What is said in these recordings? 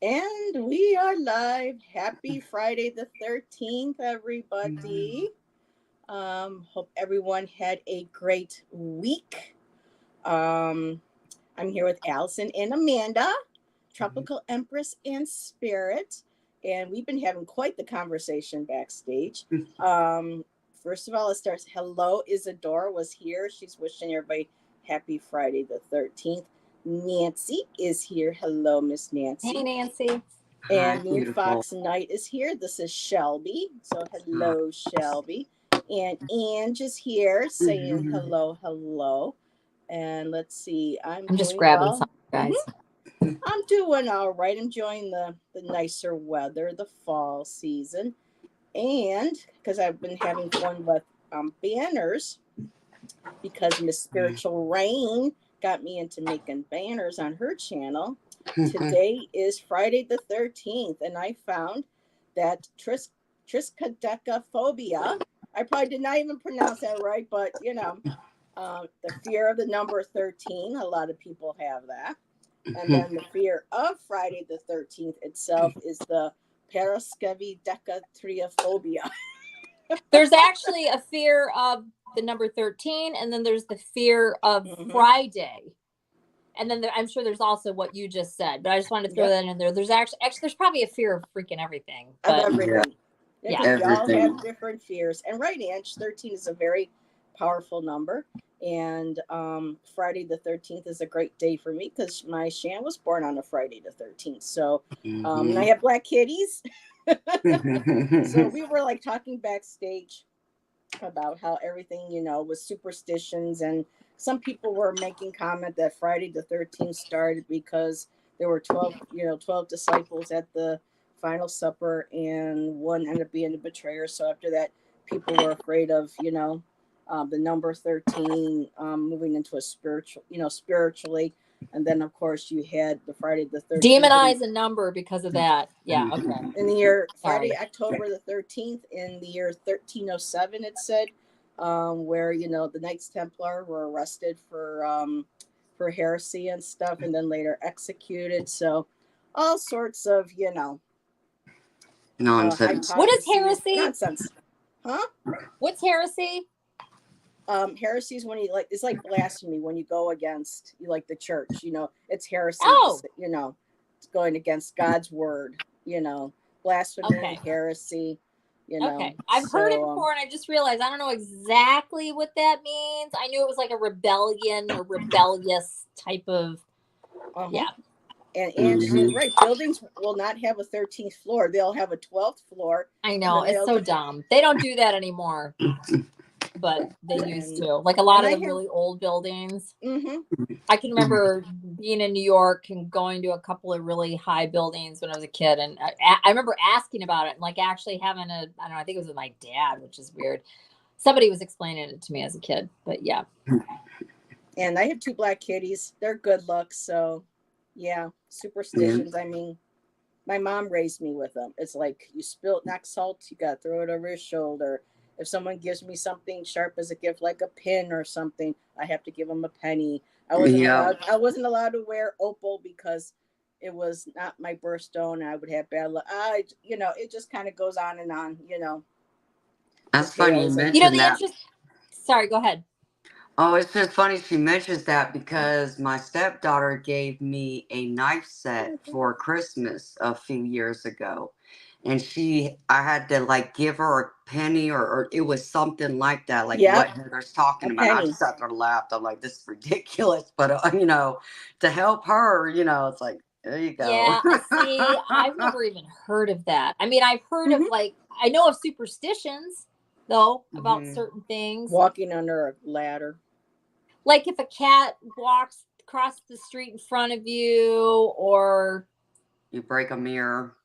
And we are live. Happy Friday the 13th, everybody. Hope everyone had a great week. Um, I'm here with Allyson and Amanda, Tropical Empress and Spirit. And we've been having quite the conversation backstage. Um, First of all, let's start. Hello, Isadora was here. She's wishing everybody happy Friday the 13th. Nancy is here. Hello, Miss Hey, Nancy. Nancy. And Moon Fox Knight is here. This is Shelby. So hello, Shelby. And Ange is here saying hello, hello. And let's see. I'm just doing grabbing well. some, guys. I'm doing all right. I'm enjoying the nicer weather, the fall season. And because I've been having fun with banners, because Miss Spiritual Rain got me into making banners on her channel. Today is Friday the 13th, and I found that triskaidekaphobia, I probably did not even pronounce that right, but the fear of the number 13, a lot of people have that. And then the fear of Friday the 13th itself is the paraskevidekatriophobia. There's actually a fear of the number 13, and then there's the fear of Friday. And then I'm sure there's also what you just said, but I just wanted to throw that in there. There's actually there's probably a fear of freaking everything. But, of everything. Yeah. We all have different fears. And right, Ange, 13 is a very powerful number. And Friday the 13th is a great day for me because my Shan was born on a Friday the 13th. So and I have black kitties. So we were like talking backstage about how everything, was superstitions, and some people were making comment that Friday the 13th started because there were 12 disciples at the final supper, and one ended up being the betrayer. So after that, people were afraid of, the number 13 moving into a spiritually. And then, of course, you had the Friday the 13th. Demonize a number because of that. Yeah, okay. In the year Friday, October the 13th, in the year 1307, it said, where, the Knights Templar were arrested for heresy and stuff, and then later executed. So all sorts of, nonsense. What is heresy? Nonsense. Huh? What's heresy? Heresy is when it's like blasphemy when you go against the church. It's heresy. Oh. It's going against God's word. Blasphemy, heresy. Okay, I've heard it before, and I just realized I don't know exactly what that means. I knew it was like a rebellion or rebellious type of. Yeah. And she's right. Buildings will not have a 13th floor; they'll have a 12th floor. I know, it's so dumb. They don't do that anymore. But they used to, like a lot of the really old buildings. I can remember being in New York and going to a couple of really high buildings when I was a kid. And I remember asking about it and like actually having I don't know, I think it was with my dad, which is weird. Somebody was explaining it to me as a kid, but yeah. And I have two black kitties. They're good looks. So yeah, superstitions. I mean, my mom raised me with them. It's like you knock salt, you got to throw it over your shoulder. If someone gives me something sharp as a gift, like a pin or something, I have to give them a penny. I wasn't allowed to wear opal because it was not my birthstone. I would have bad luck. It just kind of goes on and on. That's funny you mentioned that. Sorry, go ahead. Oh, it's just funny she mentions that because my stepdaughter gave me a knife set for Christmas a few years ago. And I had to like give her a penny or it was something like that, like what Heather's talking about. I just sat there and laughed. I'm like, this is ridiculous. But, to help her, it's like, there you go. Yeah, see, I've never even heard of that. I mean, I've heard of I know of superstitions, though, about certain things. Walking under a ladder. Like if a cat walks across the street in front of you or... You break a mirror.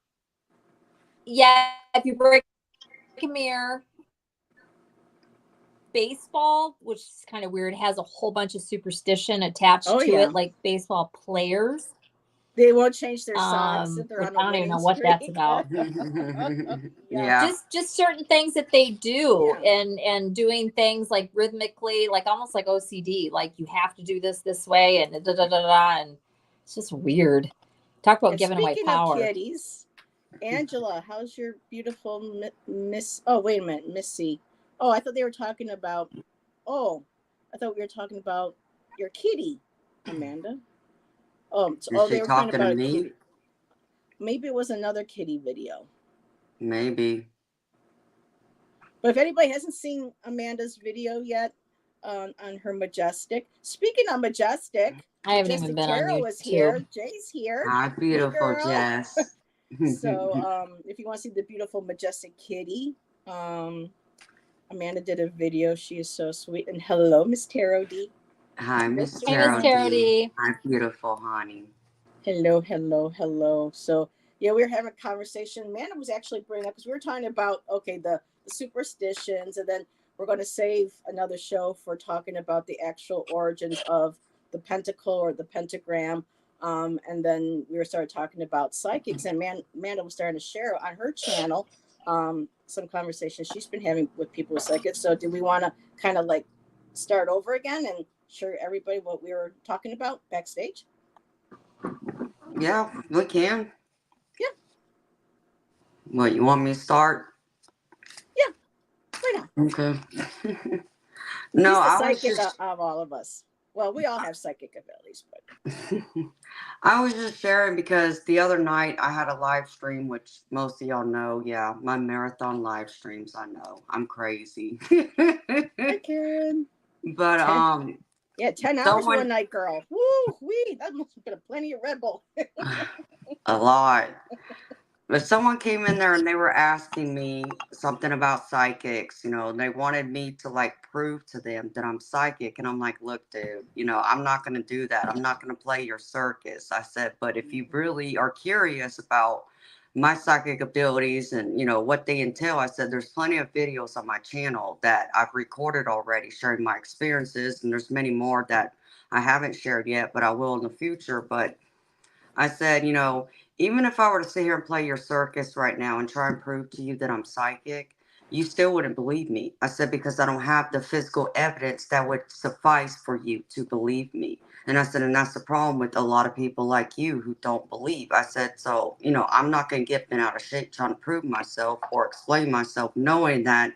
Yeah, if you break a mirror. Baseball, which is kind of weird, has a whole bunch of superstition attached to it, like baseball players. They won't change their socks if they're on a I don't even know what that's about. Yeah. Just certain things that they do and doing things like rhythmically, like almost like OCD, like you have to do this way and da da da da, and it's just weird. Talk about giving away power. Speaking of kitties, Angela, how's your beautiful Miss? Oh, wait a minute, Missy. Oh, I thought they were talking about. Oh, I thought we were talking about your kitty, Amanda. Is They she were talking talking to about a me? kitty. Maybe it was another kitty video. Maybe. But if anybody hasn't seen Amanda's video yet on her Majestic, speaking of Majestic, I haven't even been on YouTube. Is here. Jay's here. Hi, beautiful Hey, Jess. So if you want to see the beautiful Majestic kitty, Amanda did a video. She is so sweet. And hello, Miss Tarot D. Hi, Miss Hey, Miss Tarot D. Hi, beautiful honey. Hello, hello, hello. So yeah, we were having a conversation. Amanda was actually bringing up because we were talking about the superstitions, and then we're going to save another show for talking about the actual origins of the pentacle or the pentagram. And then we started talking about psychics, and Amanda was starting to share on her channel some conversations she's been having with people with psychics. So do we want to kind of like start over again and share everybody what we were talking about backstage? Yeah, we can. Yeah. What, you want me to start? Yeah, right on. Okay. No, he's the psychic of all of us. Well, we all have psychic abilities, but I was just sharing because the other night I had a live stream, which most of y'all know. Yeah, my marathon live streams. I know I'm crazy. I can. But 10 hours one night, girl. Woo wee! That must have been plenty of Red Bull. A lot. But someone came in there and they were asking me something about psychics. You know, they wanted me to like prove to them that I'm psychic. And I'm like, look, dude, you know, I'm not going to do that. I'm not going to play your circus. I said, but if you really are curious about my psychic abilities and, you know, what they entail, I said, there's plenty of videos on my channel that I've recorded already sharing my experiences. And there's many more that I haven't shared yet, but I will in the future. But I said, you know, even if I were to sit here and play your circus right now and try and prove to you that I'm psychic, you still wouldn't believe me. I said, because I don't have the physical evidence that would suffice for you to believe me. And I said, and that's the problem with a lot of people like you who don't believe. I said, so, you know, I'm not going to get bent out of shape trying to prove myself or explain myself, knowing that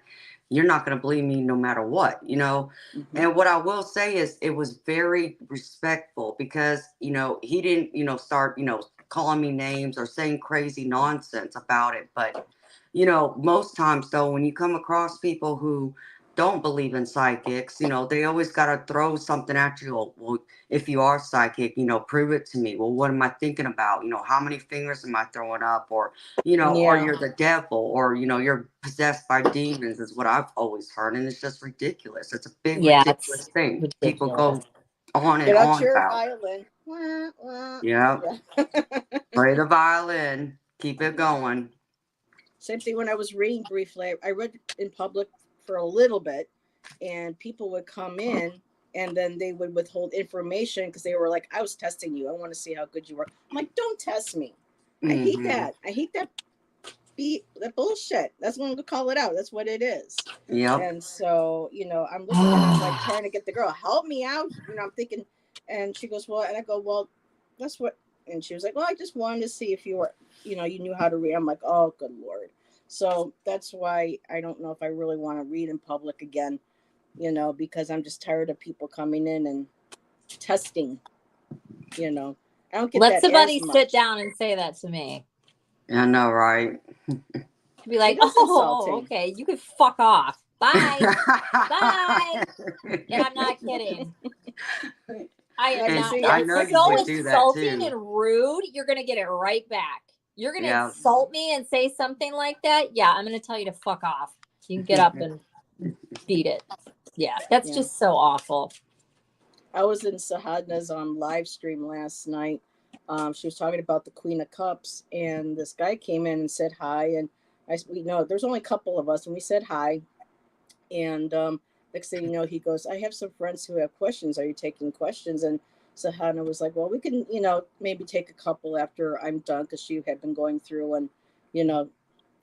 you're not going to believe me no matter what, you know. And what I will say is it was very respectful because, you know, he didn't, you know, start, you know, calling me names or saying crazy nonsense about it. But, you know, most times, though, when you come across people who don't believe in psychics, you know, they always got to throw something at you. Well, if you are psychic, you know, prove it to me. Well, what am I thinking about? You know, how many fingers am I throwing up? Or, you know, or you're the devil, or, you know, you're possessed by demons is what I've always heard. And it's just ridiculous. It's a big, ridiculous thing. Ridiculous. People go on and on about. Violin. Yeah. Play the violin. Keep it going. Same thing when I was reading briefly. I read in public for a little bit, and people would come in and then they would withhold information because they were like, I was testing you. I want to see how good you were. I'm like, don't test me. I hate that. I hate that bullshit. That's when we call it out. That's what it is. Yeah. And so, you know, I'm looking at it, like trying to get the girl, help me out. You know, I'm thinking, and she goes, well, and I go, well, that's what, and she was like, well, I just wanted to see if you were, you know, you knew how to read. I'm like, oh, good Lord. So that's why I don't know if I really want to read in public again, you know, because I'm just tired of people coming in and testing, you know. I don't get Let somebody sit down and say that to me. I know, right? To be like, oh, okay, you can fuck off. Bye. Bye. And I'm not kidding. I am not. If you're so insulting and rude, you're going to get it right back. You're going to insult me and say something like that. Yeah, I'm going to tell you to fuck off. You can get up and beat it. Yeah, that's just so awful. I was in Sahadna's live stream last night. She was talking about the Queen of Cups, and this guy came in and said hi. And we know there's only a couple of us, and we said hi. And next thing you know, he goes, I have some friends who have questions. Are you taking questions? And Sahana was like, well, we can, you know, maybe take a couple after I'm done, because she had been going through and, you know,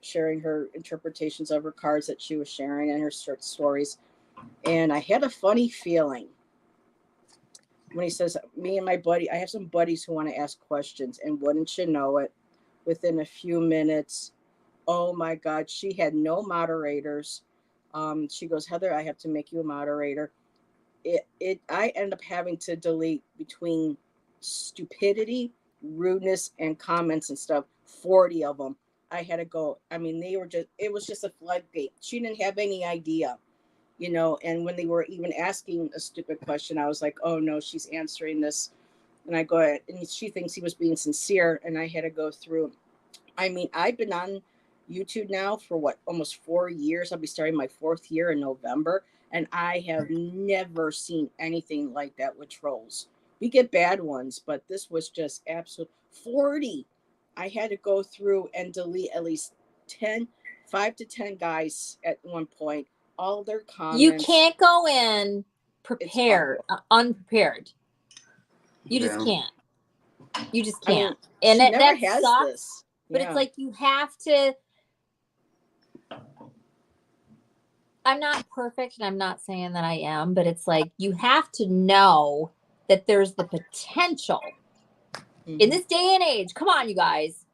sharing her interpretations of her cards that she was sharing and her short stories. And I had a funny feeling when he says, me and my buddy, I have some buddies who want to ask questions, and wouldn't you know it, within a few minutes, oh my God, she had no moderators. She goes, Heather, I have to make you a moderator. I end up having to delete between stupidity, rudeness, and comments and stuff, 40 of them. I had to go. I mean, it was just a floodgate. She didn't have any idea, and when they were even asking a stupid question, I was like, oh no, she's answering this. And I go ahead, and she thinks he was being sincere, and I had to go through. I mean, I've been on YouTube now for almost 4 years. I'll be starting my 4th year in November. And I have never seen anything like that with trolls. We get bad ones, but this was just absolute 40. I had to go through and delete at least 5 to 10 guys at one point. All their comments. You can't go in prepared, unprepared. You just can't. You just can't. I mean, and she never has sucks, this. But it's like you have to. I'm not perfect, and I'm not saying that I am, but it's like you have to know that there's the potential in this day and age. Come on, you guys,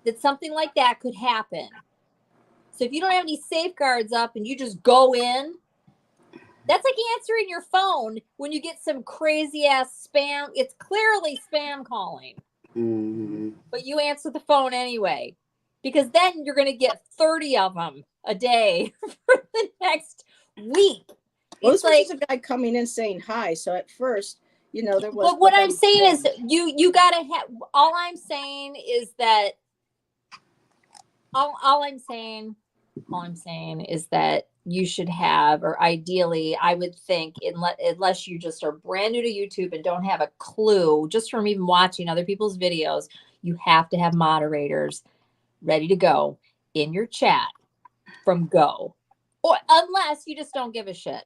that something like that could happen. So if you don't have any safeguards up and you just go in, that's like answering your phone when you get some crazy ass spam. It's clearly spam calling, but you answer the phone anyway, because then you're going to get 30 of them a day for the next week. Well, this was just a guy coming in saying hi. So at first, there was. But what I'm saying is, you gotta have. All I'm saying is that. All I'm saying is that you should have, or ideally, I would think, unless you just are brand new to YouTube and don't have a clue, just from even watching other people's videos, you have to have moderators ready to go in your chat from go, or unless you just don't give a shit,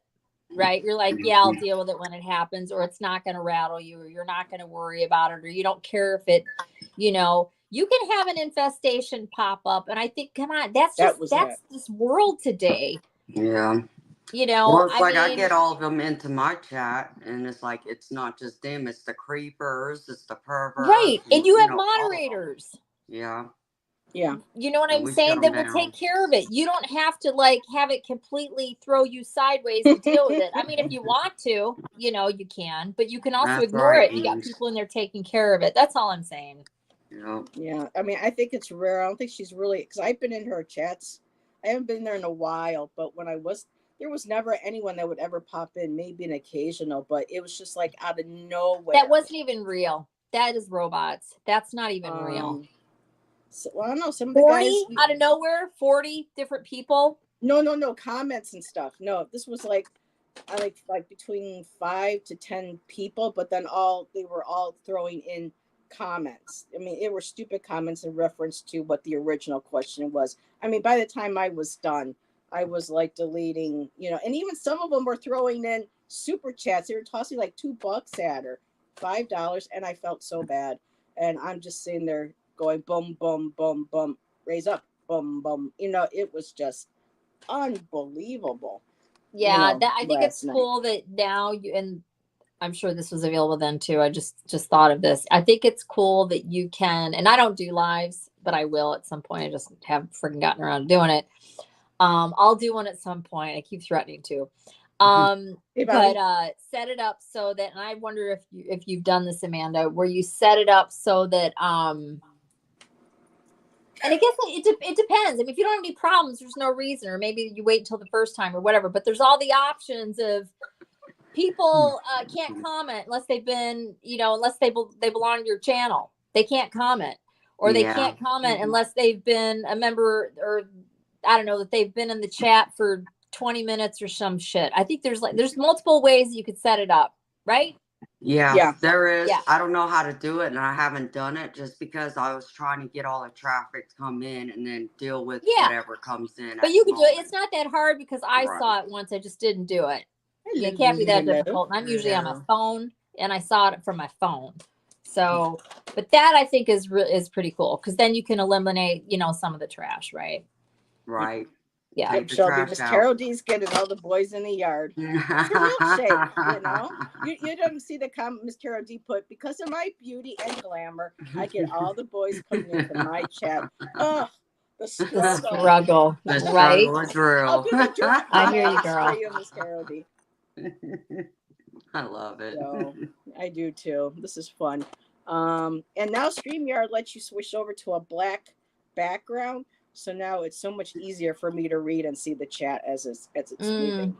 right? You're like, yeah, I'll deal with it when it happens, or it's not going to rattle you, or you're not going to worry about it, or you don't care if it, you can have an infestation pop up. And I think, come on, that's this world today. Yeah. Well, it's I get all of them into my chat, and it's like, it's not just them, it's the creepers, it's the perverts. Right. And you have moderators. Yeah. Yeah. You know what I'm saying? That will take care of it. You don't have to have it completely throw you sideways to deal with it. I mean, if you want to, you can, but you can also ignore it. You got people in there taking care of it. That's all I'm saying. Yeah. I mean, I think it's rare. I don't think she's really, because I've been in her chats. I haven't been there in a while, but when there was never anyone that would ever pop in, maybe an occasional, but it was just like out of nowhere. That wasn't even real. That is robots. That's not even real. So, well, I don't know. Some of the 40 guys out of nowhere, 40 different people. No comments and stuff. No, this was like between 5 to 10 people, but then they were all throwing in comments. I mean, it were stupid comments in reference to what the original question was. I mean, by the time I was done, I was like deleting, and even some of them were throwing in super chats. They were tossing like $2 at her, $5, and I felt so bad. And I'm just sitting there going boom, boom, boom, boom, raise up, boom, boom. It was just unbelievable. Yeah, I think it's cool that now and I'm sure this was available then too. I just thought of this. I think it's cool that you can, and I don't do lives, but I will at some point. I just haven't freaking gotten around to doing it. I'll do one at some point. I keep threatening to. But set it up so that, and I wonder if you've done this, Amanda, where you set it up so that and I guess it depends. I mean, if you don't have any problems, there's no reason, or maybe you wait until the first time or whatever. But there's all the options of people can't comment unless they've been, unless they belong to your channel. They can't comment, or they can't comment unless they've been a member, or I don't know, that they've been in the chat for 20 minutes or some shit. I think there's multiple ways that you could set it up, right? Yeah, there is. Yeah. I don't know how to do it, and I haven't done it just because I was trying to get all the traffic to come in and then deal with whatever comes in. But you can do it. It's not that hard because I saw it once. I just didn't do it. It can't be that difficult. And I'm usually on my phone, and I saw it from my phone. So, but that I think is pretty cool, because then you can eliminate, some of the trash, right? Right. Yeah. Take the Shelby, trash Miss out. Carol D's getting all the boys in the yard. It's her milkshake, you know. You don't see the comment Miss Carol D put, because of my beauty and glamour, I get all the boys coming into my chat. Oh, the struggle. The struggle. The Right? struggle is real. I'll do the drop I hear you, for girl. you, Miss Carol D. I love it. So, I do too. This is fun. And now StreamYard lets you switch over to a black background. So now it's so much easier for me to read and see the chat as it's moving.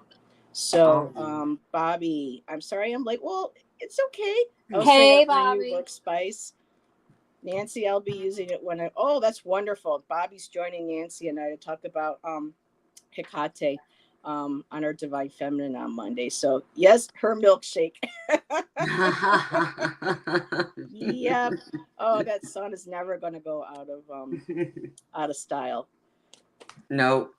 So, Bobby, I'm sorry I'm late. Well, it's okay. I was Hey, setting up my Bobby. new workspace. Nancy, I'll be using it when oh, that's wonderful. Bobby's joining Nancy and I to talk about Hecate on our Divine Feminine on Monday. So yes, her milkshake. Yep. Oh, that sun is never gonna go out of style. Nope.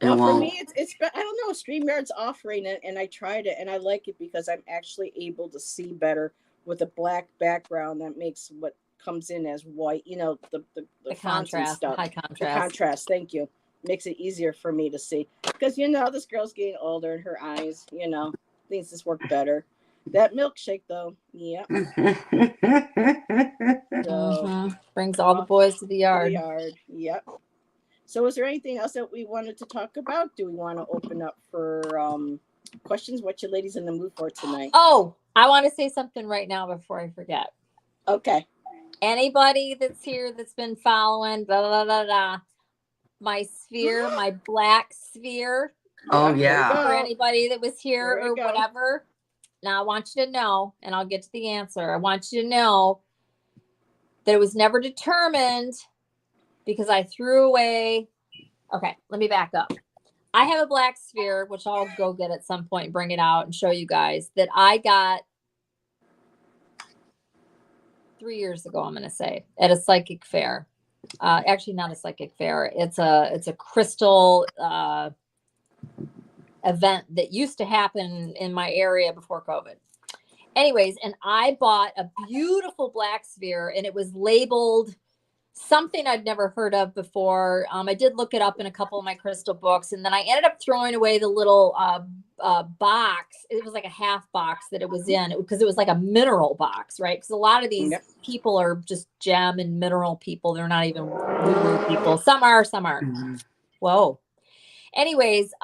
Well, for me, it's I don't know. StreamYard's offering it, and I tried it, and I like it because I'm actually able to see better with a black background that makes what comes in as white. You know, the fonts and contrast, stuff. high contrast. The contrast. Thank you. Makes it easier for me to see because this girl's getting older and her eyes. Things just work better. That milkshake, though, yeah. So, brings all the boys to the yard. Yep. So is there anything else that we wanted to talk about? Do we want to open up for questions? What you ladies in the mood for tonight? Oh, I want to say something right now before I forget. Okay. Anybody that's here that's been following my sphere, my black sphere. Oh, yeah. For anybody that was here or whatever. Now I want you to know, and I'll get to the answer. I want you to know that it was never determined because I threw away. Okay, let me back up. I have a black sphere, which I'll go get at some point and bring it out and show you guys, that I got 3 years ago, I'm going to say, at a psychic fair. Actually, not a psychic fair. It's a crystal event that used to happen in my area before COVID. Anyways, and I bought a beautiful black sphere, and it was labeled something I'd never heard of before. I did look it up in a couple of my crystal books, and then I ended up throwing away the little box. It was like a half box that it was in, because it was like a mineral box, right? Because a lot of these people are just gem and mineral people. They're not even woo-woo people. Some are, some aren't. Whoa. Anyways,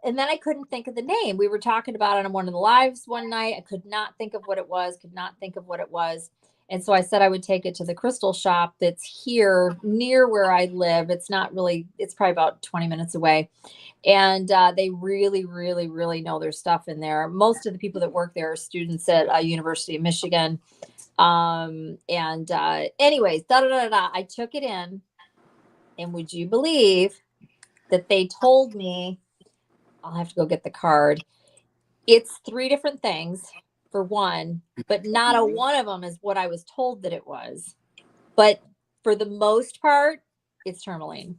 and then I couldn't think of the name. We were talking about it on one of the lives one night. I could not think of what it was, And so I said I would take it to the crystal shop that's here near where I live. It's probably about 20 minutes away. And they really, really, really know their stuff in there. Most of the people that work there are students at University of Michigan. Anyways, I took it in. And would you believe that they told me, I'll have to go get the card. It's 3 different things for one, but not a one of them is what I was told that it was. But for the most part, it's tourmaline.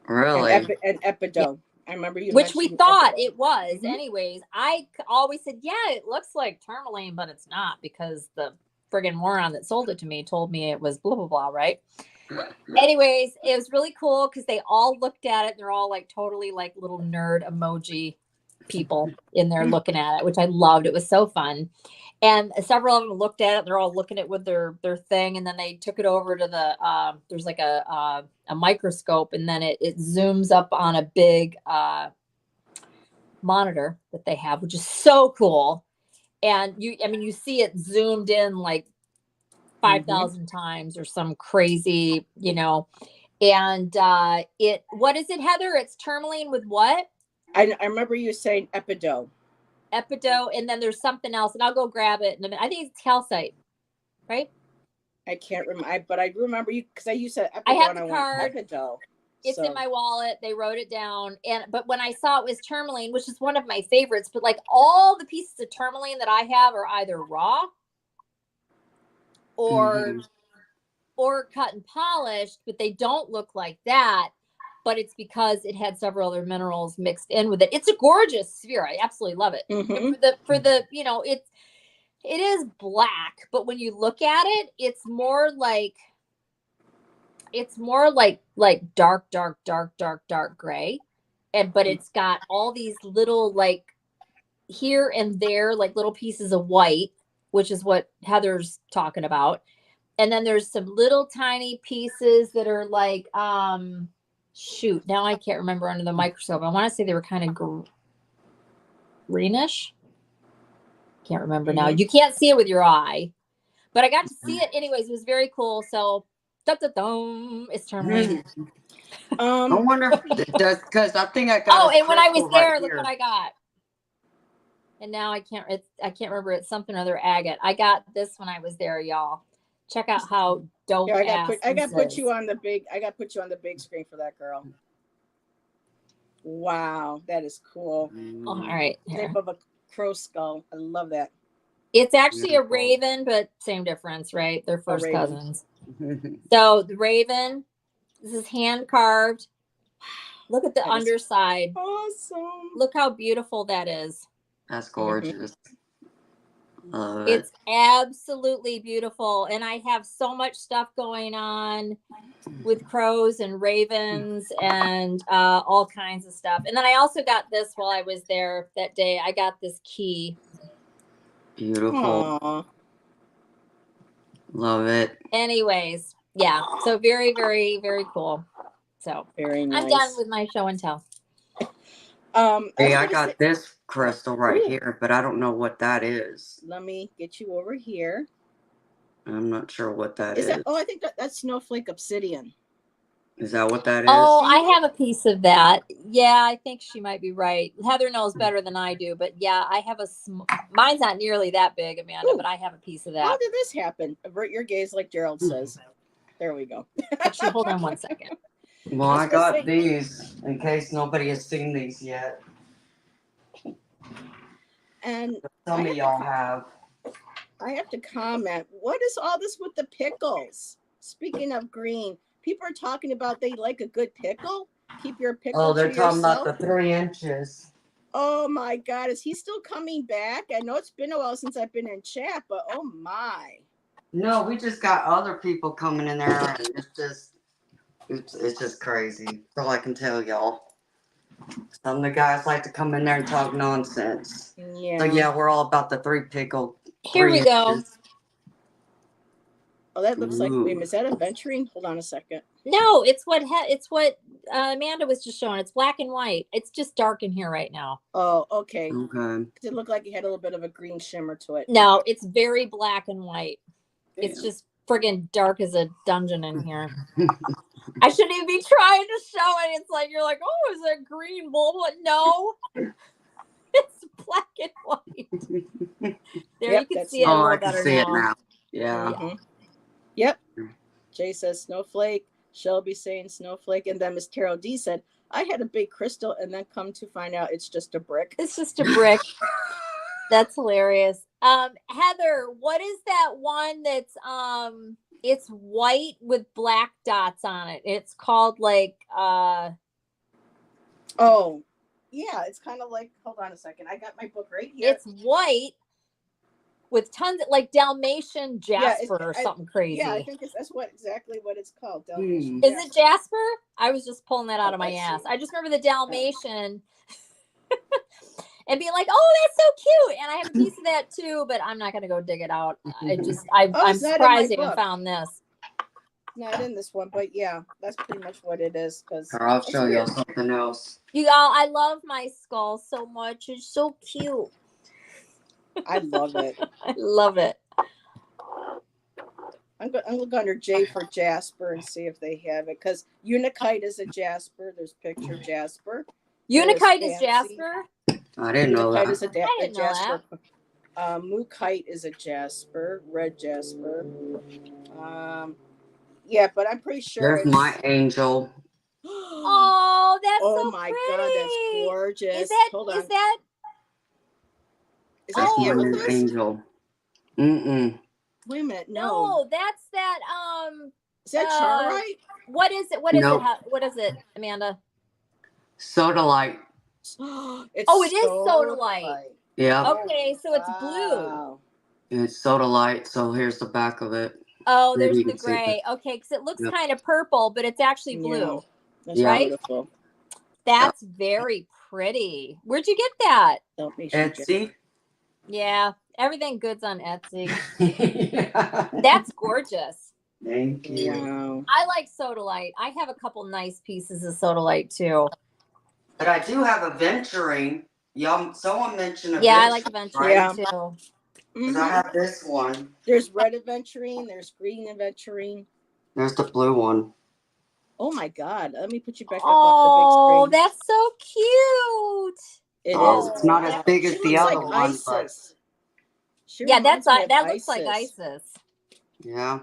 Really? And Epidome. Yeah. I remember you. Which we thought it was. Anyways, I always said, yeah, it looks like tourmaline, but it's not, because the friggin' moron that sold it to me told me it was blah, blah, blah, right? Anyways, it was really cool because they all looked at it. They're all like totally like little nerd emoji people in there looking at it, which I loved. It was so fun. And several of them looked at it. They're all looking at it with their thing. And then they took it over to the, there's like a microscope, and then it zooms up on a big monitor that they have, which is so cool. And you see it zoomed in like 5,000 times or some crazy, and what is it, Heather? It's tourmaline with what? I remember you saying Epidome, and then there's something else, and I'll go grab it in a minute. I think it's calcite, right? I can't remember, but I remember you because you said Epidome. I have the card. Epidome. It's in my wallet. They wrote it down, but when I saw it was tourmaline, which is one of my favorites, but like all the pieces of tourmaline that I have are either raw or cut and polished, but they don't look like that. But it's because it had several other minerals mixed in with it. It's a gorgeous sphere. I absolutely love it. For the it is black, but when you look at it, it's more like, it's more like dark gray, but it's got all these little like here and there like little pieces of white, which is what Heather's talking about. And then there's some little tiny pieces that are like shoot, now I can't remember under the microscope. I want to say they were kind of greenish. Can't remember now. You can't see it with your eye, but I got to see it anyways. It was very cool. So it's terminated. I wonder if it does, because I think I got. Oh, and when I was there, look what I got. And now I can't remember. It's something or other agate. I got this when I was there, y'all. Check out how dope. I got put you on the big screen for that, girl. Wow, that is cool. Oh, all right. Shape of a crow skull. I love that. It's actually a raven, but same difference, right? They're first cousins. So the raven, this is hand carved. Look at the underside. Awesome. Look how beautiful that is. That's gorgeous. It's absolutely beautiful. And I have so much stuff going on with crows and ravens and all kinds of stuff. And then I also got this while I was there that day. I got this key. Beautiful. Aww. Love it. Anyways, yeah. So very, very, very cool. So very nice. I'm done with my show and tell. Hey, I got this crystal right here, but I don't know what that is. Let me get you over here. I'm not sure what that is. I think that's snowflake obsidian. Is that what that is? Oh, I have a piece of that. Yeah, I think she might be right. Heather knows better than I do, but yeah, I have mine's not nearly that big, Amanda, but I have a piece of that. How did this happen? Avert your gaze, like Gerald says. There we go. Actually, hold on one second. Well, I got these in case nobody has seen these yet. And some of y'all have. I have to comment. What is all this with the pickles? Speaking of green, people are talking about they like a good pickle. Keep your pickle. Oh, they're talking yourself. about the 3 inches. Oh my God, is he still coming back? I know it's been a while since I've been in chat, but oh my. No, we just got other people coming in there, and it's just crazy. That's all I can tell y'all. Some of the guys like to come in there and talk nonsense. Yeah. So yeah, we're all about the 3 pickle. Here we go. Inches. Oh, that looks like. Wait, is that aventurine? Hold on a second. No, it's what Amanda was just showing. It's black and white. It's just dark in here right now. Oh, okay. Okay. It looked like it had a little bit of a green shimmer to it. No, it's very black and white. It's just friggin' dark as a dungeon in here. I shouldn't even be trying to show it. It's like, you're like, oh, is that green bulb? No, it's black and white. There, you can see it a little better now. I can see it now. Yeah. Mm-hmm. Yep. Jay says snowflake. Shelby saying snowflake. And then Miss Carol D said, I had a big crystal and then come to find out it's just a brick. It's just a brick. That's hilarious. Heather, what is that one that's it's white with black dots on it? It's called like oh yeah, it's kind of like, hold on a second, I got my book right here. It's white with tons of like Dalmatian jasper or something crazy. Yeah, I think that's exactly what it's called. Dalmatian Is it jasper? I was just pulling that out of my ass. I just remember the Dalmatian and being like, oh, that's so cute. And I have a piece of that too, but I'm not going to go dig it out. I'm surprised I even found this. Not in this one, but yeah, that's pretty much what it is. I'll show you something else. You all, I love my skull so much. It's so cute. I love it. I love it. I'm going to look under J for Jasper and see if they have it. Because Unikite is a Jasper. There's picture Jasper. Unikite is Jasper? I didn't know that. Is a Jasper. Mookite is a Jasper. Red Jasper. Yeah, but I'm pretty sure. There's my angel. Oh, that's so Oh my God, that's gorgeous. Hold on. Is that my angel? Mm-mm. Wait a minute. No, that's that. Is that Charlite? What is it? What is it? What is it, Amanda? Sodalite. It is sodalite. Yeah. Okay, so it's blue. It's sodalite. So here's the back of it. Oh, there's the gray. Okay, because it looks kind of purple, but it's actually blue. That's beautiful. That's very pretty. Where'd you get that? Etsy. Yeah, everything good's on Etsy. That's gorgeous. Thank you. Wow. I like sodalite. I have a couple nice pieces of sodalite too. But I do have aventurine. Someone mentioned aventurine. Yeah, I like aventurine too. Because I have this one. There's red aventurine. There's green aventurine. There's the blue one. Oh my God! Let me put you back up on the big screen. Oh, that's so cute. It is. It's not as big as the other one, Isis. Yeah, that looks like Isis. Yeah.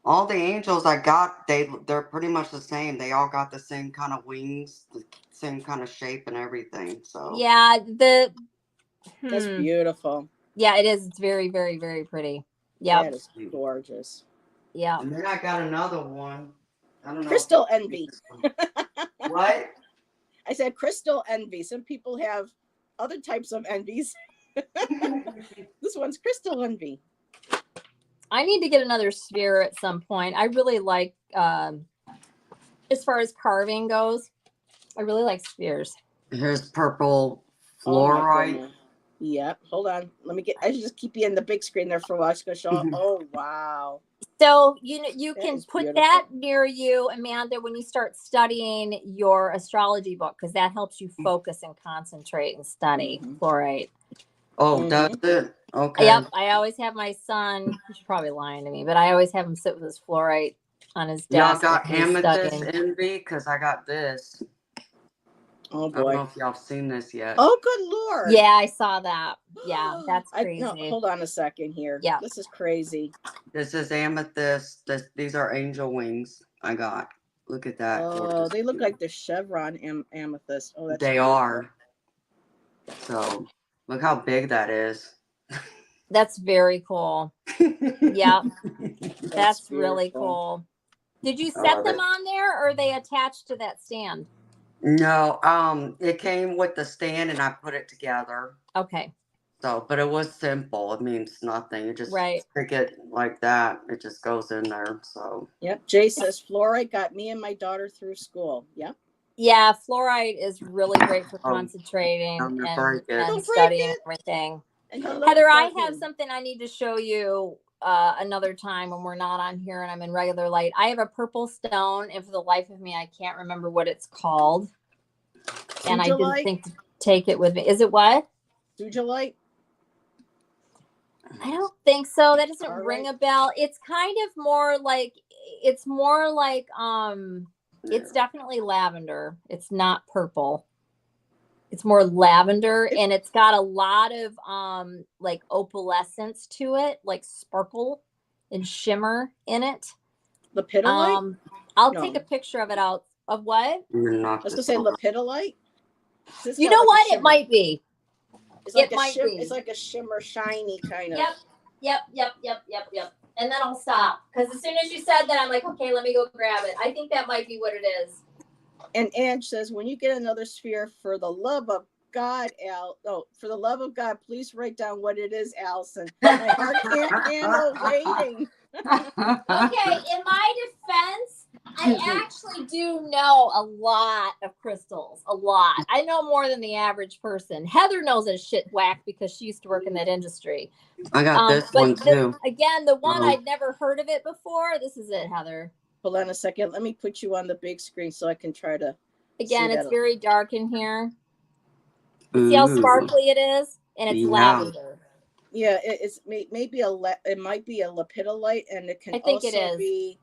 All the angels I got, they're pretty much the same. They all got the same kind of wings, the same kind of shape and everything. So yeah, that's beautiful. Yeah, it is. It's very, very, very pretty. Yeah, that is gorgeous. Yeah. And then I got another one. I don't know. Crystal envy. What? I said crystal envy. Some people have other types of envies. This one's crystal envy. I need to get another sphere at some point. I really like, as far as carving goes, I really like spheres. Here's purple fluorite. Yep. Hold on. I should just keep you in the big screen there for a while. Just gonna show. Oh wow. So you can put that near you, Amanda, when you start studying your astrology book, because that helps you focus and concentrate and study fluorite. Oh, does it? Okay. Yep. I always have my son. He's probably lying to me, but I always have him sit with his fluorite on his desk. Y'all got amethyst envy because I got this. Oh boy! I don't know if y'all seen this yet. Oh, good Lord! Yeah, I saw that. Yeah, that's crazy. No, hold on a second here. Yeah, this is crazy. This is amethyst. These are angel wings I got. Look at that. Oh, they look like the chevron amethyst. Oh, that's they are. So look how big that is. That's very cool. Yeah, that's really cool. Did you set them on there, or are they attached to that stand? No, it came with the stand and I put it together. Okay. So, but it was simple. It means nothing. You just stick it like that. It just goes in there. So. Yep. Jay says fluorite got me and my daughter through school. Yep. Yeah, fluorite is really great for concentrating and studying everything. Heather, I have something I need to show you another time when we're not on here and I'm in regular light. I have a purple stone, and for the life of me, I can't remember what it's called. And I didn't think to take it with me. Is it what? Sujolite? I don't think so. That doesn't ring a bell. It's kind of more like, it's definitely lavender. It's not purple. It's more lavender, and it's got a lot of like opalescence to it, like sparkle and shimmer in it. Lepidolite? I'll take a picture of it out. Of what? I was gonna say lepidolite. You know what? It might be. It might be. It's like a shimmer, shiny kind of. Yep. And then I'll stop, because as soon as you said that, I'm like, okay, let me go grab it. I think that might be what it is. And Ange says, when you get another sphere, for the love of God, for the love of God, please write down what it is, Allyson. My heart can't handle waiting. Okay, in my defense, I actually do know a lot of crystals. A lot. I know more than the average person. Heather knows a shit whack because she used to work in that industry. I got this one too. Again, the one I'd never heard of it before. This is it, Heather. Hold on a second. Let me put you on the big screen so I can try to. Again, it's very dark in here. See how sparkly it is, and it's lavender. Yeah, it might be a lepidolite, and it can also be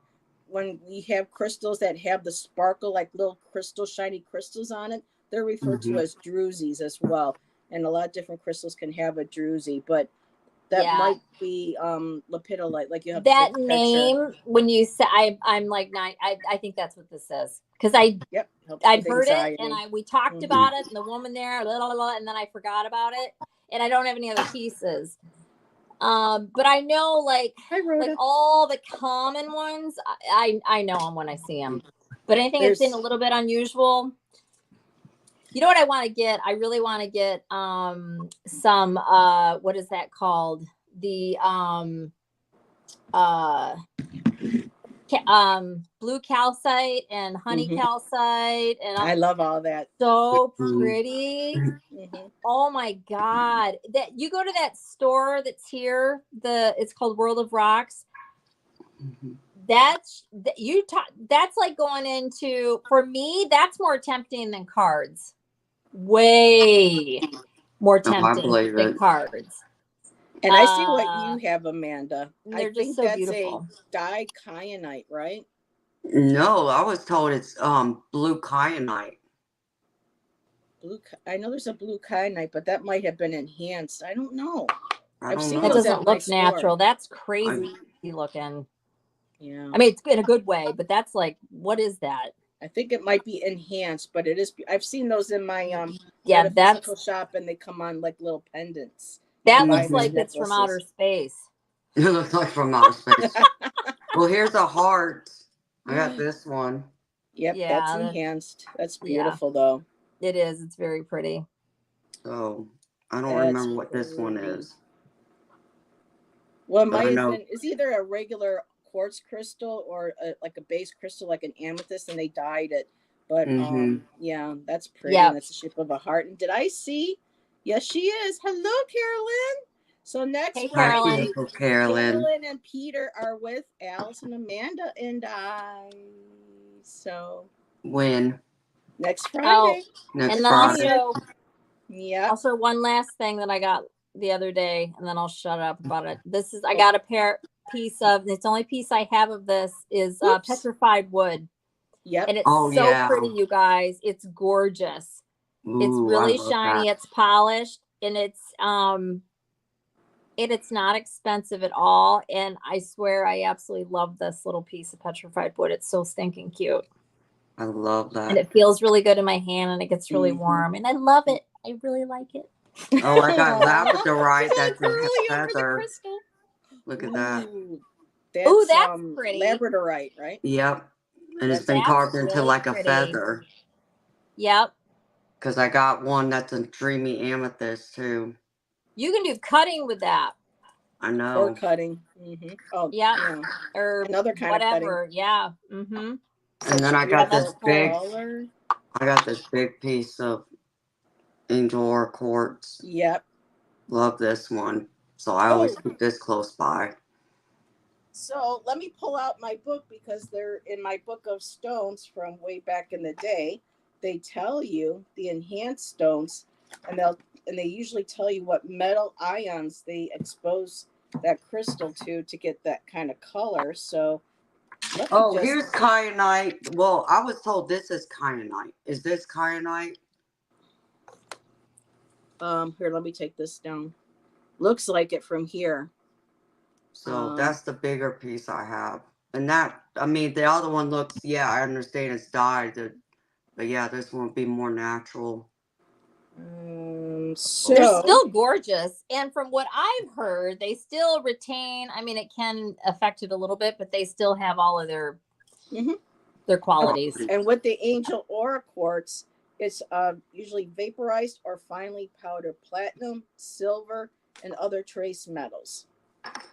when we have crystals that have the sparkle, like little shiny crystals on it. They're referred to as drusies as well, and a lot of different crystals can have a druzy, but that might be lepidolite. Like you have that name when you say I'm like I think that's what this is, because I'd heard it and we talked about it, and the woman there blah, blah, blah, and then I forgot about it, and I don't have any other pieces. But I know like all the common ones, I know them when I see them. But anything that's in a little bit unusual. You know what I want to get? I really want to get some what is that called? The blue calcite and honey calcite, and I love all that. So pretty. Oh my God! That you go to that store that's here. It's called World of Rocks. That's like going into, for me, that's more tempting than cards. Way more tempting than cards. And I see what you have, Amanda. I think so that's beautiful. A dikyanite, right? No, I was told it's blue kyanite. I know there's a blue kyanite, but that might have been enhanced. I don't know. I've seen it doesn't look natural. That's crazy looking. Yeah. I mean, it's in a good way, but that's like, what is that? I think it might be enhanced, but it is. I've seen those in my metaphysical shop, and they come on like little pendants. That looks like it's from outer space. It looks like from outer space. Well, here's a heart. I got this one. Yep, that's enhanced. That's beautiful, though. It is. It's very pretty. Oh, I don't remember what this one is. Well, it might have been. It's either a regular quartz crystal or like a base crystal, like an amethyst, and they dyed it. But yeah, that's pretty. Yep. That's the shape of a heart. And did I see? Yes, she is. Hello, Carolyn. So next Friday, Carolyn and Peter are with Allyson, Amanda, and I. So when? Next Friday. Next Friday. Also, one last thing that I got the other day, and then I'll shut up about it. I got a piece of, it's the only piece I have of this is petrified wood. Yep. And it's so pretty, you guys. It's gorgeous. Ooh, it's really shiny. It's polished, and it's not expensive at all. And I swear I absolutely love this little piece of petrified wood. It's so stinking cute. I love that. And it feels really good in my hand, and it gets really warm, and I love it. I really like it. Oh, I got labradorite that's a feather. Look at that. That's pretty. Labradorite, right? Yep. And it's been carved into like a feather. Yep. Because I got one that's a dreamy amethyst too. You can do cutting with that. I know. Or cutting. Oh, yeah. Or another kind of cutting. Yeah. And then I got this big piece of angel ore quartz. Yep. Love this one. So I always keep this close by. So let me pull out my book, because they're in my book of stones from way back in the day. They tell you the enhanced stones, and they usually tell you what metal ions they expose that crystal to get that kind of color. So here's kyanite. Well, I was told this is kyanite. Is this kyanite? Here, let me take this down. Looks like it from here. So that's the bigger piece I have. And that, I mean, the other one looks, I understand it's dyed. But yeah, this one would be more natural. They're still gorgeous. And from what I've heard, they still retain, I mean, it can affect it a little bit, but they still have all of their qualities. And with the angel aura quartz, it's usually vaporized or finely powdered platinum, silver, and other trace metals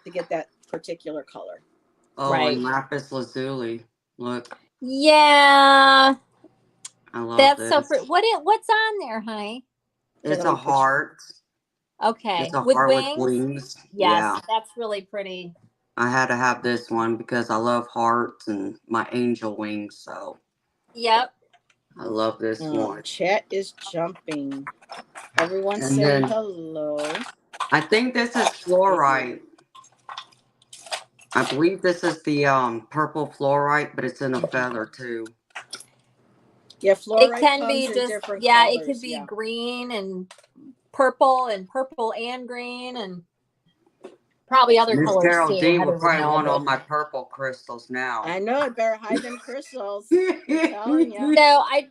to get that particular color. Oh, and lapis lazuli. Look. Yeah. I love this. So pretty. What's on there, honey? It's a heart. Okay. It's a heart with wings. Yes, that's really pretty. I had to have this one because I love hearts and my angel wings. So. Yep. I love this one. Chat is jumping. Everyone say hello. I think this is fluorite. I believe this is the purple fluorite, but it's in a feather too. Yeah, fluorite it can comes be in just different colors, colors, it could be green and purple and green and probably other colors. Carol D will probably want all my purple crystals now. I know, I better hide them crystals. I'm telling you. No, I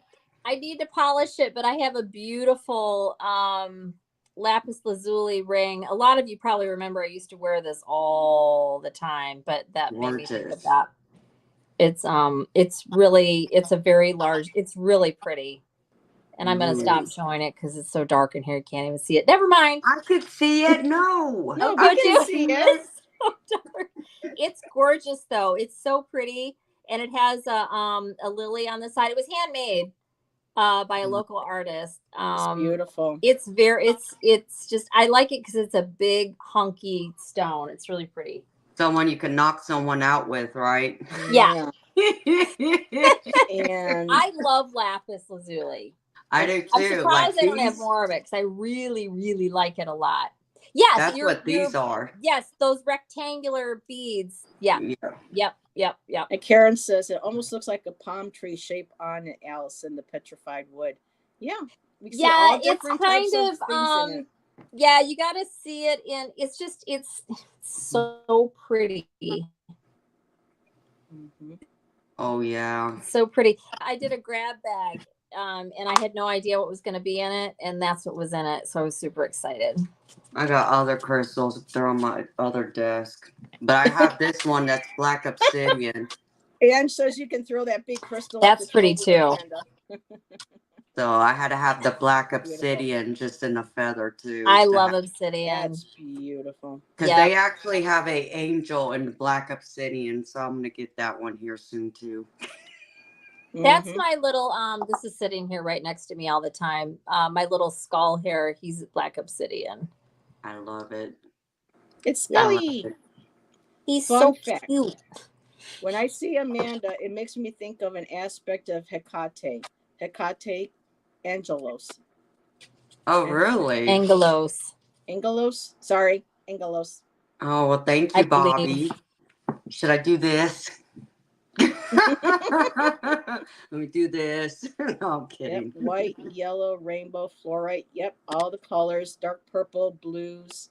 need to polish it, but I have a beautiful lapis lazuli ring. A lot of you probably remember I used to wear this all the time, but that made me think of that. It's a very large, it's really pretty. And I'm going to stop showing it because it's so dark in here. You can't even see it. Never mind. I could see it. No. I can see it. So dark. It's gorgeous though. It's so pretty, and it has a lily on the side. It was handmade by a local artist. It's beautiful. It's just, I like it because it's a big hunky stone. It's really pretty. Someone you can knock someone out with, right? Yeah. And I love lapis lazuli. I do too. I'm surprised I don't have more of it because I really, really like it a lot. Yes, that's what these are. Yes, those rectangular beads. Yeah. Yep. And Karen says it almost looks like a palm tree shape on it, Allyson, the petrified wood. Yeah. We see all different types of things in it. Yeah, you got to see it in. It's so pretty. Mm-hmm. Oh yeah. So pretty. I did a grab bag. And I had no idea what was going to be in it, and that's what was in it. So I was super excited. I got other crystals. They're on my other desk, but I have this one that's black obsidian. And says you can throw that big crystal. That's pretty too. So I had to have the black obsidian just in a feather too. I love obsidian. That's beautiful. Because they actually have a angel in black obsidian, so I'm gonna get that one here soon too. That's my little, this is sitting here right next to me all the time. My little skull hair, he's black obsidian. I love it. It's Scully. He's so cute. When I see Amanda, it makes me think of an aspect of Hecate. Hecate Angelos. Oh, really? Angelos. Sorry, Angelos. Oh, well, thank you, Bobby. Should I do this? Let me do this. No, I'm kidding. Yep, white, yellow, rainbow, fluorite. Yep, all the colors. Dark purple, blues.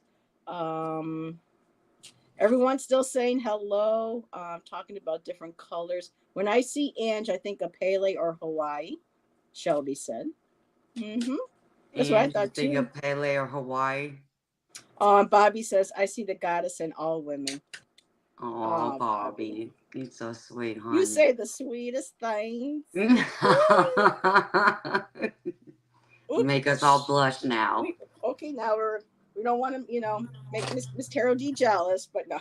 Everyone's still saying hello. Talking about different colors. When I see Ange, I think of Pele or Hawaii. Shelby said. That's what I thought too. Think of Pele or Hawaii. Bobby says, I see the goddess in all women. Oh, Bobby. He's so sweet, honey. You say the sweetest things. Make us all blush now. Okay, now we don't want to, make Miss Taro D jealous, but no.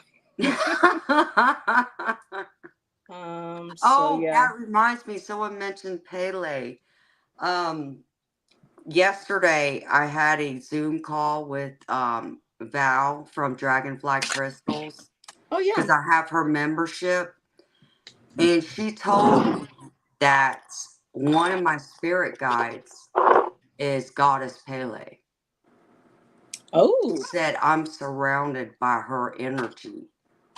That reminds me. Someone mentioned Pele. Yesterday I had a Zoom call with Val from Dragonfly Crystals. Oh yeah, because I have her membership, and she told me that one of my spirit guides is Goddess Pele. Oh, she said I'm surrounded by her energy.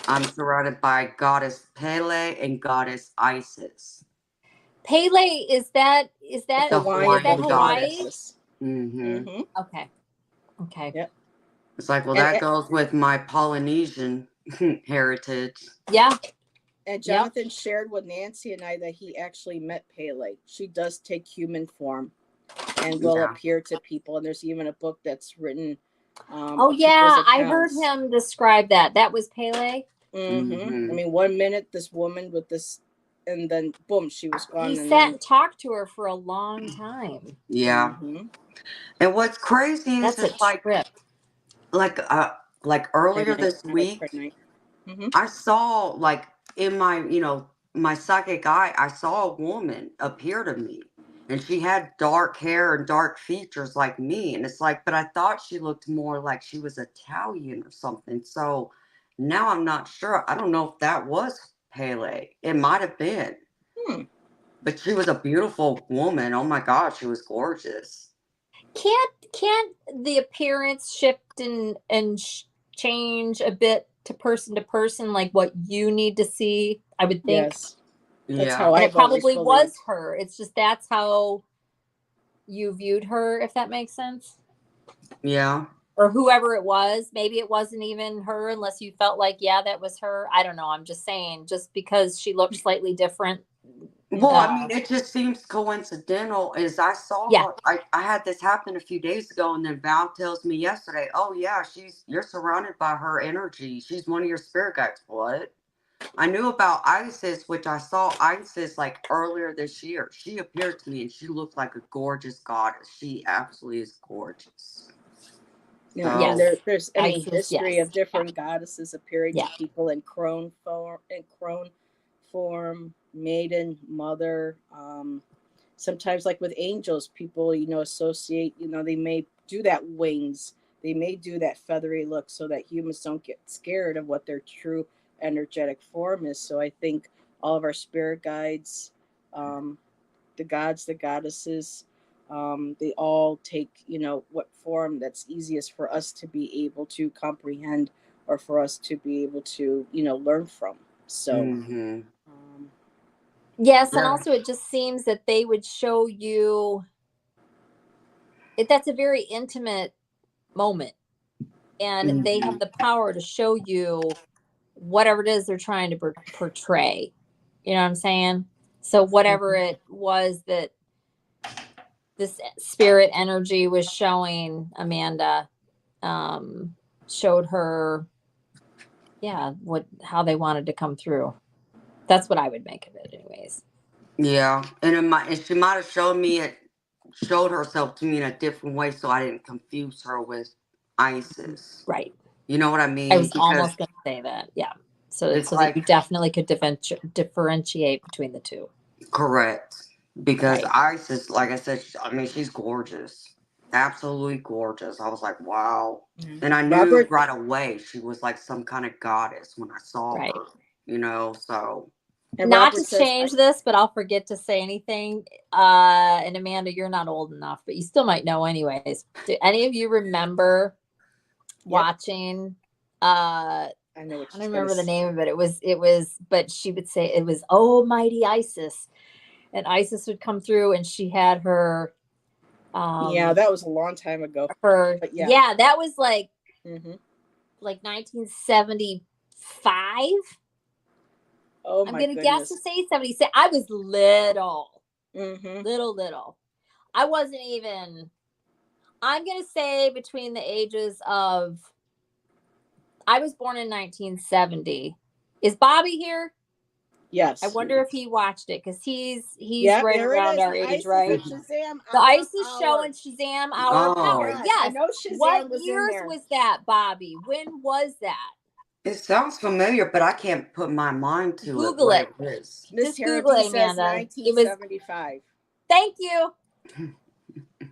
I'm surrounded by Goddess Pele and Goddess Isis. Pele, is that Hawaii? Mm-hmm. Okay. Yep. It's like, well, that goes with my Polynesian heritage. Yeah. And Jonathan shared with Nancy and I that he actually met Pele. She does take human form and will appear to people. And there's even a book that's written. I heard him describe that. That was Pele. I mean, 1 minute this woman with this, and then boom, she was gone. He sat and talked to her for a long time. Yeah. And what's crazy is it's like earlier this week, I saw like in my, my psychic eye, I saw a woman appear to me, and she had dark hair and dark features like me. And it's like, but I thought she looked more like she was Italian or something. So now I'm not sure. I don't know if that was Pele. It might have been. But she was a beautiful woman. Oh my God, she was gorgeous. Can't the appearance shift and change a bit to person, like what you need to see? I would think. Yes. That's how it probably was her. It's just that's how you viewed her, if that makes sense. Yeah. Or whoever it was. Maybe it wasn't even her unless you felt like, that was her. I don't know. I'm just saying, just because she looked slightly different. Well, I mean, it just seems coincidental. As I saw her, I had this happen a few days ago, and then Val tells me yesterday, oh yeah, you're surrounded by her energy. She's one of your spirit guides. What? I knew about Isis, which I saw Isis like earlier this year. She appeared to me, and she looked like a gorgeous goddess. She absolutely is gorgeous. You know, Yes. there's any Isis, history of different goddesses appearing to people in crone form, maiden, mother. Sometimes, like with angels, people associate. They may do that wings. They may do that feathery look so that humans don't get scared of what their true energetic form is. So I think all of our spirit guides, the gods, the goddesses, they all take what form that's easiest for us to be able to comprehend, or for us to be able to learn from. So yes, and also it just seems that they would show you that's a very intimate moment, and they have the power to show you whatever it is they're trying to portray. You know what I'm saying? So whatever it was that this spirit energy was showing Amanda, showed her, how they wanted to come through. That's what I would make of it, anyways. Yeah, and she might have showed herself to me in a different way, so I didn't confuse her with Isis. Right. You know what I mean? I was almost going to say that. Yeah. So that you definitely could differentiate between the two. Correct. Because Isis, like I said, she's gorgeous. Absolutely gorgeous. I was like, wow. And I knew right away she was like some kind of goddess when I saw her. So. And not to change this, but I'll forget to say anything. And Amanda, you're not old enough, but you still might know anyways. Do any of you remember watching I don't remember the name of it. It was, but she would say it was, "Oh, mighty Isis," and Isis would come through, and she had her. That was a long time ago. That was like 1975. Oh, I'm gonna guess to say 76. I was little, little. I wasn't even. I'm gonna say between the ages of. I was born in 1970. Is Bobby here? Yes. I wonder if he watched it, because he's right around our age, right? Shazam, the Isis show and Shazam Hour of Power. Yes. I know Shazam what was years in there. was that, Bobby? When was that? It sounds familiar, but I can't put my mind to Google it. Just Google it, Amanda. 1975. Thank you.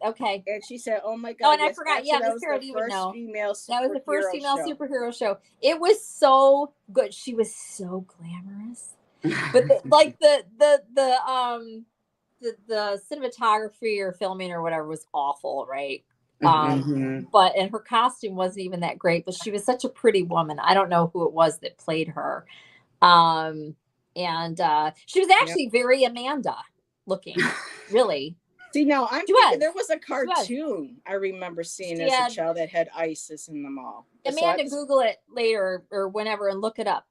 Okay. And she said, "Oh my God!" Oh, and I forgot. Yeah, Miss Carol, you would know. That was the first female superhero show. It was so good. She was so glamorous, but the cinematography or filming or whatever was awful, right? But and her costume wasn't even that great. But she was such a pretty woman. I don't know who it was that played her, and she was actually very Amanda looking, really. See, now I'm thinking there was a cartoon I remember seeing as a child that had Isis in the mall. Amanda, Google it later or whenever and look it up.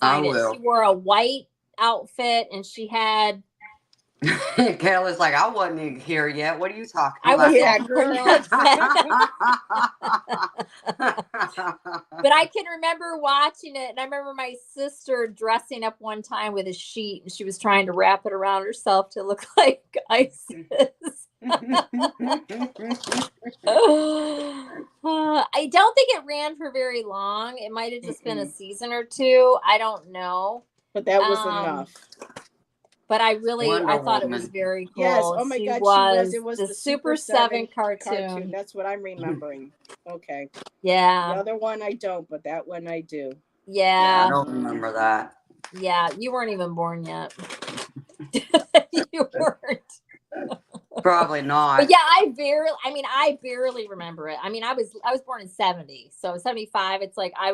I will. She wore a white outfit and she had. Kayla's like, I wasn't here yet. What are you talking about? But I can remember watching it, and I remember my sister dressing up one time with a sheet, and she was trying to wrap it around herself to look like Isis. I don't think it ran for very long. It might have just been a season or two. I don't know. But that was enough. But I thought it was very cool. Yes. Oh my God. It was the Super 7 cartoon. That's what I'm remembering. Okay. Yeah. The other one I don't, but that one I do. Yeah. I don't remember that. Yeah. You weren't even born yet. You weren't. Probably not. But yeah, I barely remember it. I mean, I was born in 70. So 75, it's like I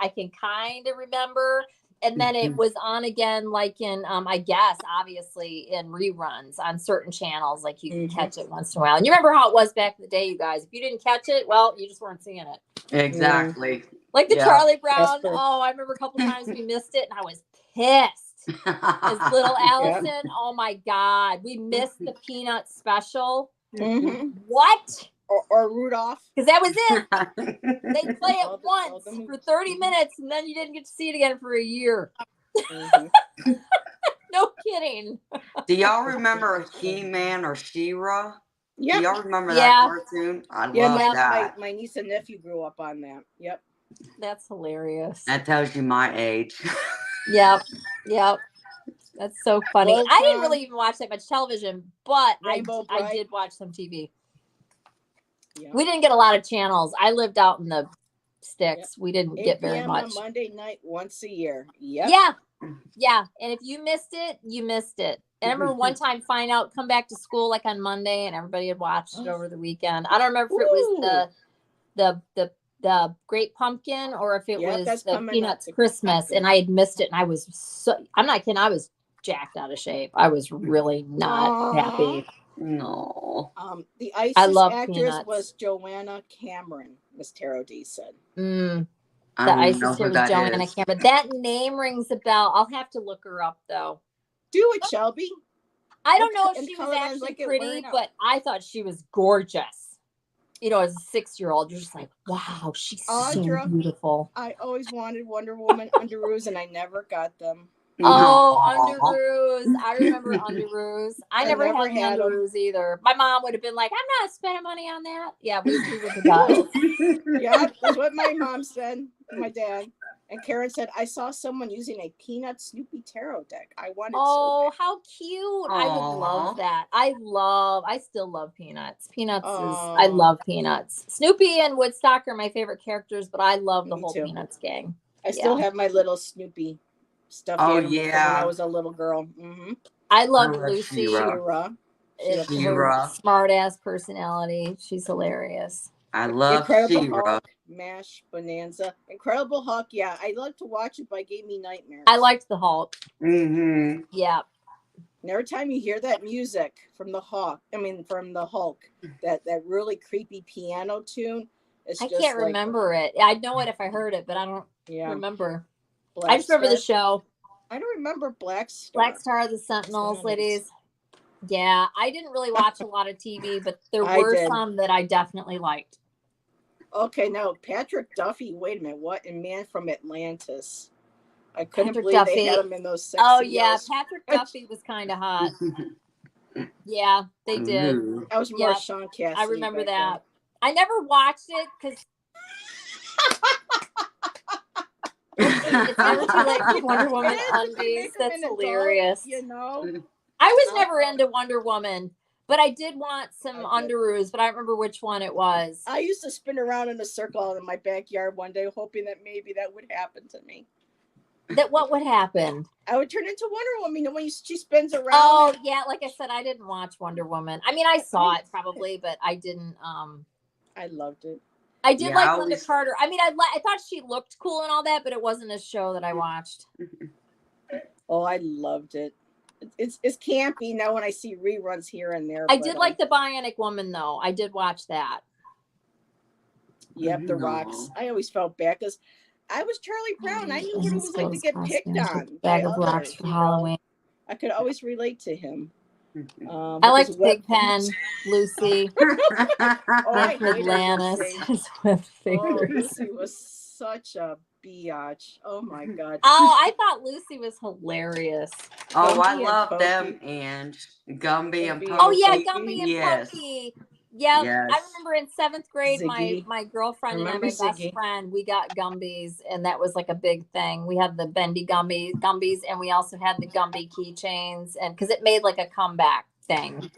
can kind of remember. And then it was on again, like in, I guess, obviously in reruns on certain channels, like you can catch it once in a while. And you remember how it was back in the day, you guys. If you didn't catch it, well, you just weren't seeing it. Exactly. Like the Charlie Brown. Oh, I remember a couple times we missed it, and I was pissed. As little Allyson, oh my God, we missed the Peanut special. What? Or Rudolph. Because that was it. They play it once for 30 minutes, and then you didn't get to see it again for a year. No kidding. Do y'all remember He-Man or She-Ra? Yeah. Do y'all remember that cartoon? I love that. My niece and nephew grew up on that. Yep. That's hilarious. That tells you my age. Yep. That's so funny. Voltron. I didn't really even watch that much television, but I did watch some TV. Yep. We didn't get a lot of channels. I lived out in the sticks. Yep. We didn't get very much. On Monday night once a year. Yep. Yeah. And if you missed it, you missed it. And I remember one time come back to school like on Monday, and everybody had watched it over the weekend. I don't remember if it was the Great Pumpkin or if it was the Peanuts Christmas, and I had missed it, and I was I'm not kidding, I was jacked out of shape. I was really not happy. No. The ISIS actress Peanuts. Was Joanna Cameron, Miss Taro D said. The ISIS was Joanna Cameron. That name rings a bell. I'll have to look her up though. Do it, Shelby. I don't know if she was actually pretty, but I thought she was gorgeous. You know, as a 6-year-old, you're just like, wow, she's so beautiful. I always wanted Wonder Woman underoos, and I never got them. Oh, underoos. I remember underoos. I never had underoos either. My mom would have been like, I'm not spending money on that. Yeah, we would have done it. Yeah, that's what my mom said, my dad. And Karen said, I saw someone using a Peanut Snoopy tarot deck. I wanted so bad. How cute. Aww. I would love that. I still love Peanuts. I love Peanuts. Snoopy and Woodstock are my favorite characters, but I love the whole Peanuts gang. I still have my little Snoopy stuffed animal from when I was a little girl. Mm-hmm. I loved Lucy. Shira. Her smart ass personality. She's hilarious. I love Incredible Hulk, MASH, Bonanza. Incredible Hulk, yeah. I love to watch it, but it gave me nightmares. I liked the Hulk. Mm-hmm. Yeah. And every time you hear that music from the Hulk, that really creepy piano tune, I can't remember it. I'd know it if I heard it, but I don't remember. I just remember the show. I don't remember Black Star. Black Star of the Sentinels, ladies. Yeah, I didn't really watch a lot of TV, but there were some that I definitely liked. Okay, now Patrick Duffy. Wait a minute, what? And Man from Atlantis. I couldn't believe they had him in those sexy Patrick Duffy was kind of hot. Yeah, they did. That was more Sean Cassidy. I remember that. I never watched it because it's never too late for Wonder Woman undies. That's hilarious. You know, I was never into Wonder Woman, but I did want some underoos, but I don't remember which one it was. I used to spin around in a circle in my backyard one day, hoping that maybe that would happen to me. That what would happen? I would turn into Wonder Woman. You know, when she spins around. Oh, yeah. Like I said, I didn't watch Wonder Woman. I mean, I saw it probably, but I didn't. I loved it. I did like Linda Carter. I mean, I thought she looked cool and all that, but it wasn't a show that I watched. Oh, I loved it. It's campy now when I see reruns here and there. I did like the Bionic Woman, though. I did watch that. Yep, the rocks. I always felt bad because I was Charlie Brown. I knew what it was like to get picked on. Bag of rocks for Halloween. I could always relate to him. I liked Pigpen, Lucy, Atlantis. Lucy was such a biatch. Oh my god. Oh, I thought Lucy was hilarious. Oh, I love them and Gumby and Pokey. Oh yeah, Gumby and Pokey. Yeah, yes. I remember in 7th grade, my girlfriend and I, my best friend, we got Gumbies, and that was like a big thing. We had the bendy Gumbies, and we also had the Gumby keychains, and because it made like a comeback thing.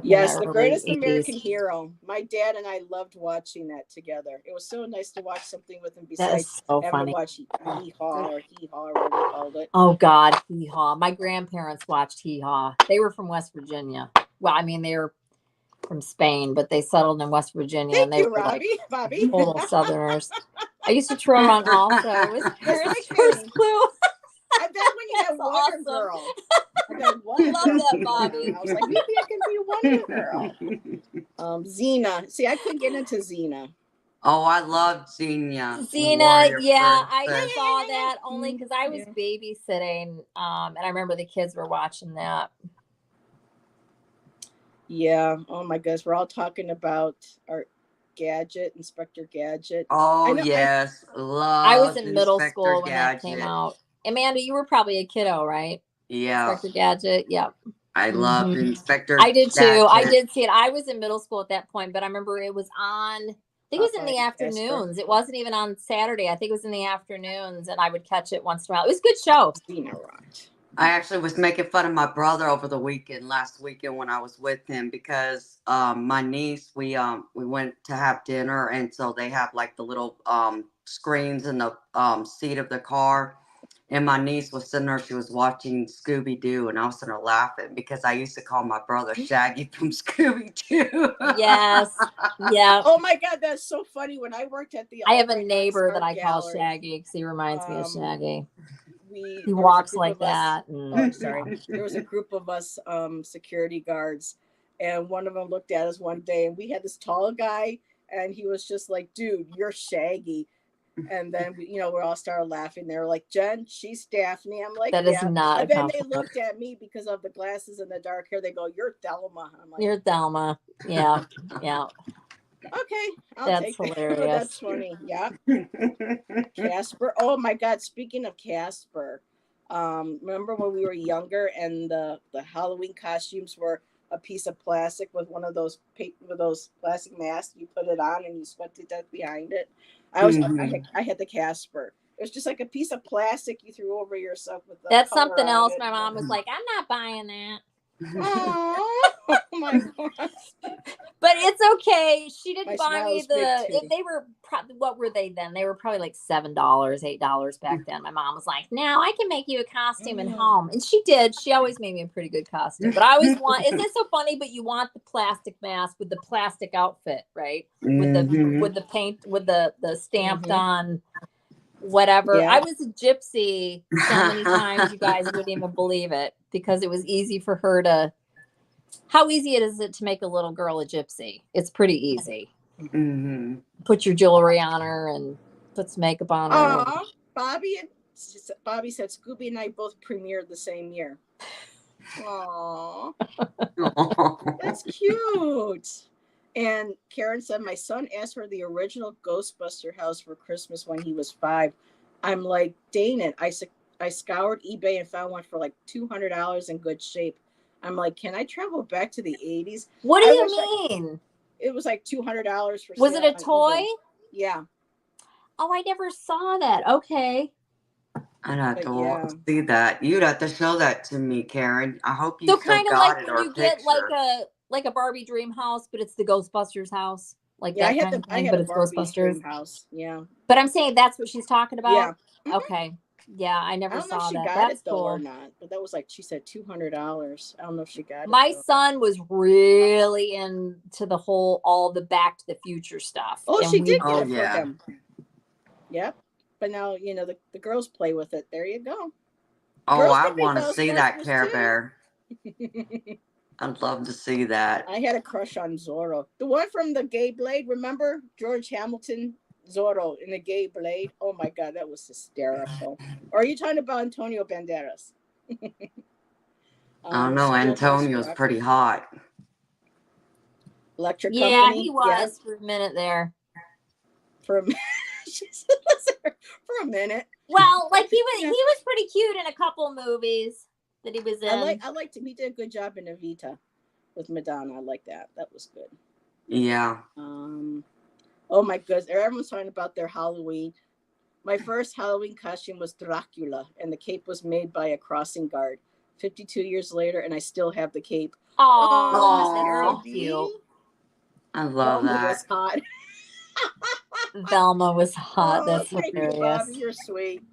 Yes, the greatest American hero. My dad and I loved watching that together. It was so nice to watch something with him besides having to watch Hee-Haw or Hee-Haw or whatever they called it. Oh God, Hee-Haw. My grandparents watched Hee-Haw. They were from West Virginia. Well, I mean, they were from Spain, but they settled in West Virginia. Thank and they you, were Robbie. like Bobby. Total Southerners. I used to tour around also. It was Karen's first clue. I bet when you had Wonder Girl. I love that, Bobby. I was like, maybe I can be Wonder Girl. Xena. See, I couldn't get into Xena. Oh, I loved Xena. Xena, yeah, I saw that only because I was babysitting, and I remember the kids were watching that. Yeah. Oh my goodness. We're all talking about our Gadget, Inspector Gadget. Oh yes, love. I was in middle Inspector school when Gadget. that came out. Amanda, you were probably a kiddo, right? Yeah. Inspector Gadget. Yep. I loved Inspector I did too. Gadget. I did see it. I was in middle school at that point, but I remember it was on, I think it was in the afternoons. It wasn't even on Saturday. I think it was in the afternoons, and I would catch it once in a while. It was a good show. I actually was making fun of my brother over the weekend, last weekend when I was with him, because my niece, we went to have dinner, and so they have like the little screens in the seat of the car. And my niece was sitting there, she was watching Scooby Doo, and I was sitting there laughing because I used to call my brother Shaggy from Scooby Doo. Yes. Yeah. Oh my God, that's so funny. When I worked at the I have a neighbor that I call Shaggy because he reminds me of Shaggy. He walks like that. Oh, sorry. There was a group of us security guards, and one of them looked at us one day, and we had this tall guy, and he was just like, dude, you're Shaggy. And then we all started laughing. They were like, Jen, she's Daphne. I'm like, that is not. And then they looked at me because of the glasses and the dark hair. They go, you're Thelma. I'm like, you're Thelma. Yeah. Yeah. Okay, that's hilarious. That's funny. Yeah. Casper. Oh my God. Speaking of Casper, remember when we were younger and the Halloween costumes were a piece of plastic with one of those plastic masks? You put it on and you squinted behind it. I had the Casper. It was just like a piece of plastic you threw over yourself with the That's something else. My mom was like, I'm not buying that. Oh my gosh. But it's okay. She didn't buy me if they were, what were they then? They were probably like $7, $8 back then. My mom was like, no, I can make you a costume at home. And she did. She always made me a pretty good costume. But I always isn't it so funny? But you want the plastic mask with the plastic outfit, right? With the paint, with the stamped on whatever. Yeah. I was a gypsy so many times you guys wouldn't even believe it, because it was easy for her to. How easy is it to make a little girl a gypsy? It's pretty easy. Put your jewelry on her and put some makeup on her. Bobby said Scooby and I both premiered the same year. Aww. That's cute. And Karen said, my son asked for the original Ghostbuster house for Christmas when he was 5. I'm like, dang it. I scoured eBay and found one for like $200 in good shape. I'm like, can I travel back to the 80s? What do you mean? It was like $200 for Was it a toy? eBay. Yeah. Oh, I never saw that. Okay. I'd have to see that. You'd have to show that to me, Karen. I hope you still kind of got like it, when you get like a Barbie dream house, but it's the Ghostbusters house. Like that kind of thing, but it's Ghostbusters house. Yeah. But I'm saying that's what she's talking about. Yeah. Okay. Yeah, I never saw that. That's cool. Or not, but that was like she said $200. I don't know if she got it. My son was really into the whole all the Back to the Future stuff. Oh, she did get it for him. Yep. But now the girls play with it. There you go. Oh, girls I want to see that Care Bear. I'd love to see that. I had a crush on Zorro, the one from the Gay Blade. Remember George Hamilton? Zorro in the Gay Blade. Oh my God, that was hysterical. Or are you talking about Antonio Banderas? I don't know. Antonio's pretty hot. Electric Company. Yeah, he was for a minute there. For a minute. For a minute. Well, like he was pretty cute in a couple movies that he was in. I liked him. He did a good job in Evita with Madonna. I like that. That was good. Yeah. Oh my goodness, everyone's talking about their Halloween. My first Halloween costume was Dracula, and the cape was made by a crossing guard. 52 years later, and I still have the cape. Oh, that's so cute. I love that. Was hot. Velma was hot. That's hilarious. You, Bobby, you're sweet.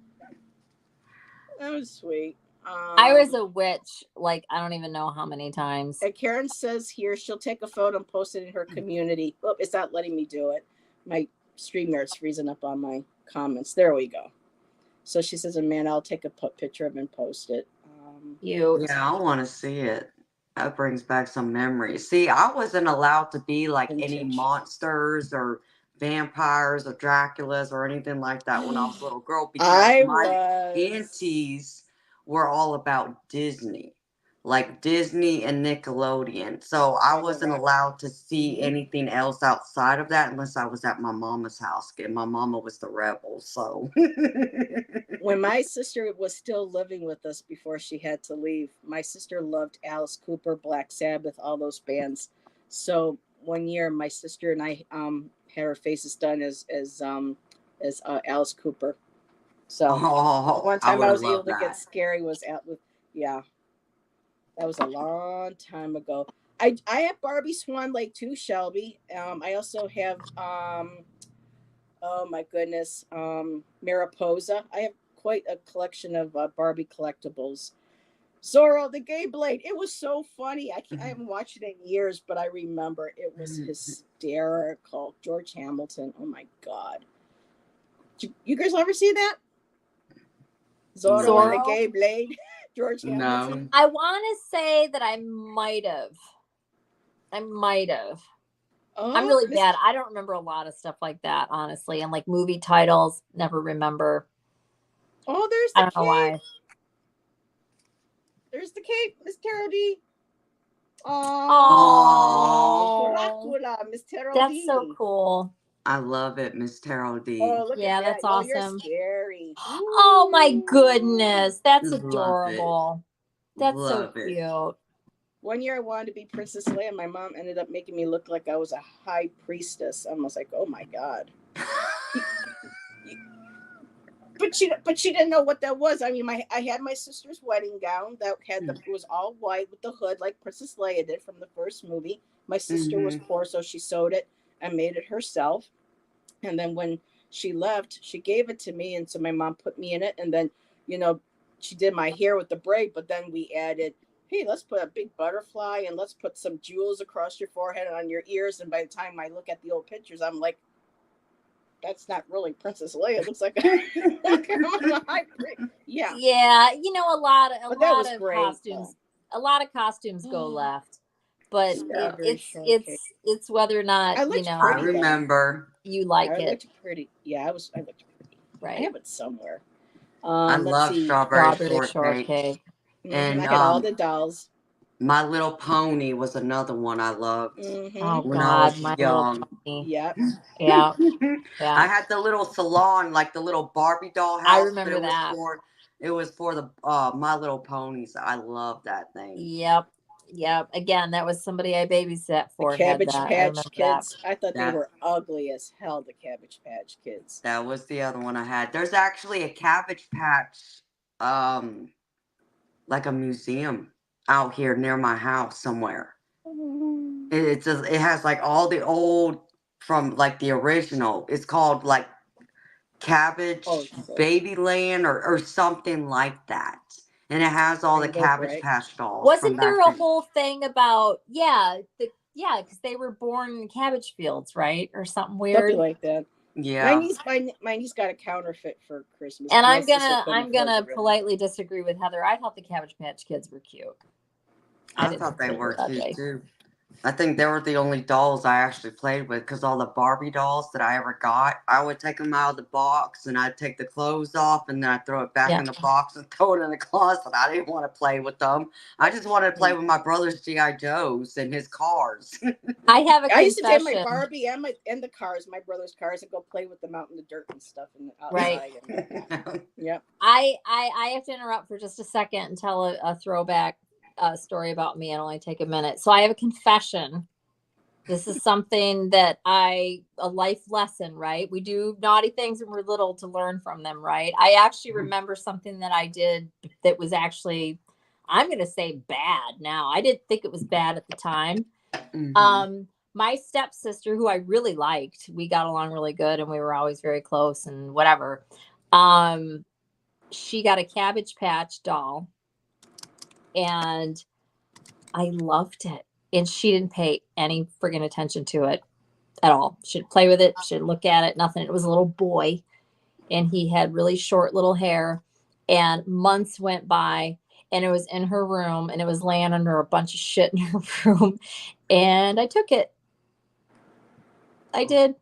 That was sweet. I was a witch, like, I don't even know how many times. And Karen says here she'll take a photo and post it in her community. Oh, it's not letting me do it. My StreamYard's freezing up on my comments. There we go. So she says, Amanda, I'll take a picture of it and post it. Yeah, I want to see it. That brings back some memories. See, I wasn't allowed to be like any monsters or vampires or Draculas or anything like that when I was a little girl, because my aunties were all about Disney, like Disney and Nickelodeon. So I wasn't allowed to see anything else outside of that unless I was at my mama's house. And my mama was the rebel, so. when my sister was still living with us before she had to leave, my sister loved Alice Cooper, Black Sabbath, all those bands. So one year, my sister and I had our faces done as Alice Cooper. So one time I was able to get scary was out with, yeah, that was a long time ago. I have Barbie Swan Lake too, Shelby. I also have oh my goodness, Mariposa. I have quite a collection of Barbie collectibles. Zorro the Gay Blade. It was so funny. I haven't watched it in years, but I remember it was hysterical. George Hamilton. Oh my God. You guys ever see that? Zorro and the Gay Blade. George Hamilton. I want to say that I might have. Oh, I'm really bad. I don't remember a lot of stuff like that, honestly. And like movie titles, never remember. Oh, there's the I don't know why. There's the cape, Miss Terrell D. Oh, Dracula, Miss Terrell D. That's so cool. I love it, Miss Terrell D. Oh, look at that. That's awesome. You're scary. Oh my goodness. That's adorable. That's so cute. One year I wanted to be Princess Leia. My mom ended up making me look like I was a high priestess. I was like, oh my God. But she didn't know what that was. I mean, I had my sister's wedding gown that it was all white with the hood like Princess Leia did from the first movie. My sister was poor, so she sewed it and made it herself. And then when she left, she gave it to me, and so my mom put me in it. And then, she did my hair with the braid, but then we added, hey, let's put a big butterfly and let's put some jewels across your forehead and on your ears. And by the time I look at the old pictures, I'm like, that's not really Princess Leia. It looks like yeah. Yeah, a lot of costumes go left. But it's whether or not I remember you like it. I looked pretty. Yeah, I looked pretty. Right. I have it somewhere. I love strawberry shortcake. And I had all the dolls. My Little Pony was another one I loved. Oh when God, I was my young. Yep. Yeah. I had the little salon, like the little Barbie doll house. I remember that. It was for the My Little Ponies. I love that thing. Yep. Again, that was somebody I babysat for. The Cabbage Patch Kids. I thought they were ugly as hell, the Cabbage Patch Kids. That was the other one I had. There's actually a Cabbage Patch, like a museum out here near my house somewhere. It has like all the old from like the original. It's called like Cabbage Babyland or something like that. And it has all the Cabbage Patch dolls. Wasn't there a whole thing about because they were born in cabbage fields, right? Or something weird. Something like that. Yeah. My niece got a counterfeit for Christmas. And I'm gonna politely disagree with Heather. I thought the Cabbage Patch Kids were cute. I thought they were too. I think they were the only dolls I actually played with, because all the Barbie dolls that I ever got, I would take them out of the box and I'd take the clothes off and then I'd throw it back in the box and throw it in the closet. I didn't want to play with them. I just wanted to play with my brother's G.I. Joes and his cars. I have a confession. I used to take my Barbie and the cars, my brother's cars, and go play with them out in the dirt and stuff. And right. Yeah. I have to interrupt for just a second and tell a throwback story about me. It'll only take a minute. So I have a confession. This is something that a life lesson, right? We do naughty things when we're little to learn from them, right? I actually remember something that I did that was actually, I'm going to say bad now. I didn't think it was bad at the time. My stepsister, who I really liked, we got along really good and we were always very close and whatever. She got a Cabbage Patch doll. And I loved it. And she didn't pay any friggin' attention to it at all. She'd play with it. She'd look at it. Nothing. It was a little boy. And he had really short little hair. And months went by. And it was in her room. And it was laying under a bunch of shit in her room. And I took it. I did.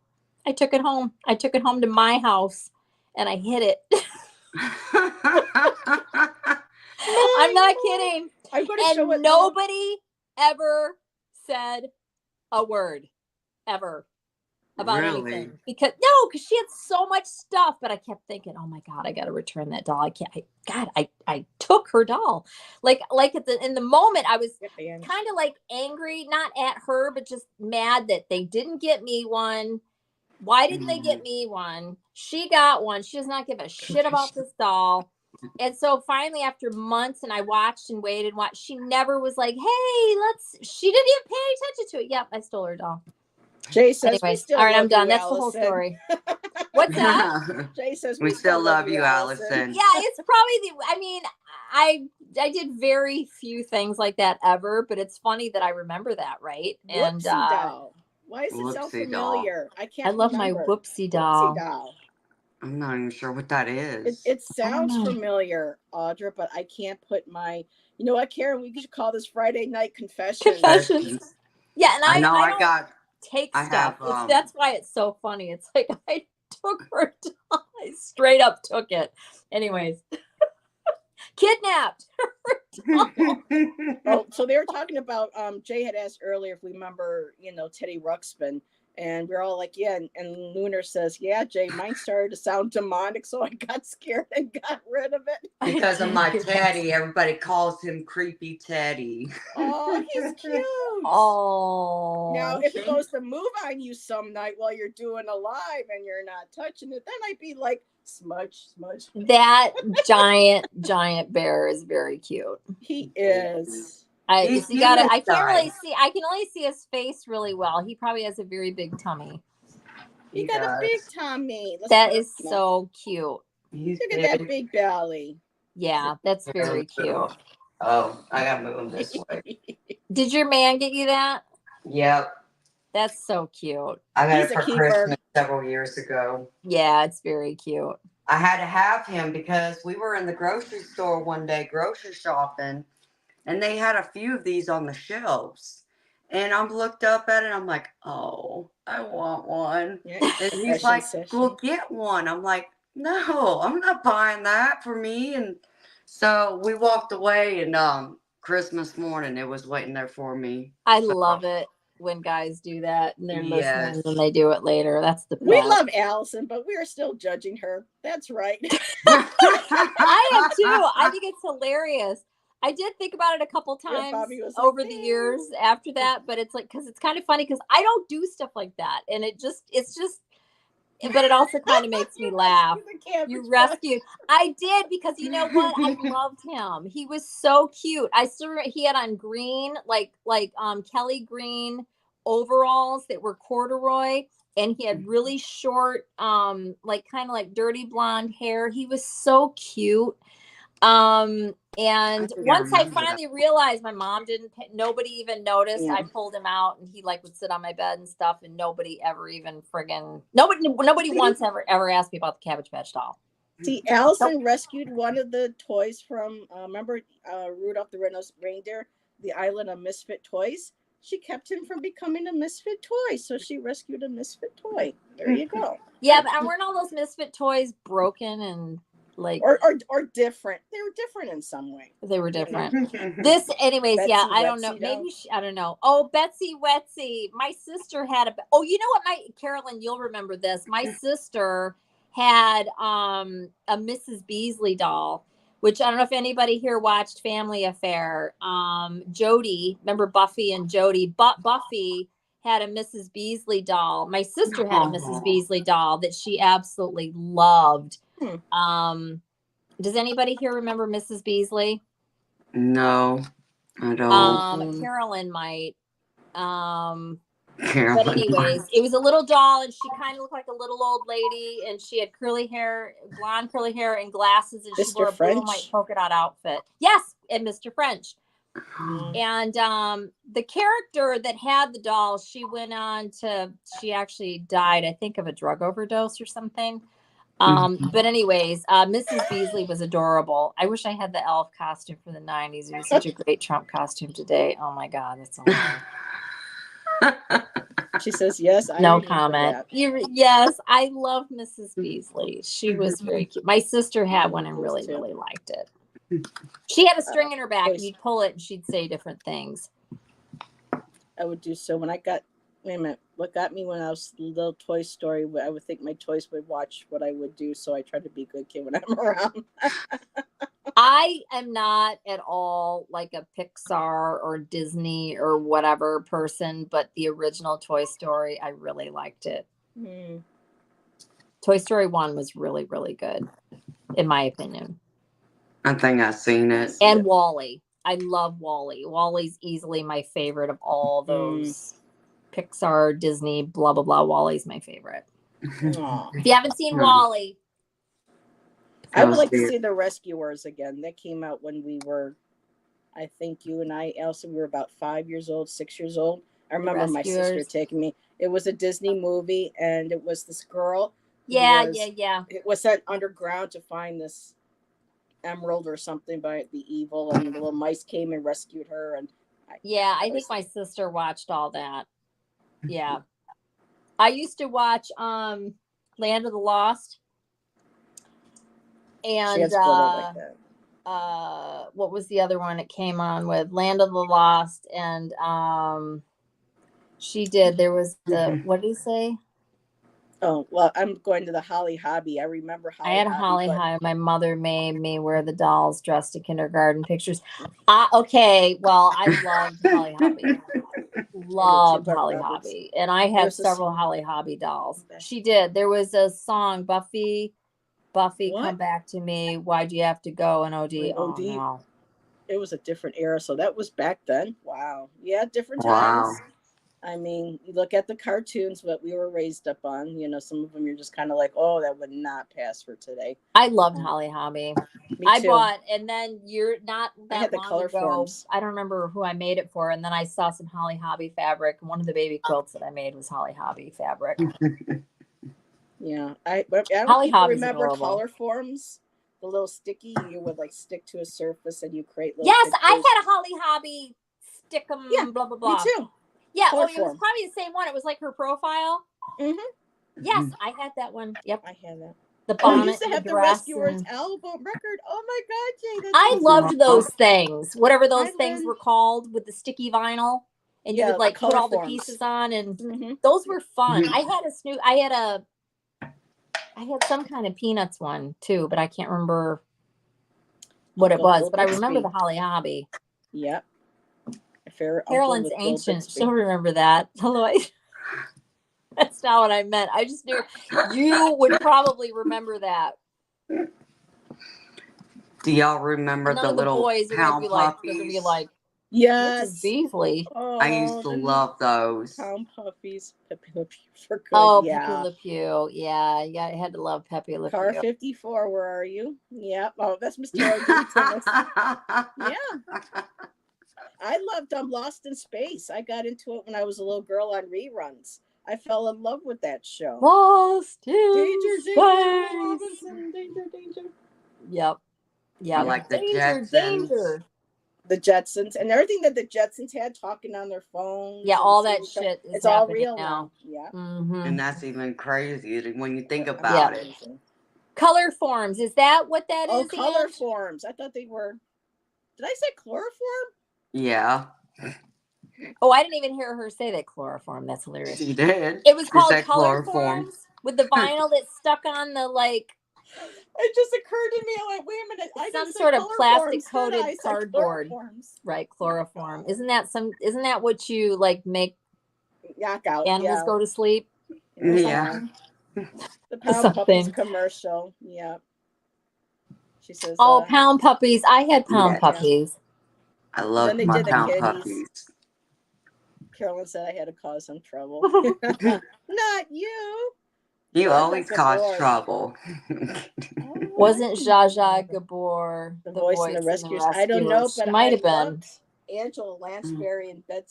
I took it home. I took it home to my house. And I hid it. I'm not kidding. And nobody ever said a word. Ever. about anything because she had so much stuff, but I kept thinking, oh my God, I got to return that doll. I took her doll. Like in the moment I was kind of like angry, not at her, but just mad that they didn't get me one. Why didn't they get me one? She got one. She does not give a shit about this doll. And so finally, after months, and I watched and waited, she never was like, hey, she didn't even pay attention to it. Yep, I stole her doll. Jay says, anyways, all right, I'm done. That's the whole story. What's that? Jay says, we still love you, Allyson. Yeah, it's probably I did very few things like that ever, but it's funny that I remember that, right? Whoopsie doll. Why is it so familiar? I love my whoopsie doll. Whoopsie doll. I'm not even sure what that is. It sounds familiar, Audra, but I can't put my. You know what, Karen? We should call this Friday Night Confessions. Yeah, and I got. Take stuff. That's why it's so funny. It's like I took her doll. I straight up took it. Anyways, kidnapped her doll. So they were talking about. Jay had asked earlier if we remember, Teddy Ruxpin. And we're all like, yeah. And Lunar says, yeah, Jay, mine started to sound demonic. So I got scared and got rid of it. Because of my Teddy. Everybody calls him Creepy Teddy. Oh, he's cute. Oh. Now, if it goes to move on you some night while you're doing a live and you're not touching it, then I'd be like, smudge. That giant bear is very cute. He is. I can't really see. I can only see his face really well. He probably has a very big tummy. He got a big tummy. That is so cute. Look at that big belly. Yeah, that's very cute. Oh, I gotta move him this way. Did your man get you that? Yep. That's so cute. I got it for Christmas several years ago. Yeah, it's very cute. I had to have him because we were in the grocery store one day grocery shopping. And they had a few of these on the shelves. And I looked up at it and I'm like, oh, I want one. Yeah, and he's like, well, get one. I'm like, no, I'm not buying that for me. And so we walked away and Christmas morning, it was waiting there for me. I love it when guys do that and they're listening and they do it later. That's the best. We love Allyson, but we are still judging her. That's right. I am too. I think it's hilarious. I did think about it a couple times over the years after that, but it's like, because it's kind of funny because I don't do stuff like that. And it's just, but it also kind of makes me laugh. You rescued. I did because you know what? I loved him. He was so cute. I still remember he had on green, like Kelly green overalls that were corduroy. And he had really short, kind of like dirty blonde hair. He was so cute. And once I finally realized my mom nobody even noticed. I pulled him out and he would sit on my bed and stuff, and nobody ever even nobody once ever asked me about the Cabbage Patch doll. See, Allyson rescued one of the toys from remember Rudolph the Red-Nosed Reindeer, the Island of Misfit Toys. She kept him from becoming a misfit toy, so she rescued a misfit toy. There you go. Yeah, but weren't all those misfit toys broken and or different? They were different in some way. They were different. Anyways, Betsy I don't know. Maybe I don't know. Oh, Betsy Wetsy. My sister had you know what? Carolyn, you'll remember this. My sister had a Mrs. Beasley doll, which I don't know if anybody here watched Family Affair. Jody, remember Buffy and Jody? Buffy had a Mrs. Beasley doll. My sister had a Mrs. Beasley doll that she absolutely loved. Does anybody here remember Mrs. Beasley? No, I don't. Carolyn might. Carolyn. But anyways, it was a little doll, and she kind of looked like a little old lady, and she had blonde curly hair, and glasses, and she wore a blue and white polka dot outfit. Yes, and Mr. French. And the character that had the doll, she actually died, I think, of a drug overdose or something. But anyways, Mrs. Beasley was adorable. I wish I had the elf costume from the 90s. It was such a great Trump costume today. Oh my God, that's She says yes. No comment. Yes, I love Mrs. Beasley. She was very cute. My sister had one and really, really liked it. She had a string in her back, and you'd pull it, and she'd say different things. I would do so when Wait a minute. What got me when I was little Toy Story, I would think my toys would watch what I would do, so I try to be a good kid when I'm around. I am not at all like a Pixar or Disney or whatever person, but the original Toy Story, I really liked it. Toy Story 1 was really, really good, in my opinion. I think I've seen it. And WALL-E. I love WALL-E. WALL-E's easily my favorite of all those Pixar, Disney, blah, blah, blah. WALL-E's my favorite. If you haven't seen WALL-E. I would like to see The Rescuers again. That came out when we were, I think you and I, Allyson, we were about 5 years old, 6 years old. I remember my sister taking me. It was a Disney movie, and it was this girl. Yeah. It was sent underground to find this emerald or something by the evil, and the little mice came and rescued her. And I think my sister watched all that. Yeah. I used to watch Land of the Lost. And what was the other one it came on with? Land of the Lost, and she did. There was the what did he say? Oh well, I'm going to the Holly Hobby. I remember Holly. I had a Holly Hobby. My mother made me wear the dolls dressed in kindergarten pictures. Okay, well, I loved Holly Hobby. Loved Holly Hobby, and I had several Holly Hobby dolls. She did. There was a song, Buffy, come back to me. Why'd you have to go? And OD. Oh no. It was a different era, so that was back then. Wow. Yeah, different times. Wow. I mean, you look at the cartoons that we were raised up on. You know, some of them you're just kind of like, oh, that would not pass for today. I loved Holly Hobby. I bought, and then you're not that I had the long color ago. Forms. I don't remember who I made it for, and then I saw some Holly Hobby fabric. One of the baby quilts that I made was Holly Hobby fabric. Yeah, I don't remember color Forms. The little sticky, you would like stick to a surface and you create little. Yes, I had a Holly Hobby stick 'em. Yeah, blah blah blah. Me too. Yeah, it was probably the same one. It was like her profile. Yes, I had that one. Yep, I had that. The bonnet, I used to have the Rescuers album record. Oh my God, Jay! I loved those things. Whatever those things were called with the sticky vinyl, and you would like put all the pieces on, and those were fun. I had some kind of Peanuts one too, but I can't remember what it was. But I remember the Holly Hobby. Yep. Carolyn's Ancient. She'll remember that. Hello. That's not what I meant. I just knew you would probably remember that. Do y'all remember the little boys pound puppies? They're gonna be like, yes, Beasley. Oh, I used to love those. Pound puppies. Pepe Le Pew for good. Oh, yeah. Pepe Le Pew. Yeah, I had to love Pepe Le Pew. Car 54. Where are you? Yeah. Oh, that's Mr. Yeah. I loved Lost in Space. I got into it when I was a little girl on reruns. I fell in love with that show. Lost in Space. Danger. Yep. Yeah. I like the Jetsons. The Jetsons and everything that the Jetsons had talking on their phones. Yeah, all that shit. It's all real now. Yeah. And that's even crazy when you think about it. Color Forms. Is that what that is? Oh, Color Forms. I thought they were. Did I say chloroform? Yeah. Oh, I didn't even hear her say that chloroform. That's hilarious. She did. It was called Color Forms with the vinyl that stuck on the like. It just occurred to me. I'm like, wait a minute. Some sort of plastic coated cardboard. Right, chloroform. Isn't that what you like make knock out animals go to sleep? Yeah. The Pound Puppies commercial. Yeah. She says, oh, Pound Puppies. I had Pound Puppies. I love my Pound Puppies. Carolyn said I had to cause some trouble. Not you. You always cause trouble. Wasn't Zsa Zsa Gabor the voice in the Rescuers? I don't know, but might have been Angela Lansbury and Bed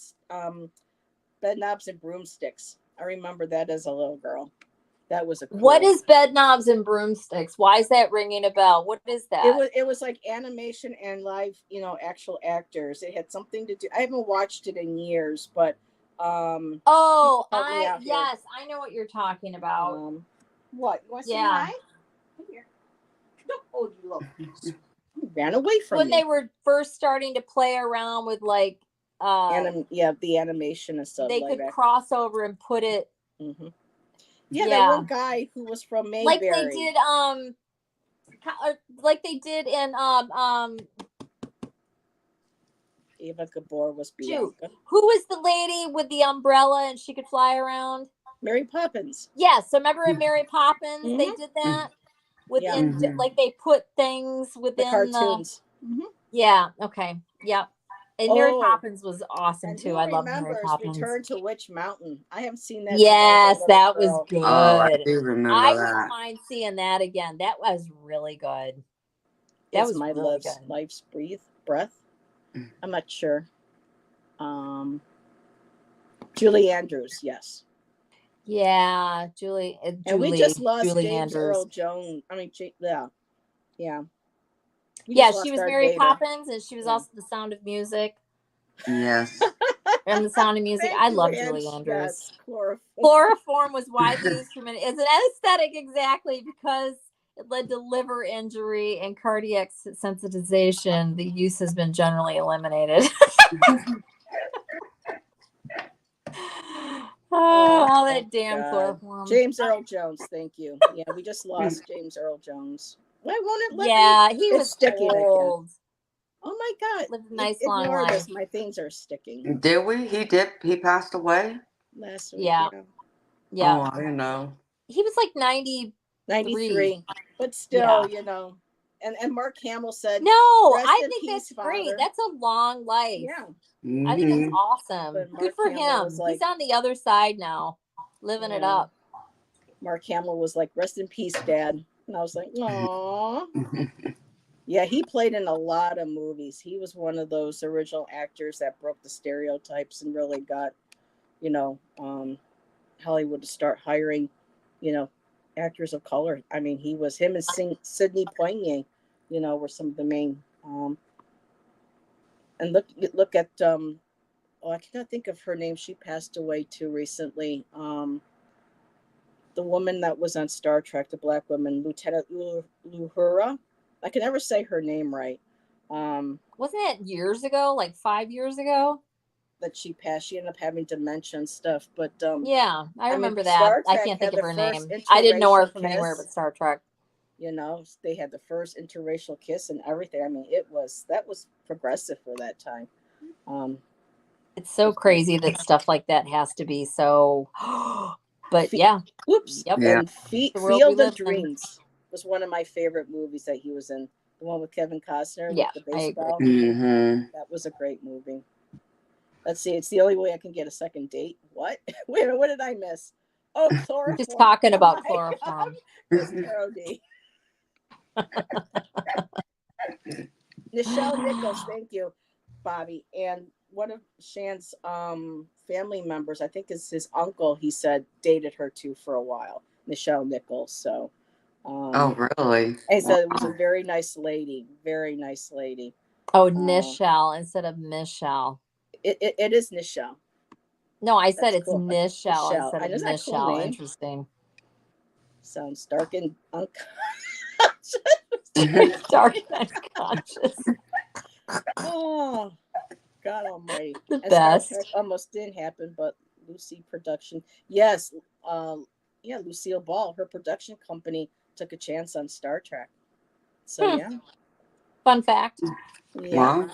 Knobs and Broomsticks. I remember that as a little girl. That was a cool. What is Bed Knobs and Broomsticks? Why is that ringing a bell? What is that? It was like animation and live, actual actors. It had something to do. I haven't watched it in years, but yes, I know what you're talking about. What? You want to say hi? Here. Oh, you look. You ran away from when they were first starting to play around with like the animation and stuff. They could cross over and put it. Mm-hmm. Yeah, that one guy who was from Mayberry. Like they did in Eva Gabor was Bianca. Who was the lady with the umbrella and she could fly around? Mary Poppins. Yes, so remember in Mary Poppins they did that within like they put things within the cartoons. Yeah. Okay. Yep. And Mary Poppins was awesome too. I love Mary Poppins. Return to Witch Mountain. I haven't seen that. Yes, that was good. Oh, I do remember that. I wouldn't mind seeing that again. That was really good. That was my really life's breath. I'm not sure. Julie Andrews, yes. Yeah, Julie. And we just lost Julie James Andrews. Earl Jones. I mean, yeah. Yeah, she was Mary Poppins, and she was also The Sound of Music. Yes. And The Sound of Music. I love Julie Andrews. Yes, Chloroform was widely used for many. It's an anesthetic exactly because it led to liver injury and cardiac sensitization. The use has been generally eliminated. All that damn chloroform. James Earl Jones, thank you. Yeah, we just lost James Earl Jones. Why won't it let me? He was sticking old. Again. Oh my God. Lived a nice long life. This. My things are sticking. Did we? He passed away? Last week. Yeah. Oh, I didn't know. He was like 93. But still, And Mark Hamill said, no, I think that's great. That's a long life. Yeah. I think that's awesome. Good for him. He's on the other side now, living it up. Mark Hamill was like, rest in peace, Dad. And I was like, aw. Yeah, he played in a lot of movies. He was one of those original actors that broke the stereotypes and really got, Hollywood to start hiring, actors of color. I mean, him and Sidney Poitier, were some of the main. And look at, I cannot think of her name. She passed away too recently. The woman that was on Star Trek, the black woman, Lieutenant Uhura. I can never say her name right. Wasn't it years ago, like 5 years ago? That she passed. She ended up having dementia and stuff. But yeah, I remember that. I can't think of her name. I didn't know her from anywhere but Star Trek. They had the first interracial kiss and everything. I mean, that was progressive for that time. It's so crazy that stuff like that has to be so. But Oops. Yep. Yeah. And Field of Dreams was one of my favorite movies that he was in. The one with Kevin Costner with the baseball. That was a great movie. Let's see. It's the only way I can get a second date. What? Wait a minute. What did I miss? Oh, chloroform. Just talking about chloroform. Nichelle Nichols. Thank you, Bobby. And one of Shan's family members, I think is his uncle, he said dated her too for a while. Nichelle Nichols. So. Oh, really? And said it was a very nice lady. Very nice lady. Oh, Nichelle instead of Michelle. It is Nichelle. No, I said it's cool. Nichelle instead of Nichelle. Cool. Interesting. Sounds dark and unconscious. Dark and unconscious. Oh, God Almighty! The best. Almost didn't happen, but Lucy Production. Yes, Lucille Ball. Her production company took a chance on Star Trek. So yeah. Fun fact. Yeah. Wow.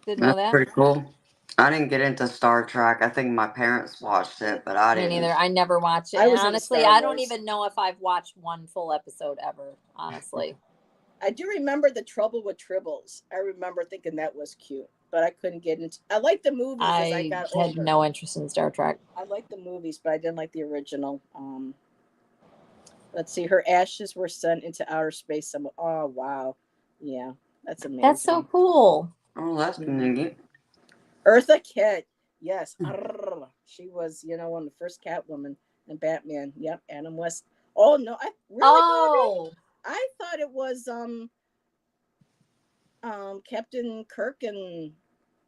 Didn't know that. Pretty cool. I didn't get into Star Trek. I think my parents watched it, but I didn't. Me neither. I never watched it. Honestly, I don't even know if I've watched one full episode ever. Honestly. I do remember The Trouble with Tribbles. I remember thinking that was cute, but I couldn't get into. I liked the movies as I got older. I had no interest in Star Trek. I liked the movies, but I didn't like the original. Let's see. Her ashes were sent into outer space. Oh wow, yeah, that's amazing. That's so cool. Oh, that's neat. Eartha Kitt, yes, she was, one of the first Catwoman in Batman. Yep, Adam West. Oh no, I thought it was Captain Kirk and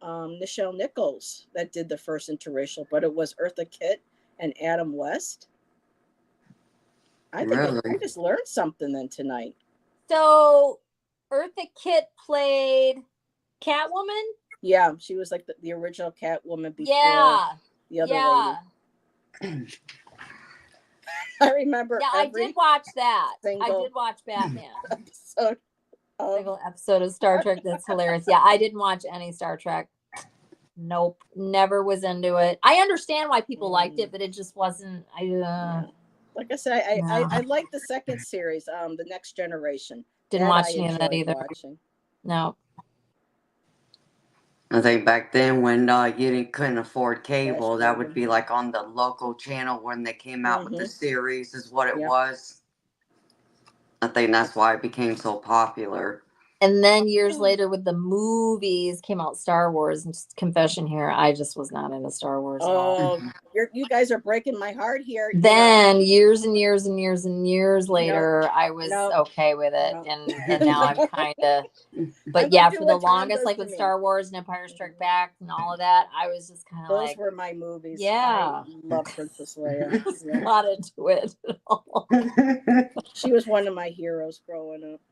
Nichelle Nichols that did the first interracial, but it was Eartha Kitt and Adam West. I just learned something then tonight. So Eartha Kitt played Catwoman? Yeah, she was like the original Catwoman before the other lady. I remember. Yeah, I did watch that. I did watch Batman. Single episode of Star Trek. That's hilarious. Yeah, I didn't watch any Star Trek. Nope, never was into it. I understand why people liked it, but it just wasn't. Like I said, I like the second series, the Next Generation. Didn't watch any of that either. No. I think back then when you couldn't afford cable, that would be like on the local channel when they came out with the series is what it was. I think that's why it became so popular. And then years later with the movies came out Star Wars. And just confession here, I just was not into Star Wars at all. You guys are breaking my heart here. Then years and years and years and years later, I was okay with it. And now I'm kind of, but yeah, for the longest, like with Star Wars and Empire Strikes Back and all of that, I was just kind of those were my movies. Yeah. I love Princess Leia. Not into it at all. She was one of my heroes growing up.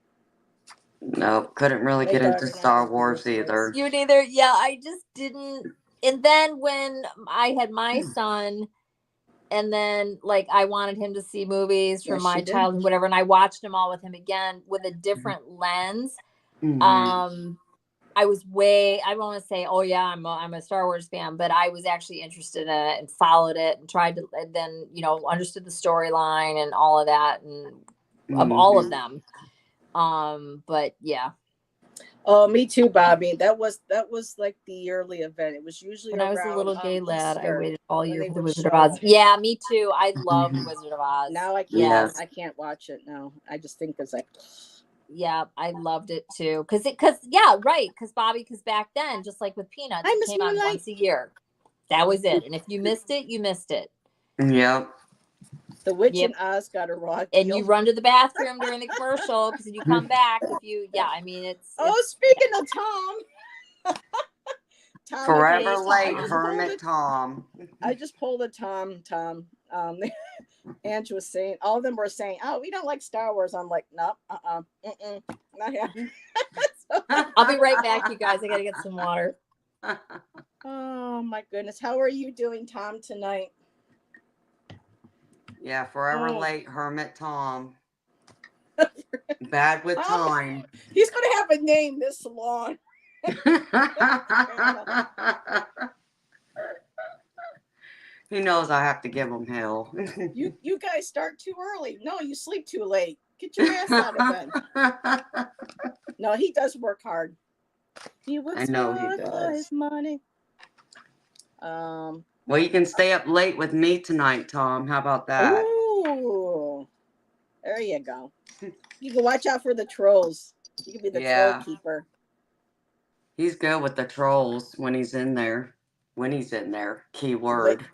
No, couldn't really get into Star Wars either. You neither? Yeah, I just didn't. And then when I had my son, and then like I wanted him to see movies from my childhood, whatever, and I watched them all with him again with a different lens. I was I want to say, oh yeah, I'm a Star Wars fan, but I was actually interested in it and followed it and tried to, and then understood the storyline and all of that and of all of them. But yeah. Oh, me too, Bobby. That was like the yearly event. It was usually when I was a little gay lad. I waited all year for the Wizard of Oz. It. Yeah, me too. I loved Wizard of Oz. Now I can't. I can't watch it now. I just think it's like. Yeah, I loved it too. Because Bobby, because back then, just like with Peanuts, it came on once a year. That was it. And if you missed it, you missed it. Yep. The Witch in Oz got a raw deal. And you run to the bathroom during the commercial because you come back it's. Oh, speaking of Tom. Forever late, Hermit Tom. I just pulled a Tom. Ange was saying, all of them were saying, oh, we don't like Star Wars. I'm like, no, not happening. I'll be right back, you guys. I got to get some water. Oh, my goodness. How are you doing, Tom, tonight? Yeah, forever late, Hermit Tom. Bad with time. He's going to have a name this long. He knows I have to give him hell. You guys start too early. No, you sleep too late. Get your ass out of bed. No, he does work hard. He works hard for his money. Well, you can stay up late with me tonight, Tom. How about that? Ooh, there you go. You can watch out for the trolls. You can be the troll keeper. He's good with the trolls when he's in there. Keyword.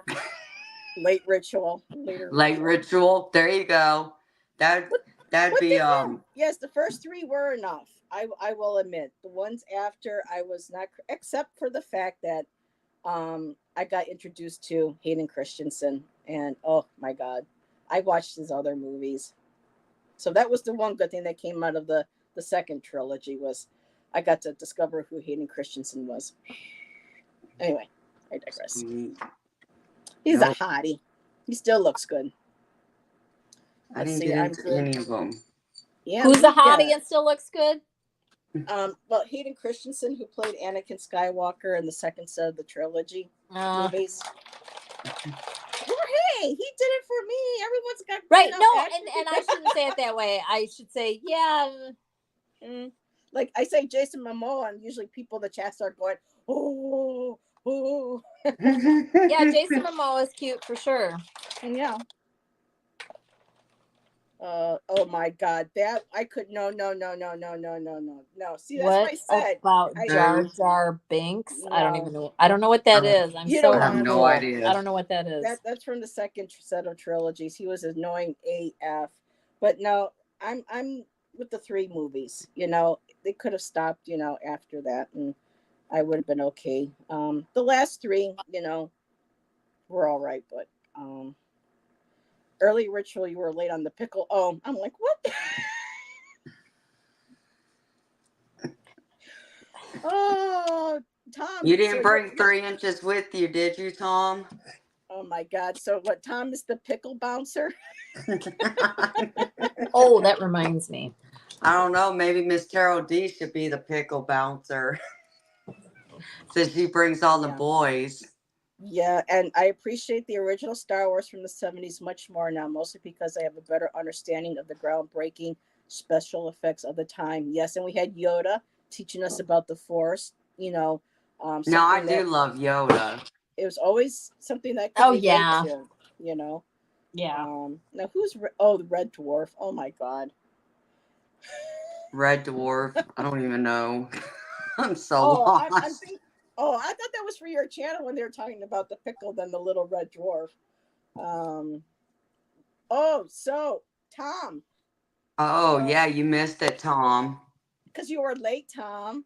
Late ritual. Late ritual. There you go. That'd be Yes, the first three were enough. I will admit. The ones after I was not, except for the fact that I got introduced to Hayden Christensen, and oh my God, I watched his other movies. So that was the one good thing that came out of the second trilogy was I got to discover who Hayden Christensen was. Anyway, I digress. He's a hottie. He still looks good. I didn't get into any of them. Yeah, who's the hottie and still looks good? Well, Hayden Christensen, who played Anakin Skywalker in the second set of the trilogy movies. Hey, he did it for me. Everyone's got and I shouldn't say it that way. I should say, like I say Jason Momoa, and usually people in the chat start going, oh. Yeah, Jason Momoa is cute for sure. And yeah. Oh my God, that I could no. See, that's what I said about Jar Jar Binks. No. I don't even know. I don't know what that is. I have no idea. I don't know what that is. That's from the second set of trilogies. He was annoying AF, but no, I'm with the three movies. They could have stopped. After that, and I would have been okay. The last three, were all right, but Early Ritual, you were late on the pickle. Oh, I'm like, what? Oh, Tom. You didn't bring 3 inches with you, did you, Tom? Oh my God. So what, Tom is the pickle bouncer? Oh, that reminds me. I don't know. Maybe Miss Carol D should be the pickle bouncer. Since she brings all the boys. Yeah, and I appreciate the original Star Wars from the 70s much more now, mostly because I have a better understanding of the groundbreaking special effects of the time. Yes, and we had Yoda teaching us about the Force, you know. No, I do love Yoda. It was always something that I could relate to, you know. Yeah. Now who's the Red Dwarf? Oh my God. Red Dwarf. I don't even know. I'm so lost. I thought that was for your channel when they were talking about the pickle, then the little red dwarf. So Tom. Oh, yeah, you missed it, Tom. Because you were late, Tom.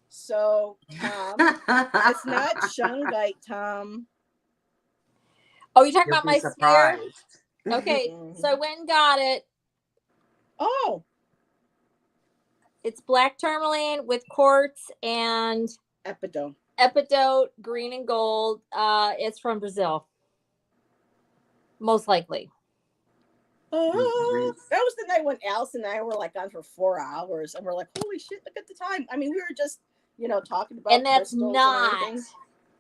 So, Tom, it's not shungite, Tom. Oh, you're talking about my sphere? Okay, so I went and got it. Oh. It's black tourmaline with quartz and epidote, green and gold. It's from Brazil. Most likely. Oh, that was the night when Allyson and I were like on for 4 hours, and we're like, "Holy shit! Look at the time." I mean, we were just, talking about. And that's not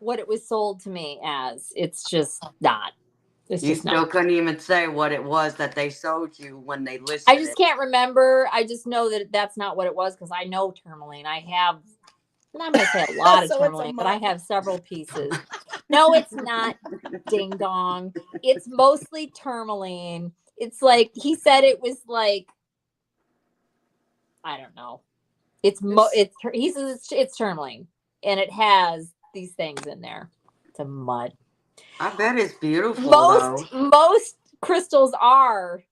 what it was sold to me as. It's just not. You still couldn't even say what it was that they sold you when they listed I just can't remember. I just know that that's not what it was because I know tourmaline. I have, and I'm going to say a lot of tourmaline, but I have several pieces. No, it's not. Ding dong. It's mostly tourmaline. It's like, he said it was like, I don't know. He says it's tourmaline, and it has these things in there. It's a mud. I bet it's beautiful. Most crystals are,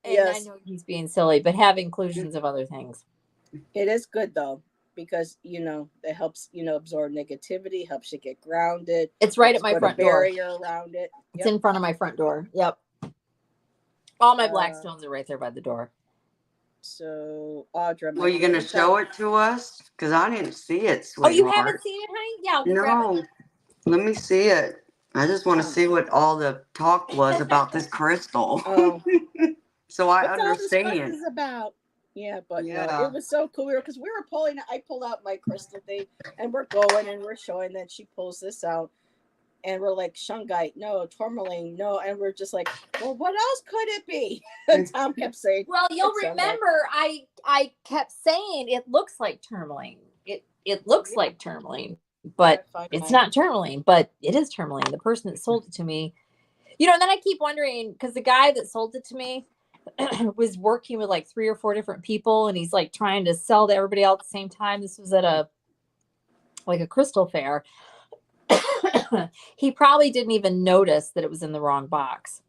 and I know he's being silly, but have inclusions of other things. It is good though, because it helps absorb negativity, helps you get grounded. It's right at my front door. Barrier around it. It's in front of my front door. Yep. All my black stones are right there by the door. So, Audra, were you going to show it to us? Because I didn't see it, sweetheart. Oh, you haven't seen it, honey? Yeah. No. Let me see it. I just want to see what all the talk was about this crystal. Oh. So I understand. All this crystal is about. Yeah, but it was so cool. Because we were pulling. I pulled out my crystal thing, and we're going, and we're showing that she pulls this out. And we're like, shungite, no, tourmaline, no. And we're just like, well, what else could it be? And Tom kept saying, well, you'll remember I kept saying it looks like tourmaline. It looks like tourmaline, but it's not tourmaline, but it is tourmaline. The person that sold it to me, and then I keep wondering, because the guy that sold it to me was working with like 3 or 4 different people, and he's like trying to sell to everybody else at the same time. This was at a crystal fair. He probably didn't even notice that it was in the wrong box,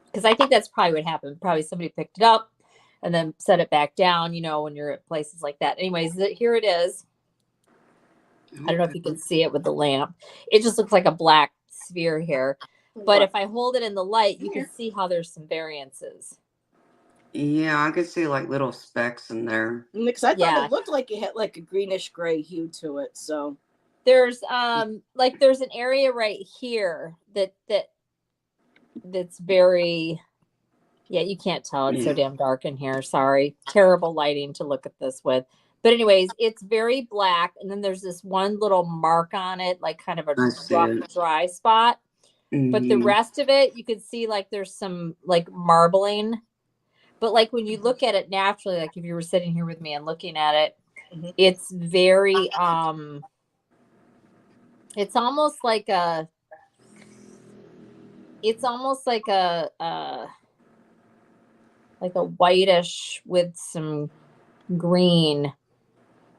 because I think that's probably what happened. Probably somebody picked it up and then set it back down, when you're at places like that. Anyways, here it is. I don't know if you can see it with the lamp. It just looks like a black sphere here. But if I hold it in the light, you can see how there's some variances. Yeah, I could see like little specks in there. Because I thought it looked like it had like a greenish gray hue to it. So there's there's an area right here that's very, you can't tell. It's so damn dark in here. Sorry. Terrible lighting to look at this with. But anyways, it's very black. And then there's this one little mark on it, like kind of a rough, dry spot. Mm-hmm. But the rest of it, you can see like there's some like marbling. But like when you look at it naturally, like if you were sitting here with me and looking at it, it's very, it's almost like a whitish with some green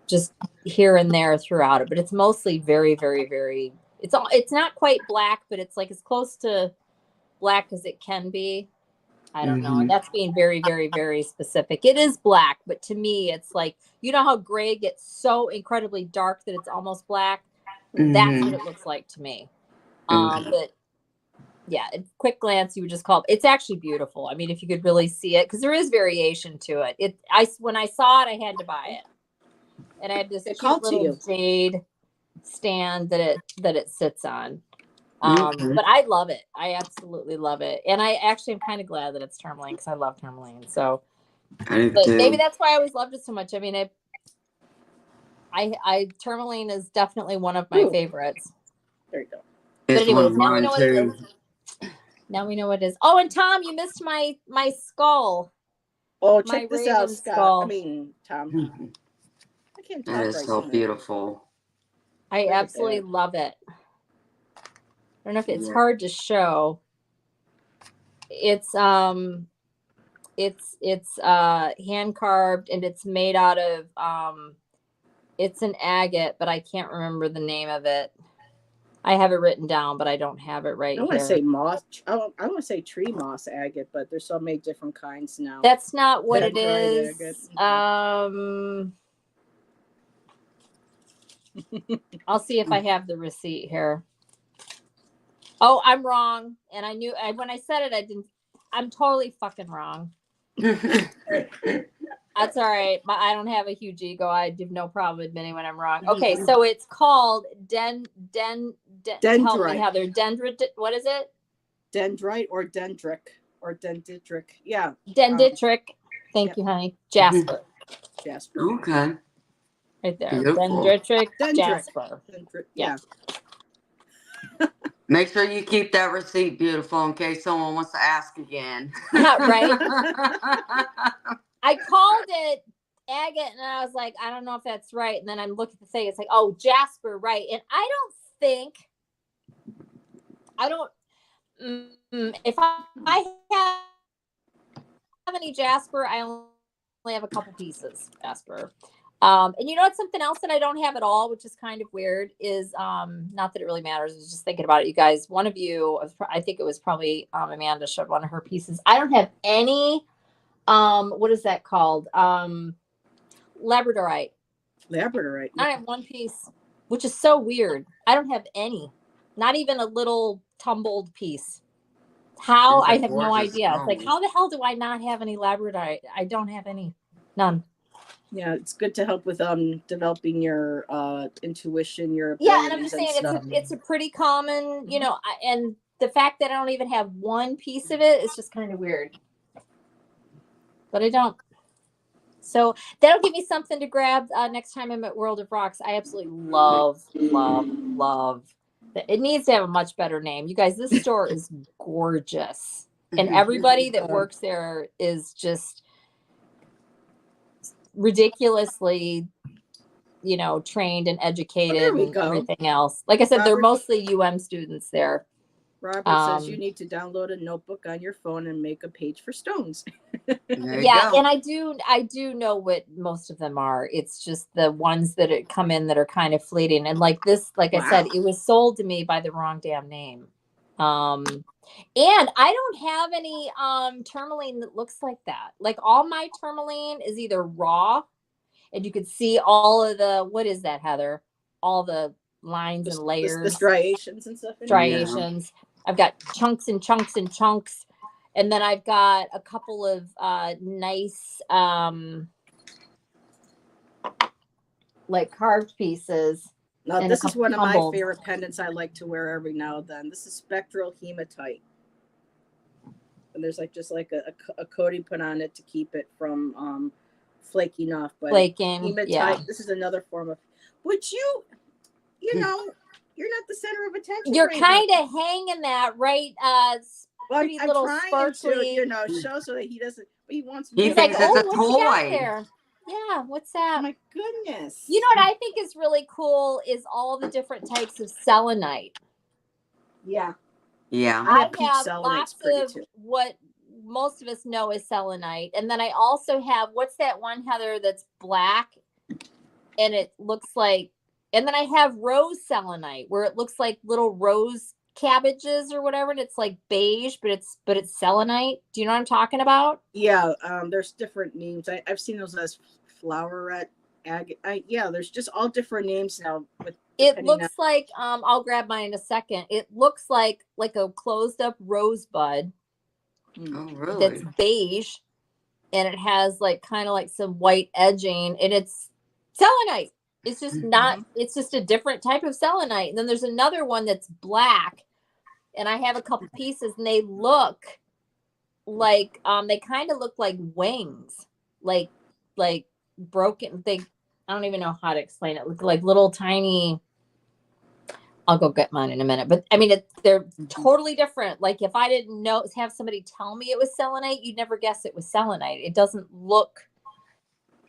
just here and there throughout it, but it's mostly very, very, very, it's not quite black, but it's like as close to black as it can be. I don't know. And that's being very, very, very specific. It is black, but to me, it's like, how gray gets so incredibly dark that it's almost black. That's what it looks like to me. But yeah, at quick glance, you would just call it's actually beautiful. I mean, if you could really see it, because there is variation to it. When I saw it, I had to buy it. And I had this cute little jade stand that it sits on. Okay. But I love it. I absolutely love it. And I actually am kind of glad that it's tourmaline because I love tourmaline. So, but maybe that's why I always loved it so much. I mean, tourmaline is definitely one of my favorites. There you go. But anyways, now we know what it is. Now we know what it is. Oh, and Tom, you missed my skull. Oh, check this out, Scott. Skull. I mean, Tom. I can't talk that is so beautiful. I absolutely love it. I don't know if it's hard to show. It's hand carved, and it's made out of it's an agate, but I can't remember the name of it. I have it written down, but I don't have it right here. I want to say moss. I want to say tree moss agate, but there's so many different kinds now. That's not what it is. I'll see if I have the receipt here. Oh, I'm wrong. And I knew when I said it, I'm totally fucking wrong. That's all right. I don't have a huge ego. I have no problem admitting when I'm wrong. Okay, so it's called dendrite. Help me, Heather. Dendrite. What is it? Dendrite or dendritic or dendritic. Yeah. Dendritic. Thank you, honey. Jasper. Jasper. Okay. Right there. Dendritic. Jasper. Yeah. Make sure you keep that receipt, beautiful, in case someone wants to ask again. Right. I called it agate, and I was like, I don't know if that's right. And then I'm looking at the thing. It's like, oh, Jasper, right? And I don't. If I have any Jasper, I only have a couple pieces Jasper. And you know what's something else that I don't have at all, which is kind of weird, is not that it really matters. I was just thinking about it, you guys. One of you, I think it was probably Amanda, showed one of her pieces. I don't have any. What is that called? Labradorite. Labradorite. I have one piece, which is so weird. I don't have any, not even a little tumbled piece. How? I have no idea. It's like, how the hell do I not have any labradorite? I don't have any, none. Yeah, it's good to help with developing your intuition, your abilities. Yeah, and I'm just saying it's a pretty common, you know, and the fact that I don't even have one piece of it is just kind of weird. But I don't. So that'll give me something to grab next time I'm at World of Rocks. I absolutely love. It needs to have a much better name. You guys, this store is gorgeous. And everybody that works there is just ridiculously, you know, trained and educated and everything else. Like I said, they're mostly students there. Robert says you need to download a notebook on your phone and make a page for stones. Yeah, and I do know what most of them are. It's just the ones that come in that are kind of fleeting. And like this, like I said, it was sold to me by the wrong damn name. And I don't have any tourmaline that looks like that. Like all my tourmaline is either raw, and you could see all of the, what is that, Heather? All the lines and layers. The striations and stuff. Striations. Yeah. I've got chunks and chunks and chunks. And then I've got a couple of nice like carved pieces. Now, this is one of my favorite pendants I like to wear every now and then. This is spectral hematite. And there's like just like a coating put on it to keep it from flaking off. But hematite, this is another form of, which you know, you're not the center of attention. You're kind of hanging that right. Pretty I'm little trying sparkly. to, show so that he doesn't. He wants. He's like, oh, what's that there? Yeah, what's that? Oh my goodness. You know what I think is really cool is all the different types of selenite. Yeah. Yeah. I have lots of what most of us know is selenite, and then I also have, what's that one, Heather, that's black, and it looks like. And then I have rose selenite where it looks like little rose cabbages or whatever, and it's like beige, but it's selenite. Do you know what I'm talking about? Yeah, there's different names. I've seen those as flowerette agate. There's just all different names now. It looks like I'll grab mine in a second. It looks like a closed up rosebud. Oh, really? That's beige, and it has like kind of like some white edging, and it's selenite. It's just not, it's just a different type of selenite. And then there's another one that's black. And I have a couple pieces and they look like, they kind of look like wings, like broken. I don't even know how to explain it. Look like little tiny, I'll go get mine in a minute. But I mean, they're totally different. Like if I didn't have somebody tell me it was selenite, you'd never guess it was selenite. It doesn't look,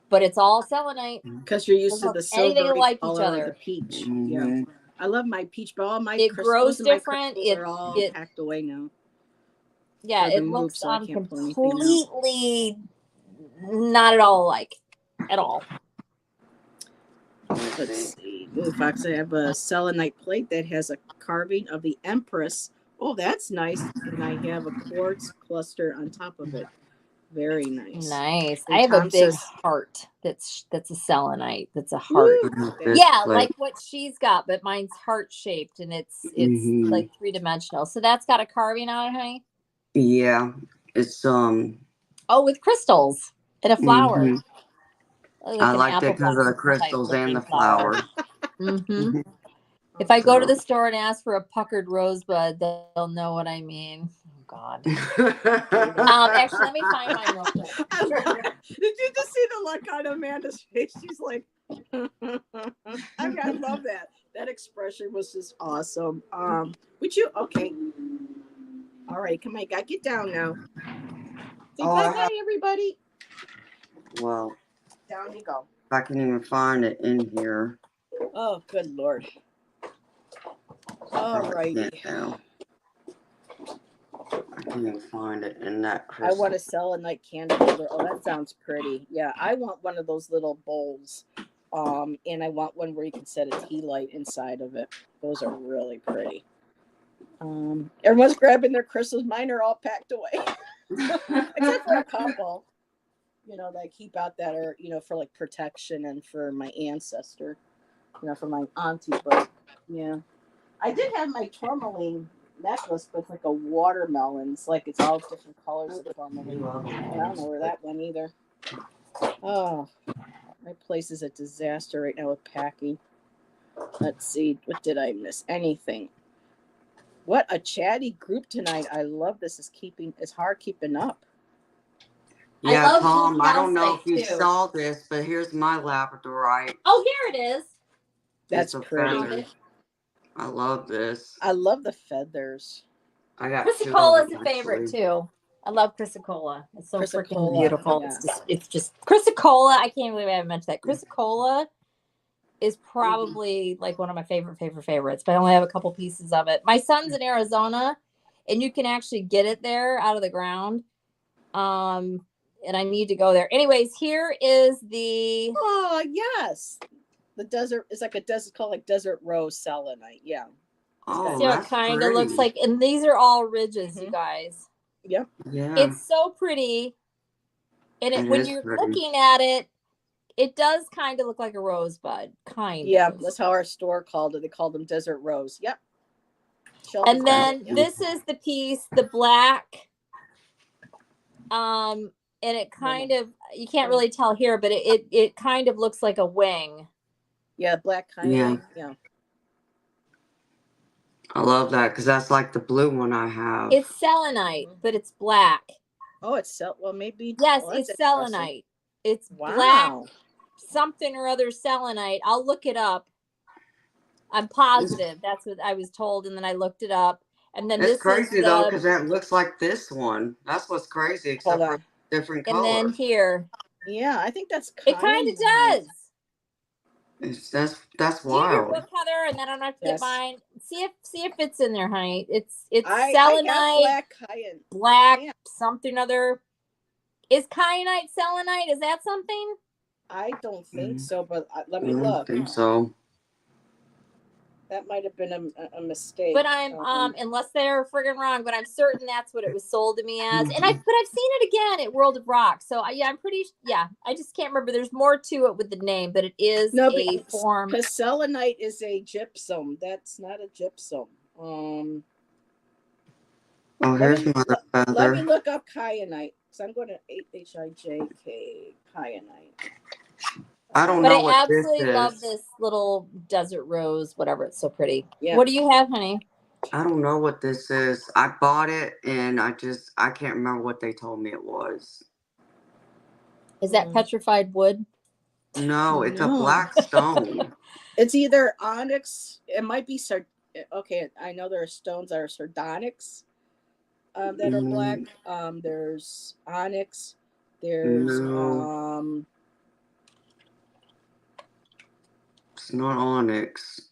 but it's all selenite. Because you're used to the silver like color each other. Of the peach. Yeah. I love my peach, but all my it grows different. They're all packed away now. Yeah, it looks completely not at all alike. At all. Let's see. Ooh, Fox, I have a selenite plate that has a carving of the Empress. Oh, that's nice. And I have a quartz cluster on top of it. Very nice. Nice. And I have a big heart that's a selenite. That's a heart. Yeah, like what she's got, but mine's heart shaped and it's like 3-dimensional. So that's got a carving on it, honey? Yeah. It's with crystals and a flower. I liked it because of the crystals and the flower. If I go to the store and ask for a puckered rosebud, they'll know what I mean. Oh God. Actually, let me find mine real quick. Did you just see the look on Amanda's face? She's like, I love that. That expression was just awesome. Would you? Okay. All right, come on, gotta get down now. Say bye, everybody. Well. Down you go. I can even find it in here. Oh, good Lord. All righty. I can't even find it in that crystal. I want a selenite candle holder. Oh, that sounds pretty. Yeah, I want one of those little bowls. And I want one where you can set a tea light inside of it. Those are really pretty. Everyone's grabbing their crystals. Mine are all packed away. Except for a couple. That I keep out that are, for like protection and for my ancestor, for my auntie. But yeah, I did have my tourmaline necklace with like a watermelon. It's like it's all different colors of tourmaline. And I don't know where that went either. Oh, my place is a disaster right now with packing. Let's see, what did I miss? Anything? What a chatty group tonight. I love this. It's hard keeping up. Yeah, Tom, I don't know if you saw this, but here's my Labradorite. Oh, here it is. That's pretty. Feather. I love this. I love the feathers. I got Chrysocolla is a favorite too. I love Chrysocolla. It's so freaking beautiful. Yeah. It's just Chrysocolla. I can't believe I haven't mentioned that. Chrysocolla is probably like one of my favorites, but I only have a couple pieces of it. My son's in Arizona, and you can actually get it there out of the ground. And I need to go there. Anyways, here is the. Oh, yes. The desert is like a desert, called like desert rose selenite. Yeah. Oh, see how it kind of looks like. And these are all ridges, you guys. Yep. Yeah. It's so pretty. And when you're looking at it, it does kind of look like a rosebud. Yeah, that's how our store called it. They called them desert rose. Yep. And then this is the piece, the black. And it kind of, you can't really tell here, but it kind of looks like a wing. Yeah, black kind of. Yeah. I love that because that's like the blue one I have. It's selenite, but it's black. Oh, well, maybe. Yes, it's selenite. It's black, something or other selenite. I'll look it up. I'm positive. That's what I was told, and then I looked it up. And then it's crazy though, because that looks like this one. That's what's crazy, except for different colors. And then here. Yeah, I think that's it kind of does. That's wild. See your book, Heather, and then I'm gonna have to get mine. See if it's in there, honey. It's selenite, black something other. Is kyanite selenite? Is that something? I don't think so, but let me look. I don't think so. That might have been a mistake. But I'm unless they're friggin' wrong, but I'm certain that's what it was sold to me as. And I've seen it again at World of Rock. So I'm pretty I just can't remember. There's more to it with the name, but it is a form. Because selenite is a gypsum. That's not a gypsum. Here's my feather. Let me look up kyanite. So I'm going to HIJK kyanite. I don't But know I what this absolutely love is. this little desert rose, whatever. It's so pretty. Yeah. What do you have, honey? I don't know what this is. I bought it and I can't remember what they told me it was. Is that petrified wood? No, it's a No. black stone. It's either onyx. It might be okay. I know there are stones that are sardonyx that are black. There's onyx. There's No, it's not onyx.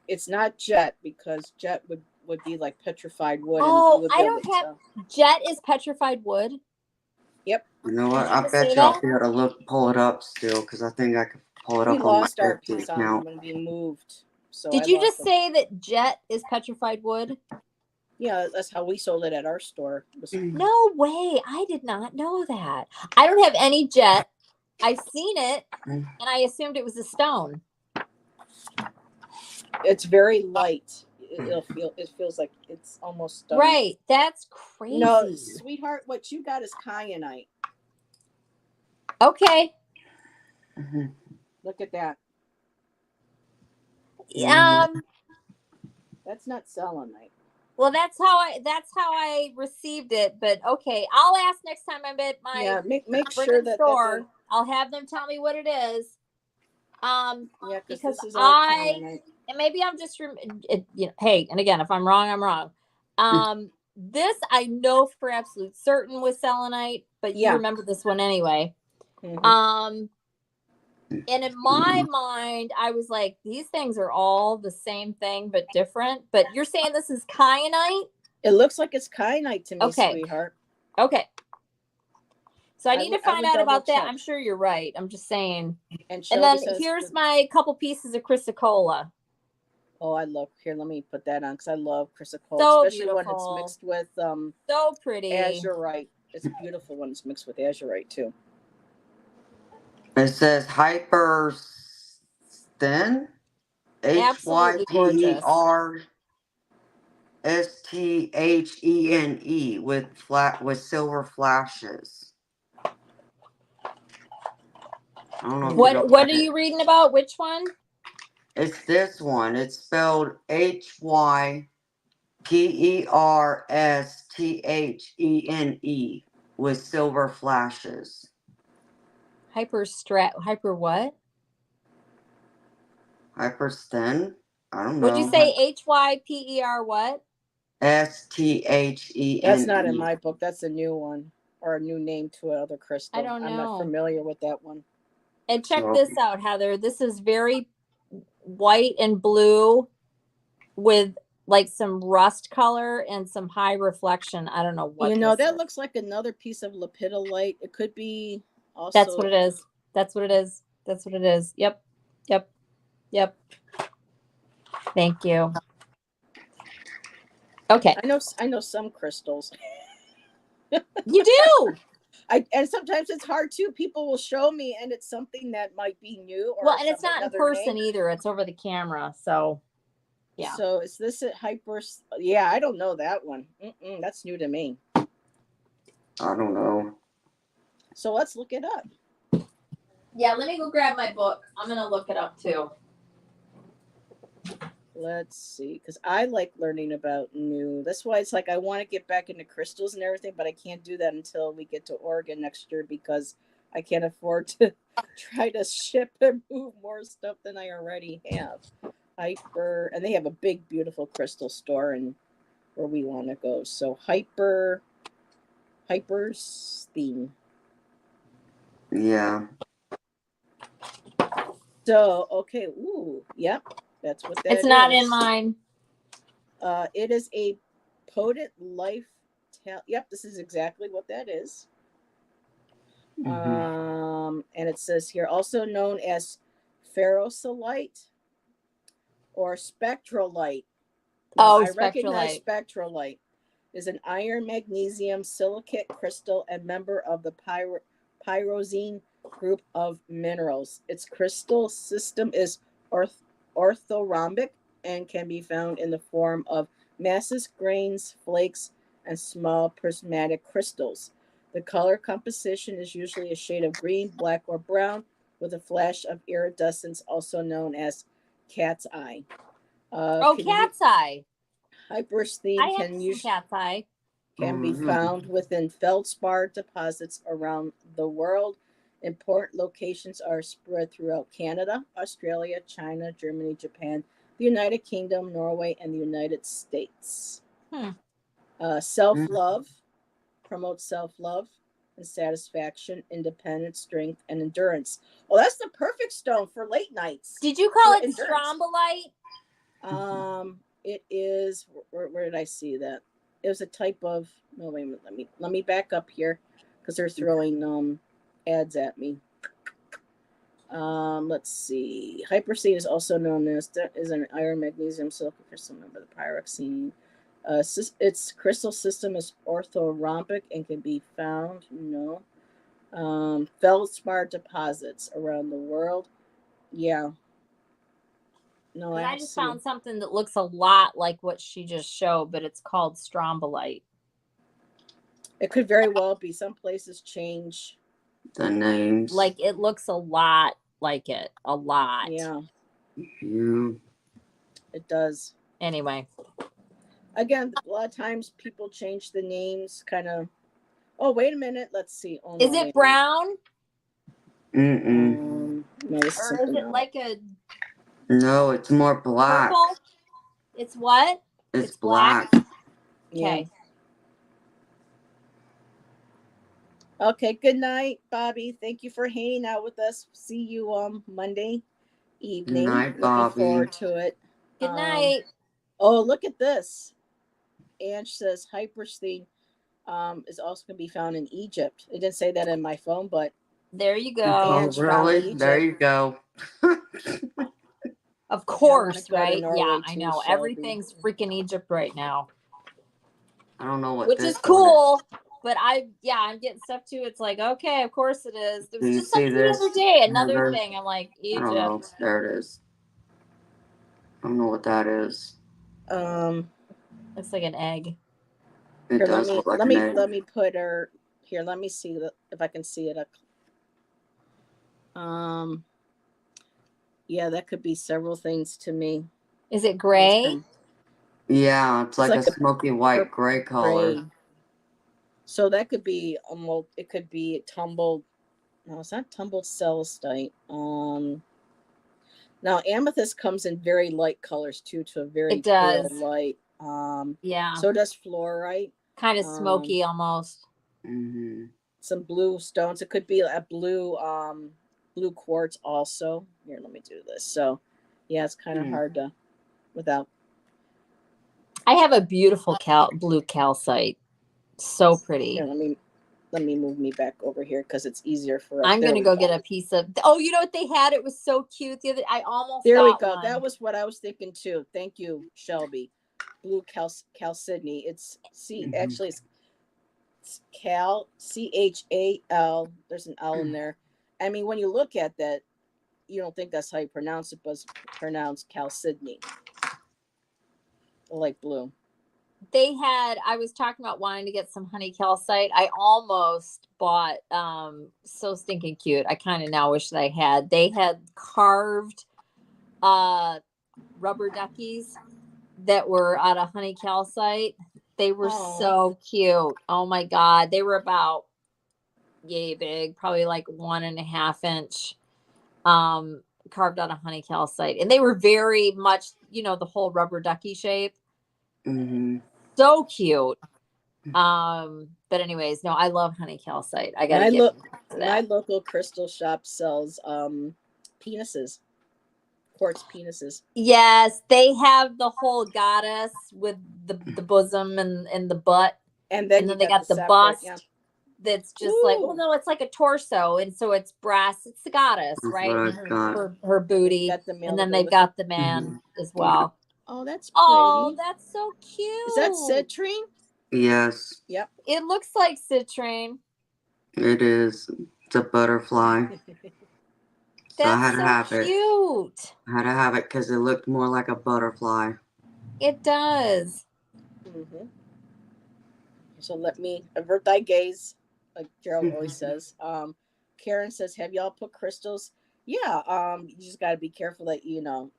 it's not jet, because jet would be like petrified wood. Oh, and you would I be able don't to have tell. jet is petrified wood. Yep. You know what? Did you I just bet say you I'll that? be able to pull it up still, because I think I could pull it We up on my lost our Etsy piece on account. when we moved. So Did you just say that jet is petrified wood? Yeah, that's how we sold it at our store. No way. I did not know that. I don't have any jet. I've seen it and I assumed it was a stone. It's very light. It feels like it's almost stone. Right. That's crazy. No, sweetheart, what you got is kyanite. Okay. Look at that. That's not selenite. Well, that's how I received it. But okay, I'll ask next time I'm at my make sure that store. I'll have them tell me what it is. Because this is kyanite. And maybe I'm just hey, and again, if I'm wrong, I'm wrong. This I know for absolute certain was selenite, but you remember this one anyway. And in my mind, I was like, these things are all the same thing but different. But you're saying this is kyanite? It looks like it's kyanite to me, sweetheart. Okay. So I need to find out about that. I'm sure you're right. I'm just saying. And then here's my couple pieces of chrysocolla. Oh, I love. Here, let me put that on because I love chrysocolla, so especially beautiful. when it's mixed with so pretty azurite. It's beautiful when it's mixed with azurite too. It says hyper thin, HYPERSTHENE with silver flashes. I don't know. What are you reading about? Which one? It's this one. It's spelled HYPERSTHENE with silver flashes. Hyper what? Hypersthen? I don't know. Would you say HYPER what? STHENE. That's not in my book. That's a new one or a new name to another crystal. I don't know. I'm not familiar with that one. And check this out, Heather. This is very white and blue with like some rust color and some high reflection. I don't know what. That looks like another piece of lepidolite. It could be also. That's what it is. That's what it is. That's what it is. Yep. Yep. Yep. Thank you. Okay. I know some crystals. You do. And sometimes it's hard too. People will show me, and it's something that might be new. Well, and it's not in person either. It's over the camera. So, yeah. So is this at hyper? Yeah, I don't know that one. That's new to me. I don't know. So let's look it up. Yeah, let me go grab my book. I'm gonna look it up too. Let's see, because I like learning about new. That's why it's like I want to get back into crystals and everything, but I can't do that until we get to Oregon next year because I can't afford to try to ship and move more stuff than I already have. And they have a big, beautiful crystal store in where we want to go. So hypersthene. Yeah. So okay, ooh, yep. That's what that is. It's not in mine. It is a potent life. Yep, this is exactly what that is. And it says here, also known as ferrosolite or spectrolite. Now, I recognize spectrolite is an iron magnesium silicate crystal and member of the pyrozine group of minerals. Its crystal system is orthorhombic and can be found in the form of masses, grains, flakes, and small prismatic crystals. The color composition is usually a shade of green, black, or brown, with a flash of iridescence, also known as cat's eye. Cat's eye. Hypersthene I have some cat's eye. Can be found within feldspar deposits around the world. Important locations are spread throughout Canada, Australia, China, Germany, Japan, the United Kingdom, Norway, and the United States. Self-love, promotes self-love and satisfaction, independence, strength, and endurance. Well, that's the perfect stone for late nights. Did you call it strombolite? It is. Where did I see that? It was a type of. No, wait a minute. Let me back up here because they're throwing ads at me. Let's see. Hypersthene is also known as an iron magnesium silicon crystal member of the pyroxene. Its crystal system is orthorhombic and can be found, feldspar deposits around the world. Yeah. No, I just found something that looks a lot like what she just showed, but it's called strombolite. It could very well be. Some places change the names. Like it looks a lot like it. A lot. Yeah. Yeah. It does. Anyway. Again, a lot of times people change the names kind of. Oh, wait a minute. Let's see. Oh, is it brown? No, or is it like a... No, it's more black. Purple? It's what? It's black. Okay. Okay, good night, Bobby. Thank you for hanging out with us. See you Monday evening. Good night, Bobby. Looking forward to it. Good night. Oh, look at this. Ange says hypersthene is also going to be found in Egypt. It didn't say that in my phone, but there you go. Oh, really? There you go. Of course, right? Yeah, I know. Shelby. Everything's freaking Egypt right now. I don't know what which is cool. But I'm getting stuff too. It's like, okay, of course it is. There was just something the other day, another thing. I'm like, Egypt. I don't know. There it is. I don't know what that is. Looks like an egg. It here, does look like an egg. Let me put her here. Let me see if I can see it. Yeah, that could be several things to me. Is it gray? Yeah, it's like a smoky white gray color. Gray. So that could be it could be tumbled. No, it's not tumbled celestite. Now amethyst comes in very light colors too, to a very pale light. Yeah. So does fluorite. Kind of smoky almost. Mm-hmm. Some blue stones. It could be a blue blue quartz also. Here, let me do this. So yeah, it's kind of hard to without. I have a beautiful blue calcite. So pretty. Here, let me move me back over here because it's easier for us. I'm gonna go get a piece of. Oh, you know what they had? It was so cute. I almost. There we go. One. That was what I was thinking too. Thank you, Shelby. Blue chalcedony. It's actually it's Cal CHAL. There's an L in there. I mean, when you look at that, you don't think that's how you pronounce it, but it's pronounced chalcedony. Like blue. I was talking about wanting to get some honey calcite. I almost bought so stinking cute. I kind of now wish that I had. They had carved rubber duckies that were out of honey calcite. They were so cute. Oh my God. They were about yay big, probably like 1.5 inch. Carved out of honey calcite. And they were very much, the whole rubber ducky shape. Mm-hmm. So cute. But anyways, no, I love honey calcite. I gotta my local crystal shop sells penises, quartz penises. Yes, they have the whole goddess with the bosom and the butt, and then they got the bust. Yeah. That's just like, well, no, it's like a torso, and so it's brass. It's the goddess, right? Her booty, and then they've got the man as well. Oh, that's pretty. Oh, that's so cute. Is that citrine? Yes. Yep. It looks like citrine. It is. It's a butterfly. So I had to have it. Cute. I had to have it because it looked more like a butterfly. It does. Mm-hmm. So let me avert thy gaze, like Gerald always says. Karen says, have y'all put crystals Yeah, you just got to be careful that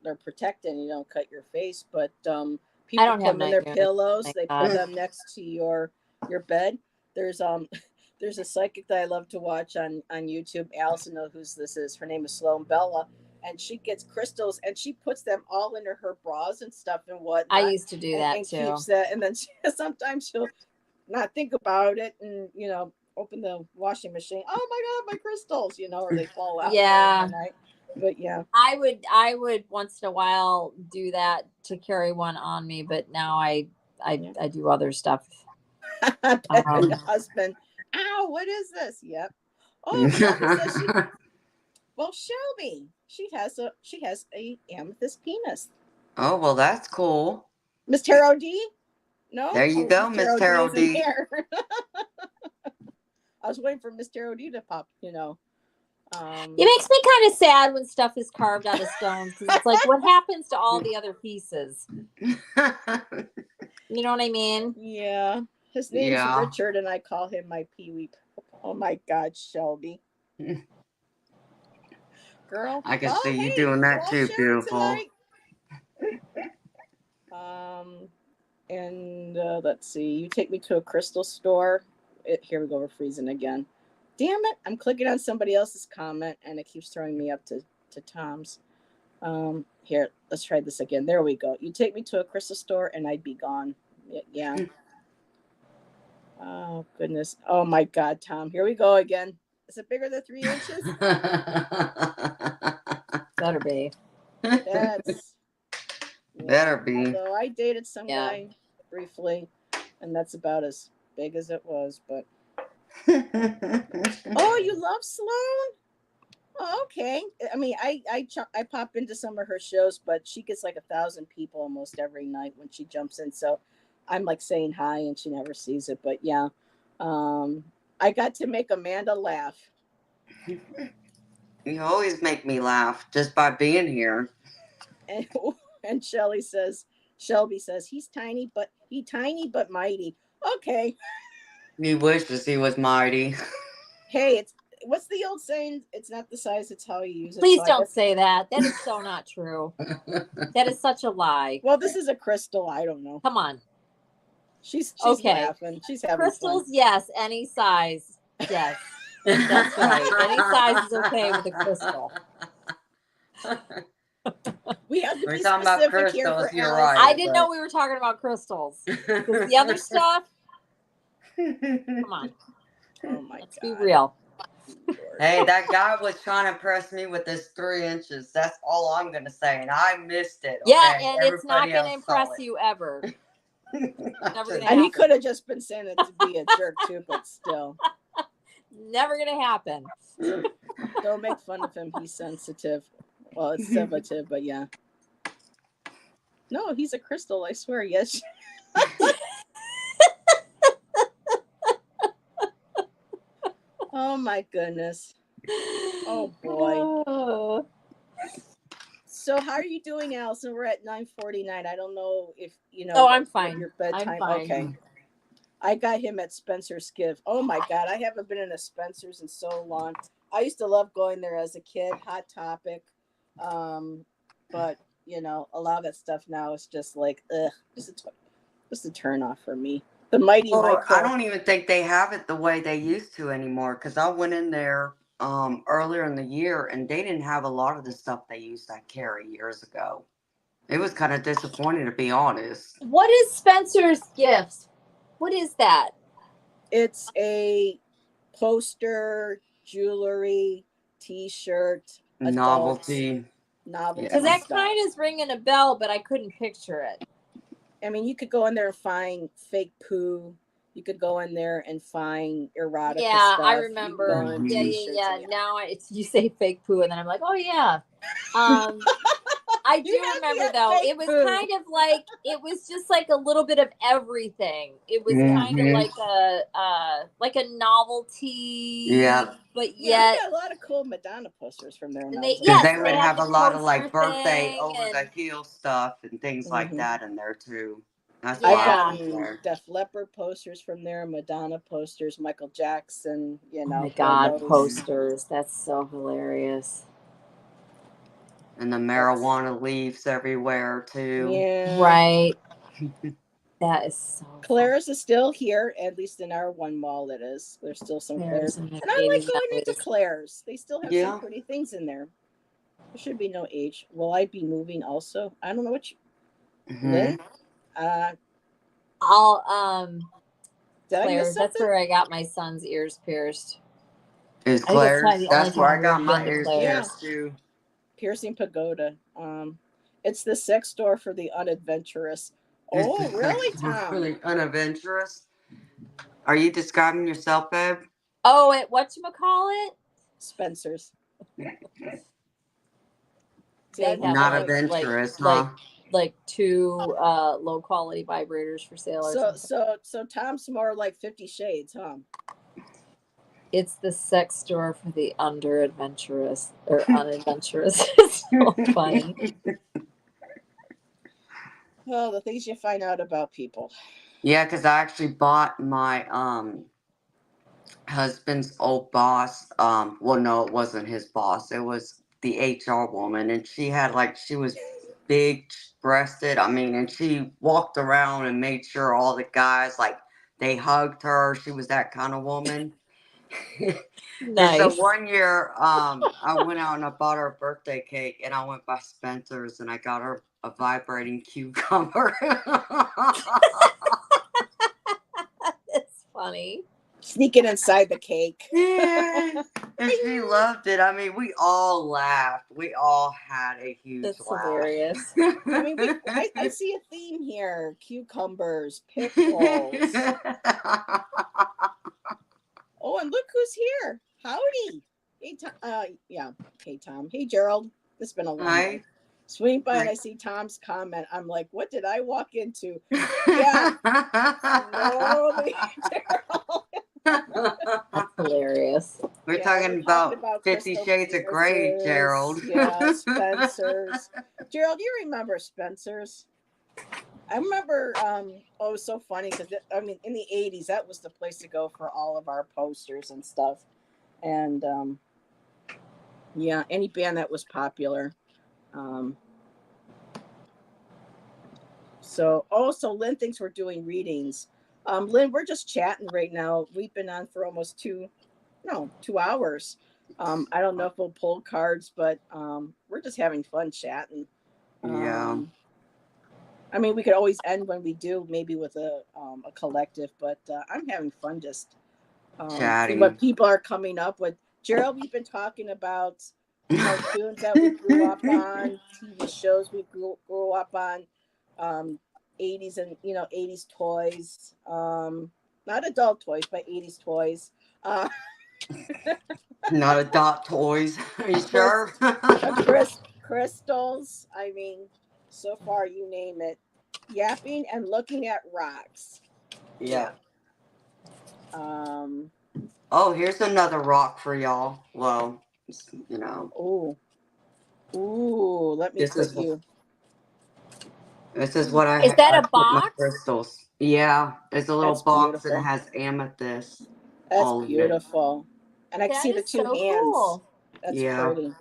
they're protected and you don't cut your face. But I people don't put have them in their nightmares. pillows. Thank They God. put them next to your bed. There's there's a psychic that I love to watch on YouTube. Allyson knows who this is. Her name is Sloan Bella, and she gets crystals and she puts them all into her bras and stuff and whatnot. I used to do that and too. keeps that, and then sometimes she'll not think about it and open the washing machine. Oh my God, my crystals, or they fall out. Yeah. But yeah, I would once in a while do that to carry one on me, but now I do other stuff. Husband, ow, what is this? Yep. Oh, Shelby says Shelby, she has a amethyst penis. Oh, well, that's cool. Miss Tarot D? No? There you go, Miss Tarot D. I was waiting for Miss Tarot D to pop, It makes me kind of sad when stuff is carved out of stones because it's like, what happens to all the other pieces? You know what I mean? Yeah. His name's Richard, and I call him my Pee-wee. Oh my God, Shelby. Girl. I can see you doing that too, beautiful. And let's see. You take me to a crystal store. Here we go. We're freezing again. Damn it. I'm clicking on somebody else's comment, and it keeps throwing me up to Tom's. Here, let's try this again. There we go. You take me to a crystal store, and I'd be gone. Yeah. Oh, goodness. Oh, my God, Tom. Here we go again. Is it bigger than 3 inches? Better be. Better be. So I dated some guy briefly, and that's about as big as it was. But oh, you love Sloan? Oh, okay. I mean, I pop into some of her shows, but she gets like 1,000 people almost every night when she jumps in. So I'm like saying hi, and she never sees it. But yeah, I got to make Amanda laugh. You always make me laugh just by being here. And Shelby says he's tiny but mighty. Okay. You wishes he was mighty. Hey, what's the old saying? It's not the size, it's how you use it. Please don't say that. That is so not true. That is such a lie. Well, this is a crystal. I don't know. Come on. She's okay. Laughing. She's having crystals. Fun. Yes, any size. Yes, that's right. Any size is okay with a crystal. We have to be specific here for you're right. I didn't know we were talking about crystals. The other stuff. Come on. Oh my Let's be real. Hey, that guy was trying to press me with this 3 inches. That's all I'm gonna say, and I missed it. Okay? Yeah, and it's not gonna impress you ever. And he could have just been saying it to be a jerk too, but still. Never gonna happen. Don't make fun of him. He's sensitive. Well, it's sensitive, but yeah. No, he's a crystal, I swear. Yes. Oh my goodness. Oh boy. So how are you doing, Allyson? We're at 9:49. I don't know if Oh, I'm fine. Your bedtime. I'm fine. Okay. I got him at Spencer's Give. Oh my God, I haven't been in a Spencer's in so long. I used to love going there as a kid. Hot Topic. But a lot of that stuff now is just like just a turn off for me. The Mighty Michael. I don't even think they have it the way they used to anymore, because I went in there earlier in the year and they didn't have a lot of the stuff they used to carry years ago. It was kind of disappointing, to be honest. What is Spencer's Gifts? What is that? It's a poster, jewelry, T-shirt, novelty. Because that kind of is ringing a bell, but I couldn't picture it. I mean, you could go in there and find fake poo. You could go in there and find erotica stuff. I remember. Yeah. Now you say fake poo, and then I'm like, oh yeah. I do remember though. It was kind of like it was just like a little bit of everything. It was kind of like a novelty. Yeah. But yet, I got a lot of cool Madonna posters from there. They would have a lot of like birthday over the heel stuff and things like that in there too. That's I got Def Leppard posters from there, Madonna posters, Michael Jackson. Oh my God, posters! That's so hilarious. And the marijuana leaves everywhere too. Yeah. Right. That is so Claire's is still here, at least in our one mall it is. There's still some Claire's. And I like going into Claire's. They still have some pretty things in there. There should be no age. Will I be moving also? I don't know what you Lynn? I'll Claire's, that's where I got my son's ears pierced. Is Claire's? That's where I got my ears pierced too. Piercing Pagoda. It's the sex store for the unadventurous. Oh, really, Tom? For the unadventurous? Are you describing yourself, babe? Oh, at whatchamacallit? Spencer's. They have not adventurous, huh? Like 2 low quality vibrators for sale or something. So Tom's more like 50 Shades, huh? It's the sex store for the under-adventurous or unadventurous. It's so funny. Well, the things you find out about people. Yeah, because I actually bought my husband's old boss. Well, no, it wasn't his boss. It was the HR woman, and she was big breasted. I mean, and she walked around and made sure all the guys they hugged her. She was that kind of woman. Nice. And so one year, I went out and I bought her a birthday cake, and I went by Spencer's and I got her a vibrating cucumber. It's funny. Sneaking inside the cake. Yeah. And she loved it. I mean, we all laughed. We all had a huge laugh. That's hilarious. I mean, I see a theme here. Cucumbers, pickles. Oh, and look who's here. Howdy. Hey, Tom. Yeah. Hey, Tom. Hey, Gerald. It's been a long night. Swing by and I see Tom's comment. I'm like, what did I walk into? Yeah. No, Gerald. That's hilarious. We're talking about 50 Shades of Grey, Gerald. Yeah, Spencer's. Gerald, you remember Spencer's? I remember, it was so funny because, in the 80s, that was the place to go for all of our posters and stuff. And, any band that was popular. So Lynn thinks we're doing readings. Lynn, we're just chatting right now. We've been on for almost 2 hours. I don't know if we'll pull cards, but we're just having fun chatting. Yeah. I mean, we could always end when we do, maybe with a collective, but I'm having fun just seeing what people are coming up with. Gerald, we've been talking about cartoons that we grew up on, TV shows we grew up on, 80s and 80s toys, not adult toys, but 80s toys. Not adult toys. Are you sure? Crystals. I mean, so far you name it. Yapping and looking at rocks. Yeah. Oh, here's another rock for y'all. Well, Ooh, let me put you. This is what I. Is that I a box? Crystals. Yeah, it's a little box that has amethyst. That's beautiful, and I can see the 2 hands. Cool. That's pretty.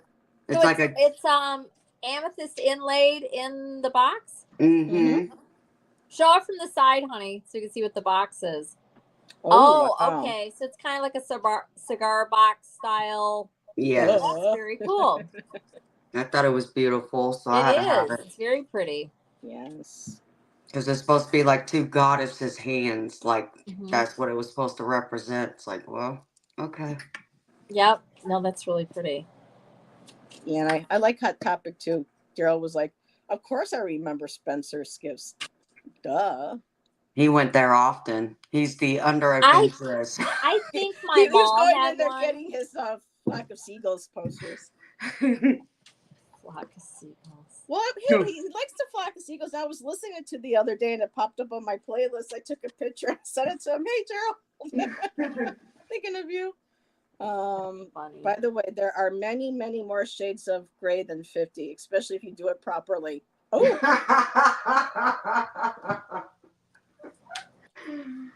It's so it's amethyst inlaid in the box. Mm-hmm. Show it from the side, honey, so you can see what the box is. Wow. Okay. So it's kind of like a cigar box style. Yes. That's very cool. I thought it was beautiful, so I had to have it. It's very pretty. Yes. Because it's supposed to be like 2 goddesses' hands. That's what it was supposed to represent. It's like, well, okay. Yep. No, that's really pretty. Yeah, and I like Hot Topic too. Gerald was like, of course I remember Spencer's gifts. Duh. He went there often. He's the under-adventurous. I think my he was mom going had in there one. getting his Flock of Seagulls posters. Flock of Seagulls. Well, he likes the Flock of Seagulls. I was listening to the other day and it popped up on my playlist. I took a picture and sent it to him. Hey, Gerald. Thinking of you. By the way, there are many, many more shades of gray than 50, especially if you do it properly. Oh.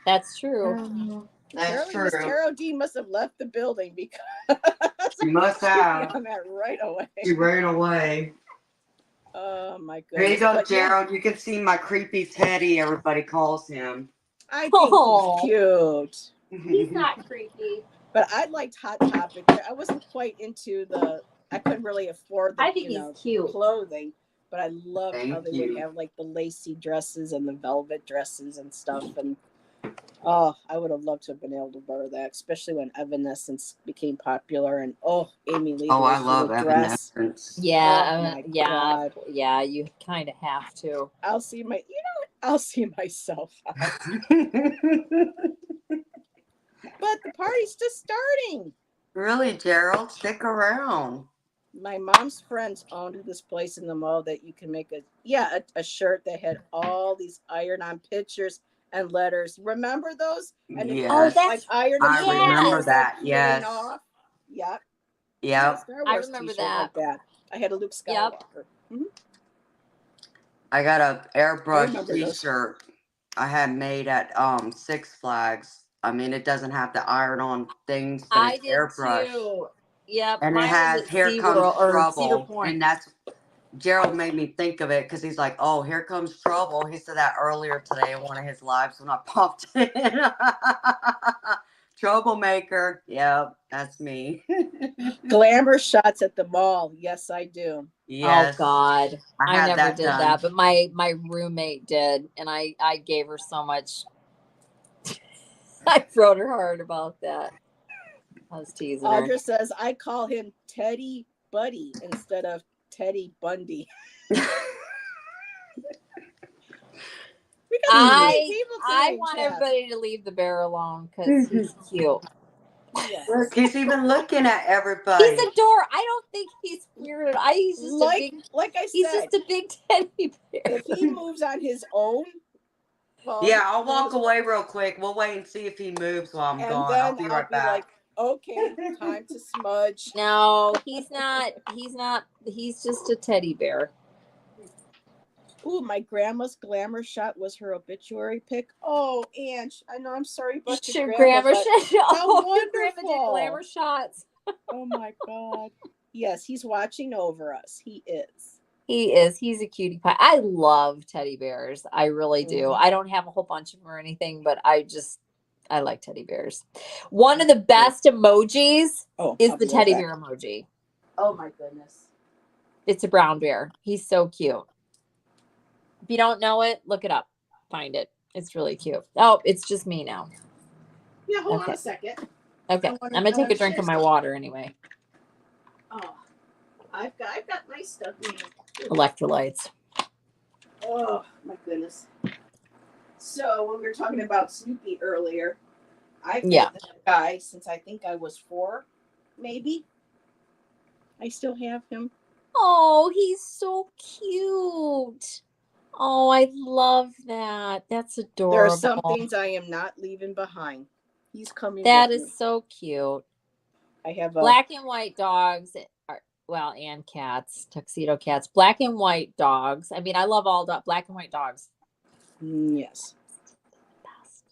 That's true. That's true. Miss Carol D must have left the building because she must have. on that right away. She ran away. my There you goodness. go, But Gerald. You can see my creepy Teddy, everybody calls him. I think he's cute. He's not creepy. But I liked Hot Topic. I wasn't quite into I couldn't really afford the, I think he's cute. clothing. But I loved how they would have like the lacy dresses and the velvet dresses and stuff. And I would have loved to have been able to wear that, especially when Evanescence became popular. And Amy Lee. Oh, I love Evanescence. Yeah, yeah. You kind of have to. I'll see myself out. But the party's just starting. Really, Gerald? Stick around. My mom's friends owned this place in the mall that you can make a shirt that had all these iron-on pictures and letters. Remember those? And yes. Like iron. I remember that. Like yes. Yep. Yep. I remember that. Like that. I had a Luke Skywalker. Yep. Mm-hmm. I got a airbrush T-shirt I had made at Six Flags. I mean, it doesn't have the iron-on things, but it's airbrush. Too. Yep. And it has "Here Comes Trouble," and that's Gerald made me think of it because he's like, "Oh, here comes trouble." He said that earlier today in one of his lives when I popped in. Troublemaker. Yep, that's me. Glamour shots at the mall. Yes, I do. Yes. Oh God, I never did done. that, but my roommate did, and I gave her so much. I wrote her hard about that. I was teasing her. Audra says, I call him Teddy Buddy instead of Teddy Bundy. I want everybody to leave the bear alone because he's cute. Yes. Look, he's even looking at everybody. He's adorable. I don't think he's weird. He's just he's just a big teddy bear. If he moves on his own. Yeah, I'll walk away real quick. We'll wait and see if he moves while I'm gone. I'll be right back. Like, okay, time to smudge. No, he's not. He's just a teddy bear. Ooh, my grandma's glamour shot was her obituary pic. Oh, Ange, I know I'm sorry about your grandma shot. Oh, wonderful. Grandma did glamour shots. Oh my God. Yes, he's watching over us. He is. He is. He's a cutie pie. I love teddy bears. I really do. I don't have a whole bunch of them or anything, but I like teddy bears. One of the best emojis is the teddy bear emoji. Oh my goodness. It's a brown bear. He's so cute. If you don't know it, look it up. Find it. It's really cute. Oh, it's just me now. Yeah, hold on a second. Okay. I'm going to take a drink of my water anyway. Oh, I've got my stuff in here. Electrolytes. Oh, my goodness. So, when we were talking about Snoopy earlier, I've had this guy since I think I was 4, maybe. I still have him. Oh, he's so cute. Oh, I love that. That's adorable. There are some things I am not leaving behind. He's coming. That is so cute. I have black and white dogs, and cats, tuxedo cats. Black and white dogs. I mean, I love all black and white dogs. Yes. Best.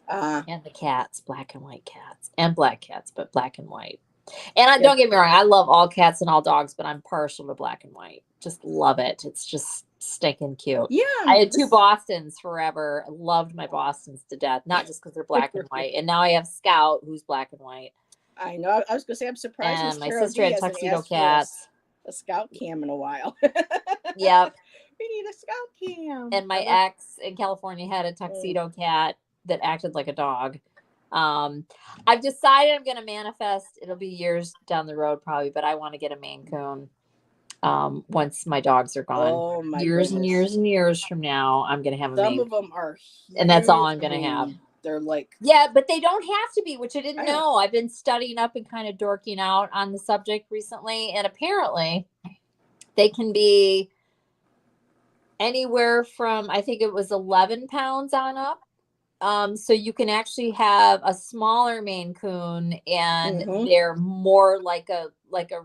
And the cats, black and white cats, and black cats, but black and white. And don't get me wrong, I love all cats and all dogs, but I'm partial to black and white. Just love it. It's just stinking cute. Yeah. I had 2 Bostons forever. I loved my Bostons to death, not just because they're black and white. And now I have Scout, who's black and white. I know. I was going to say, I'm surprised. And my sister had tuxedo cats. A Scout cam in a while. Yep. We need a Scout cam. And my ex in California had a tuxedo cat that acted like a dog. I've decided I'm going to manifest. It'll be years down the road probably, but I want to get a Maine Coon. Once my dogs are gone, years and years and years from now, I'm going to have a Maine Coon. Some of them are huge. And that's all I'm going to have. They're like, but they don't have to be, which I didn't know. I've been studying up and kind of dorking out on the subject recently. And apparently they can be anywhere from, I think it was 11 pounds on up. So you can actually have a smaller Maine Coon and they're more like a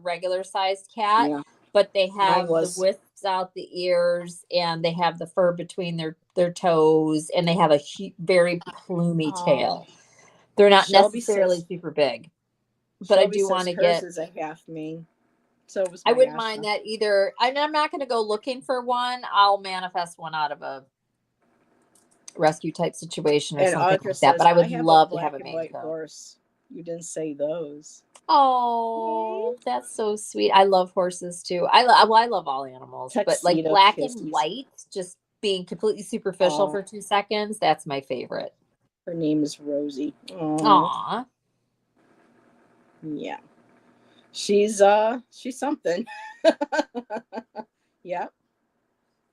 regular sized cat, but they have the widths out the ears and they have the fur between their toes and they have a very plumey tail. They're not necessarily super big, but Shelby I do want to get. Hers is a half Maine. So it was I wouldn't mind that either. And I'm not going to go looking for one. I'll manifest one out of a rescue type situation or something like that. But I would love to have a maine coon. Horse. You didn't say those. Oh, that's so sweet. I love horses too. I love all animals, but like black and white, just being completely superficial for 2 seconds, that's my favorite. Her name is Rosie. Aww. Yeah. She's something. Yeah.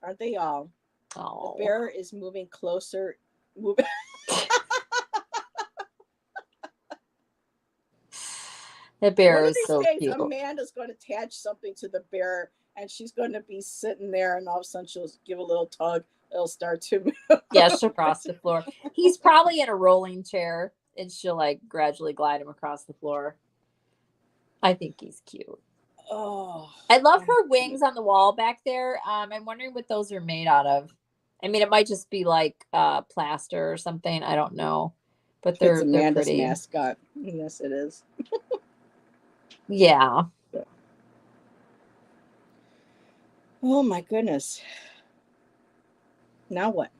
Aren't they all? Oh. The bear is moving closer. The bear is so cute. Amanda's going to attach something to the bear, and she's going to be sitting there, and all of a sudden she'll give a little tug. It'll start to move. Yeah, she'll cross the floor. He's probably in a rolling chair, and she'll like gradually glide him across the floor. I think he's cute. Oh, I love her wings on the wall back there. I'm wondering what those are made out of. I mean, it might just be like plaster or something. I don't know, but they're Amanda's pretty. Mascot. Yes, it is. Yeah. Oh my goodness. Now what?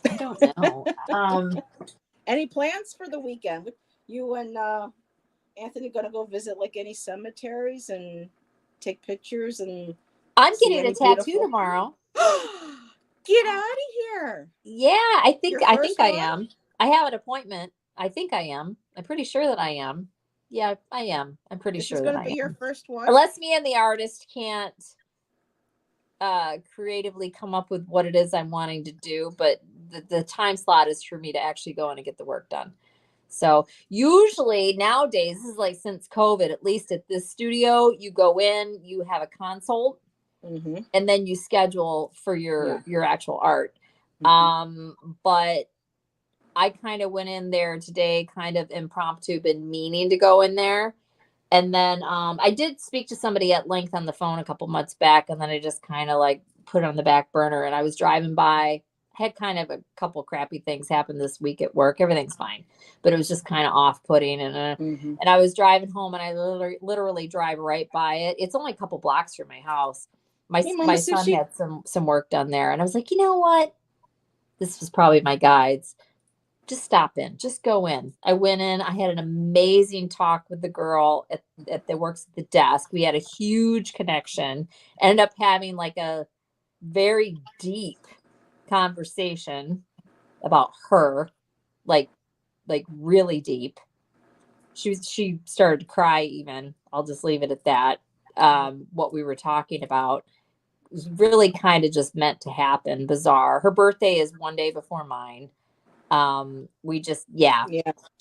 I don't know. Any plans for the weekend? You and Anthony gonna go visit like any cemeteries and take pictures and I'm getting a tattoo tomorrow. Get out of here. Yeah, I think I am. I have an appointment. I think I am. I'm pretty sure that I am. Yeah, I am. I'm pretty sure that I am. This is going to be your first one? Unless me and the artist can't creatively come up with what it is I'm wanting to do, but the time slot is for me to actually go in and get the work done. So usually nowadays, this is like since COVID, at least at this studio, you go in, you have a consult, and then you schedule for your actual art. But I kind of went in there today, kind of impromptu, been meaning to go in there. And then I did speak to somebody at length on the phone a couple months back, and then I just kind of like put it on the back burner. And I was driving by, had kind of a couple crappy things happen this week at work. Everything's fine, but it was just kind of off-putting. And I was driving home, and I literally drive right by it. It's only a couple blocks from my house. My son had some work done there, and I was like, you know what? This was probably my guides. Just stop in, just go in. I went in, I had an amazing talk with the girl that works at the desk. We had a huge connection, ended up having like a very deep conversation about her, like really deep. She started to cry even. I'll just leave it at that. What we were talking about was really kind of just meant to happen. Bizarre. Her birthday is one day before mine.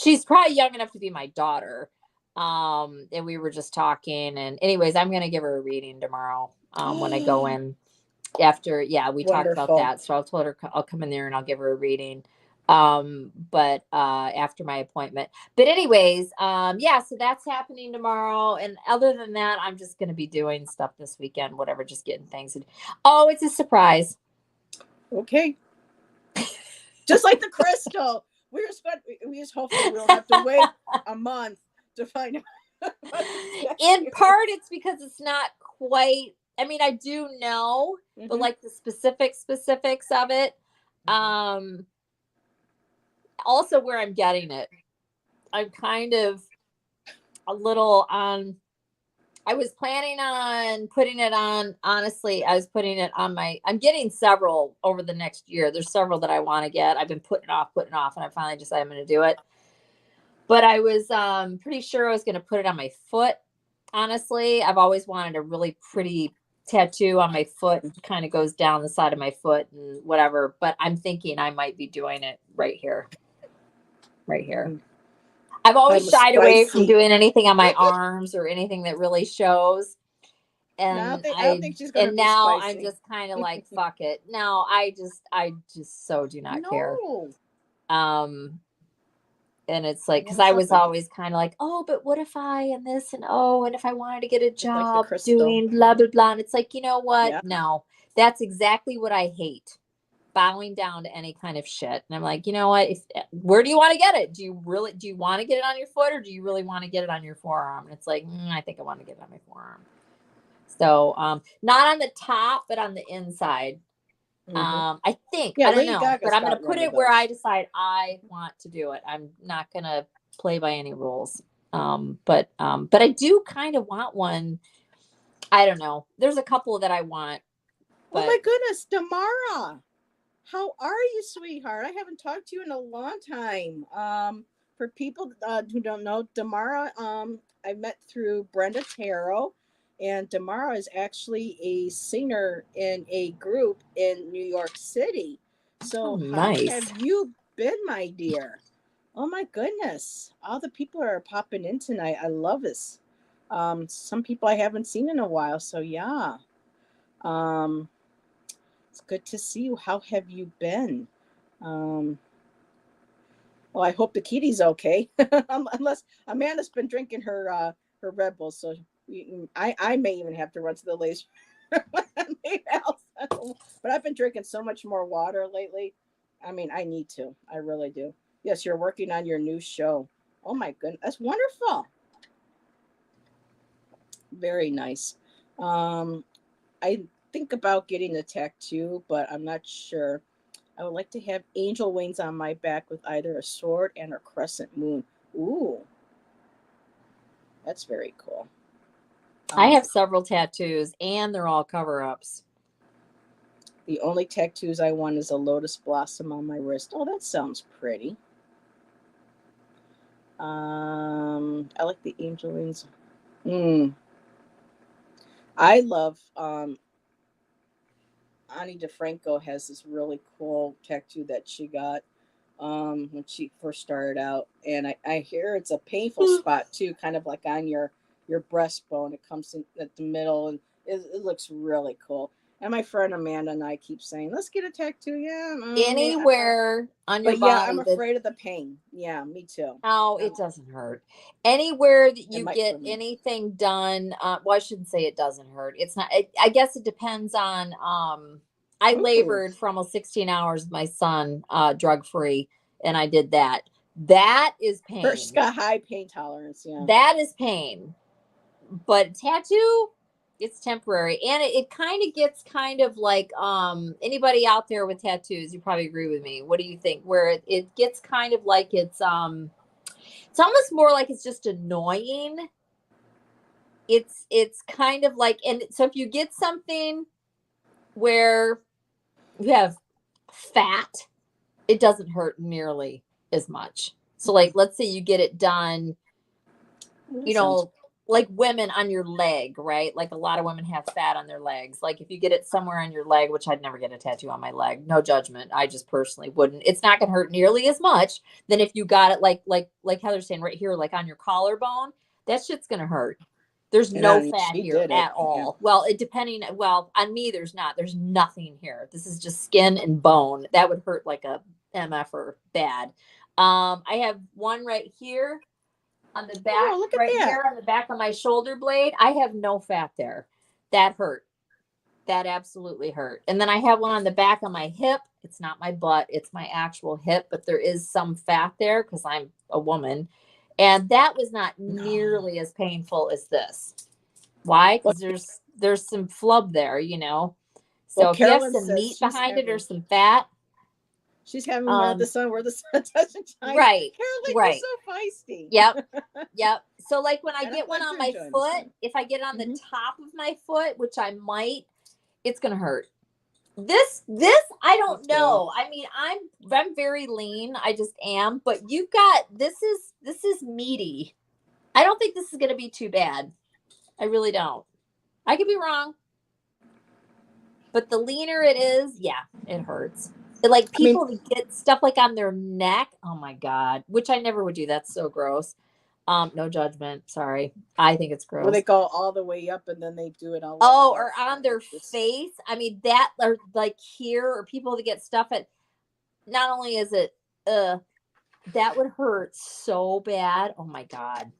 She's probably young enough to be my daughter. And we were just talking, and anyways, I'm going to give her a reading tomorrow, when I go in after, we talked about that. So I told her I'll come in there and I'll give her a reading. But after my appointment, but anyways, so that's happening tomorrow. And other than that, I'm just going to be doing stuff this weekend, whatever, just getting things. Oh, it's a surprise. Okay. Just like the crystal. We just hopefully we'll have to wait a month to find out. In part, it's because it's not quite, I mean, I do know, but like the specifics of it. Also where I'm getting it. I'm kind of a little on, I was planning on putting it on, honestly, I was putting it on I'm getting several over the next year. There's several that I want to get. I've been putting off, and I finally decided I'm going to do it. But I was pretty sure I was going to put it on my foot. Honestly, I've always wanted a really pretty tattoo on my foot. It kind of goes down the side of my foot and whatever. But I'm thinking I might be doing it right here. Right here. I've always shied away from doing anything on my arms or anything that really shows. And I don't think she's gonna be now spicy. I'm just kind of like, fuck it. Now I just so do not care. And it's like, because I was always kind of like, oh, but what if I and this and and if I wanted to get a job doing blah blah blah. And it's like, you know what? Yeah. No, that's exactly what I hate. bowing down to any kind of shit. And I'm like, you know what? Where do you want to get it? Do you want to get it on your foot, or do you really want to get it on your forearm? And it's like, I think I want to get it on my forearm. So, not on the top, but on the inside. I think, I don't know, but I'm going to put it where I decide I want to do it. I'm not going to play by any rules. But I do kind of want one. I don't know. There's a couple that I want. But... Oh my goodness, Damara. How are you, sweetheart? I haven't talked to you in a long time. For people who don't know, Damara, I met through Brenda Tarot, and Damara is actually a singer in a group in New York City. So nice. How have you been, my dear? Oh my goodness. All the people are popping in tonight. I love this. Some people I haven't seen in a while. So yeah. It's good to see you. How have you been? Well, I hope the kitty's okay. Unless Amanda's been drinking her Red Bull, so I may even have to run to the laser. But I've been drinking so much more water lately. I mean, I need to. I really do. Yes, you're working on your new show. Oh my goodness, that's wonderful. Very nice. I think about getting a tattoo, but I'm not sure. I would like to have angel wings on my back with either a sword and a crescent moon. Ooh, that's very cool. I have several tattoos, and they're all cover-ups. The only tattoos I want is a lotus blossom on my wrist. Oh, that sounds pretty. I like the angel wings. I love Ani DeFranco has this really cool tattoo that she got when she first started out, and I hear it's a painful spot too, kind of like on your breastbone. It comes in at the middle, and it looks really cool. And my friend Amanda and I keep saying, let's get a tattoo. Yeah. Anywhere on your body. Yeah, I'm afraid of the pain. Yeah, me too. Oh, it doesn't hurt. Anywhere that you get anything done, well, I shouldn't say it doesn't hurt. It's not, I guess it depends on, I labored for almost 16 hours with my son, drug-free, and I did that. That is pain. She's got high pain tolerance, yeah. That is pain. But tattoo, it's temporary, and it kind of gets kind of like anybody out there with tattoos, you probably agree with me. What do you think? Where it gets kind of like it's almost more like it's just annoying. It's kind of like, and so if you get something where you have fat, it doesn't hurt nearly as much. So like, let's say you get it done, you know, like women on your leg, right? Like a lot of women have fat on their legs. Like if you get it somewhere on your leg, which I'd never get a tattoo on my leg, no judgment. I just personally wouldn't. It's not going to hurt nearly as much than if you got it like Heather's saying right here, like on your collarbone. That shit's going to hurt. There's no fat here at all. Yeah. Well, on me, there's nothing here. This is just skin and bone. That would hurt like a MFer bad. I have one right here. On the back, here on the back of my shoulder blade, I have no fat there. That hurt. That absolutely hurt. And then I have one on the back of my hip. It's not my butt. It's my actual hip, but there is some fat there because I'm a woman. And that was not nearly as painful as this. Why? Because there's some flub there, you know. So if you have some meat behind it or some fat. She's having one of the sun where the sun doesn't shine. Right. Carolyn, you're so feisty. Yep. So like when I get one on my foot, if I get it on the top of my foot, which I might, it's gonna hurt. This I don't know. I mean, I'm very lean. I just am. But you've got this is meaty. I don't think this is gonna be too bad. I really don't. I could be wrong. But the leaner it is, yeah, it hurts. Like people that get stuff like on their neck. Oh my God. Which I never would do. That's so gross. No judgment. Sorry. I think it's gross. Well, they go all the way up and then they do it all. Oh, or on their face. I mean, that or like here, or people that get stuff at, not only is it, that would hurt so bad. Oh my God.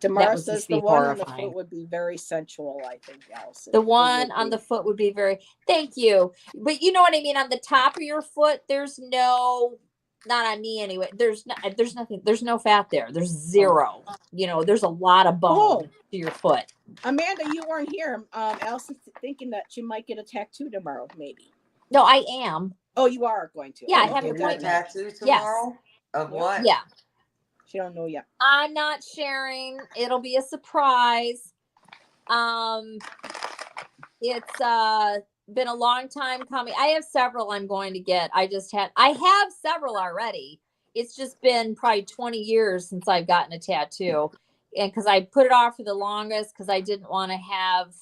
Tamara says the one on the foot would be very sensual, I think, Allyson. The one on the foot would be very, thank you. But you know what I mean? On the top of your foot, there's no, not on me anyway. There's nothing, there's no fat there. There's zero. You know, there's a lot of bone to your foot. Amanda, you weren't here. Allison's thinking that she might get a tattoo tomorrow, maybe. No, I am. Oh, you are going to? Yeah, I have an appointment. Tattoo tomorrow? Yes. Of what? Yeah. She don't know yet. I'm not sharing. It'll be a surprise. It's been a long time coming. I have several I'm going to get. I have several already. It's just been probably 20 years since I've gotten a tattoo. And because I put it off for the longest because I didn't want to have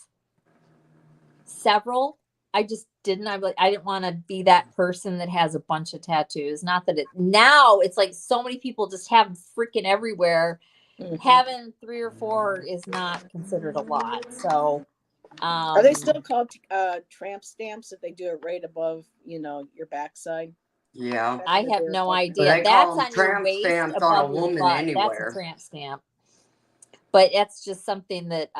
several. I just didn't. I didn't want to be that person that has a bunch of tattoos. Not that now it's like so many people just have them freaking everywhere. Mm-hmm. Having 3 or 4 is not considered a lot. So, are they still called tramp stamps if they do it right above, your backside? Yeah, I have no idea. That's on your waist above on a woman your butt. Anywhere. That's a tramp stamp. But that's just something that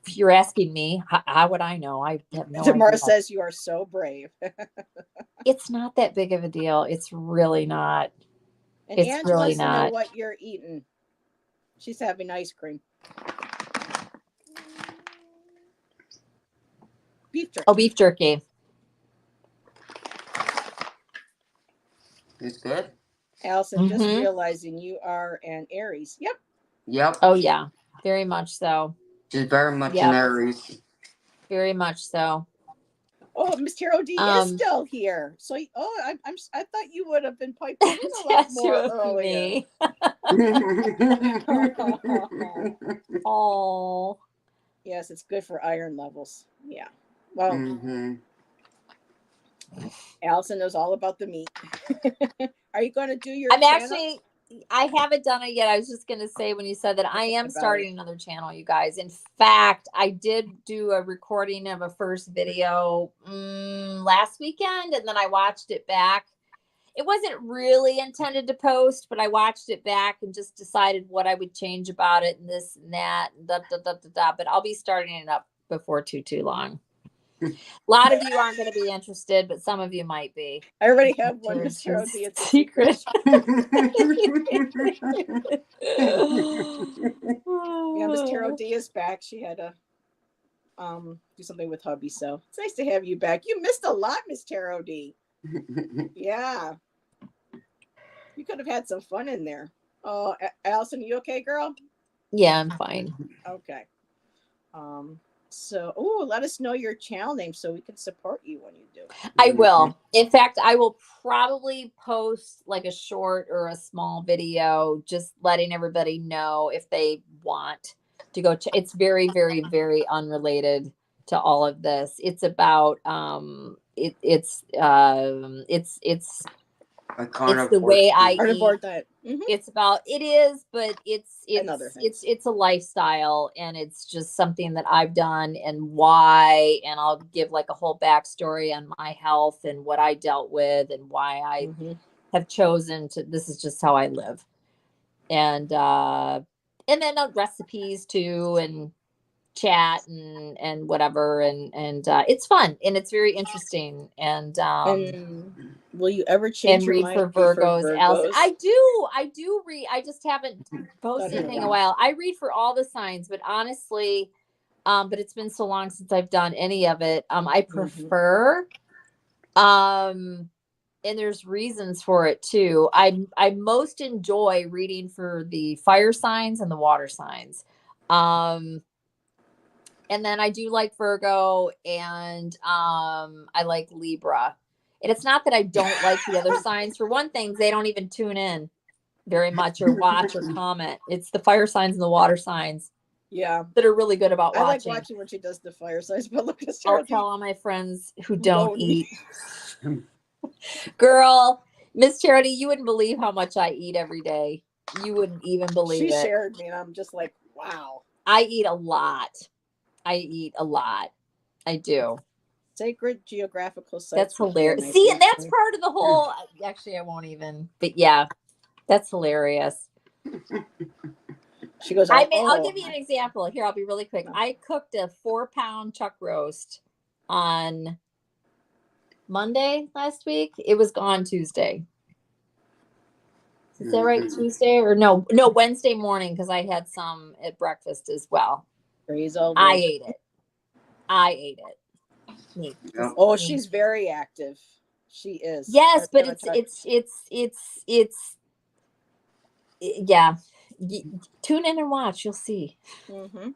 you're asking me, how would I know? I have no Tamara idea. says you are so brave. It's not that big of a deal. It's really not. And Ange wants to know what you're eating. She's having ice cream. Beef jerky. Oh, beef jerky. It's good. Allyson, just realizing you are an Aries. Yep. Oh, yeah. Very much so. She's very much an Aries. Very much so. Oh, Miss Tarot D is still here. So, I thought you would have been piping in a lot more earlier. Oh. Yes, it's good for iron levels. Yeah. Well, Allyson knows all about the meat. Are you going to do your channel? I haven't done it yet. I was just going to say when you said that I am starting another channel, you guys. In fact, I did do a recording of a first video last weekend, and then I watched it back. It wasn't really intended to post, but I watched it back and just decided what I would change about it and this and that. But I'll be starting it up before too long. A lot of you aren't going to be interested, but some of you might be. I already have one, Miss Tarot D. It's a secret. Yeah, Miss Tarot D is back. She had to do something with hubby, so it's nice to have you back. You missed a lot, Miss Tarot D. Yeah. You could have had some fun in there. Oh, Allyson, you okay, girl? Yeah, I'm fine. Okay. So, let us know your channel name so we can support you when you do. I will. In fact, I will probably post like a short or a small video, just letting everybody know if they want to go. It's very, very, very unrelated to all of this. It's about it's the way I eat. It's about but it's a lifestyle, and it's just something that I've done and why, and I'll give like a whole backstory on my health and what I dealt with and why I have chosen to. This is just how I live, and then recipes too, and chat and whatever, and it's fun and it's very interesting, and will you ever change and read for Virgos? Allyson, I do read. I just haven't posted anything in a while. I read for all the signs, but honestly, but it's been so long since I've done any of it. I prefer, and there's reasons for it too. I most enjoy reading for the fire signs and the water signs. And then I do like Virgo, and I like Libra. And it's not that I don't like the other signs. For one thing, they don't even tune in very much or watch or comment. It's the fire signs and the water signs. Yeah. That are really good about watching. I like watching when she does the fire signs, but look at I'll tell all my friends who don't eat. Girl, Miss Charity, you wouldn't believe how much I eat every day. You wouldn't even believe it. She shared me, and I'm just like, wow. I eat a lot. I do. Sacred geographical sites. That's hilarious. See, and that's part of the whole. Actually, I won't even. But yeah, that's hilarious. She goes, I'll give you an example. Here, I'll be really quick. I cooked a 4-pound chuck roast on Monday last week. It was gone Tuesday. Is that right? Tuesday or no, Wednesday morning, because I had some at breakfast as well. I ate it. Me. Oh, she's very active. She is. Yes, but it's yeah. Tune in and watch. You'll see. Mm-hmm.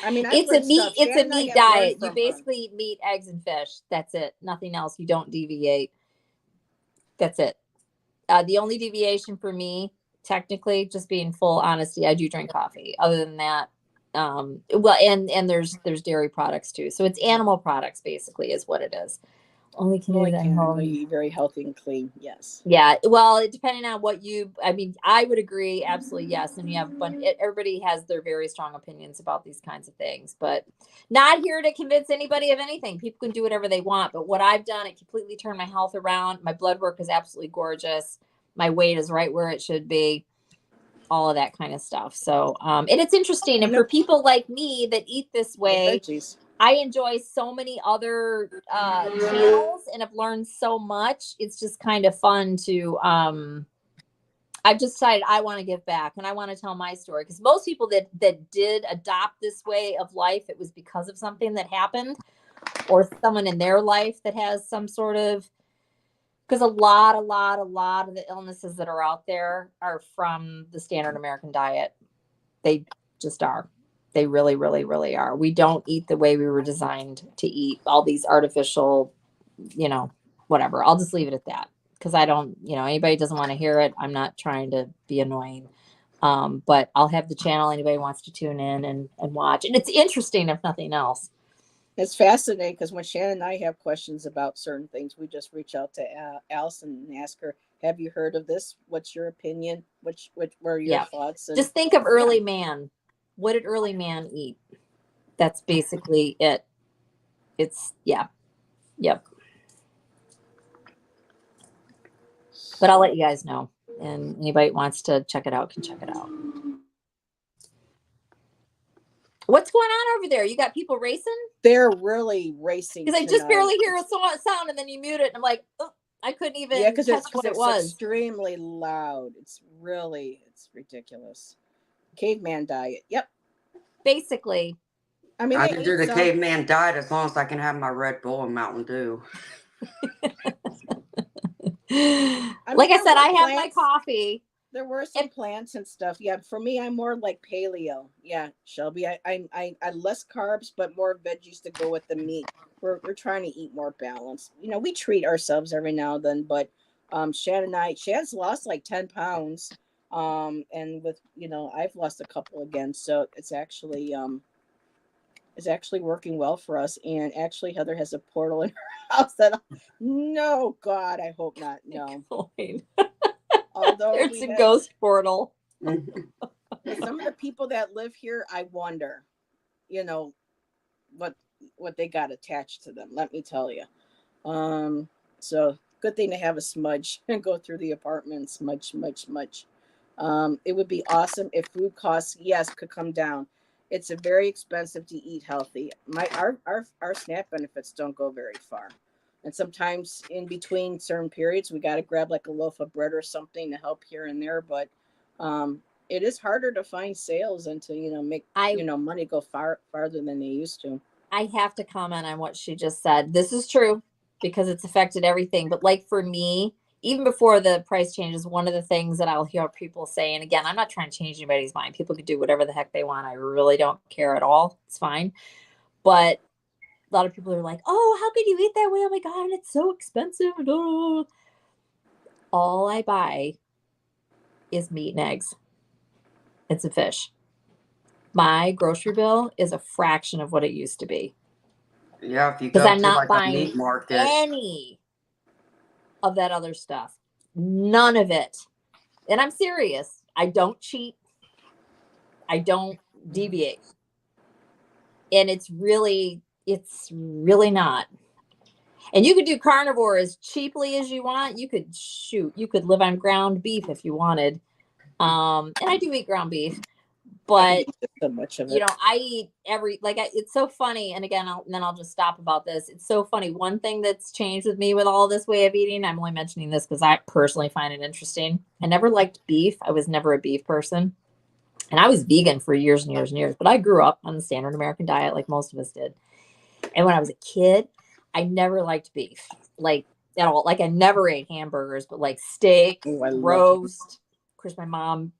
I mean, it's a meat diet. You basically eat meat, eggs, and fish. That's it. Nothing else. You don't deviate. That's it. The only deviation for me, technically, just being full honesty, I do drink coffee. Other than that, well, and there's dairy products too. So it's animal products basically is what it is. Only can be very healthy and clean. Yes. Yeah. Well, depending on what I would agree. Absolutely. Yes. And you have everybody has their very strong opinions about these kinds of things, but not here to convince anybody of anything. People can do whatever they want. But what I've done, it completely turned my health around. My blood work is absolutely gorgeous. My weight is right where it should be. All of that kind of stuff. So, and it's interesting. And for people like me that eat this way, I enjoy so many other channels and have learned so much. It's just kind of fun to, I've just decided I want to give back and I want to tell my story, because most people that did adopt this way of life, it was because of something that happened or someone in their life that has some sort of, because a lot of the illnesses that are out there are from the standard American diet. They just are. They really, really, really are. We don't eat the way we were designed to eat. All these artificial, whatever. I'll just leave it at that, because I don't, anybody doesn't want to hear it. I'm not trying to be annoying. But I'll have the channel. Anybody wants to tune in and watch. And it's interesting, if nothing else. It's fascinating, because when Shannon and I have questions about certain things, we just reach out to Allyson and ask her, have you heard of this? What's your opinion? What were your thoughts? And, just think of early man. What did early man eat? That's basically it. It's, Yep. But I'll let you guys know. And anybody wants to check it out can check it out. What's going on over there? You got people racing? They're really racing. Because I just barely hear a sound, and then you mute it, and I'm like, oh, I couldn't even catch what it was. It's extremely loud. It's ridiculous. Caveman diet. Yep. Basically. I mean, I can do the caveman diet as long as I can have my Red Bull and Mountain Dew. Like I said, I have my coffee. There were some plants and stuff. Yeah, for me, I'm more like paleo. Yeah, Shelby, I less carbs, but more veggies to go with the meat. We're trying to eat more balanced. We treat ourselves every now and then, but Shannon's lost like 10 pounds. And with, I've lost a couple again. So it's actually working well for us. And actually Heather has a portal in her house that, no, God, I hope not. No. Although there's a ghost portal. Some of the people that live here, I wonder, what they got attached to them. Let me tell you. So good thing to have a smudge and go through the apartment. Smudge. It would be awesome if food costs, could come down. It's very expensive to eat healthy. Our SNAP benefits don't go very far. And sometimes in between certain periods, we got to grab like a loaf of bread or something to help here and there. But it is harder to find sales and to, make, money go farther than they used to. I have to comment on what she just said. This is true because it's affected everything. But like for me, even before the price changes, one of the things that I'll hear people say, and again, I'm not trying to change anybody's mind. People can do whatever the heck they want. I really don't care at all. It's fine. But a lot of people are like, oh, how could you eat that way? Oh my God, it's so expensive. All I buy is meat and eggs. It's a fish. My grocery bill is a fraction of what it used to be. Yeah, if you go to like a meat market, any of that other stuff. None of it. And I'm serious. I don't cheat. I don't deviate. And it's really not. And you could do carnivore as cheaply as you want. You could live on ground beef if you wanted. And I do eat ground beef, But so much of it. You know, I eat it's so funny. And again, I'll just stop about this. It's so funny. One thing that's changed with me with all this way of eating, I'm only mentioning this because I personally find it interesting. I never liked beef. I was never a beef person. And I was vegan for years and years and years, but I grew up on the standard American diet like most of us did. And when I was a kid, I never liked beef, like at all. Like I never ate hamburgers, but like steak, roast. Of course, my mom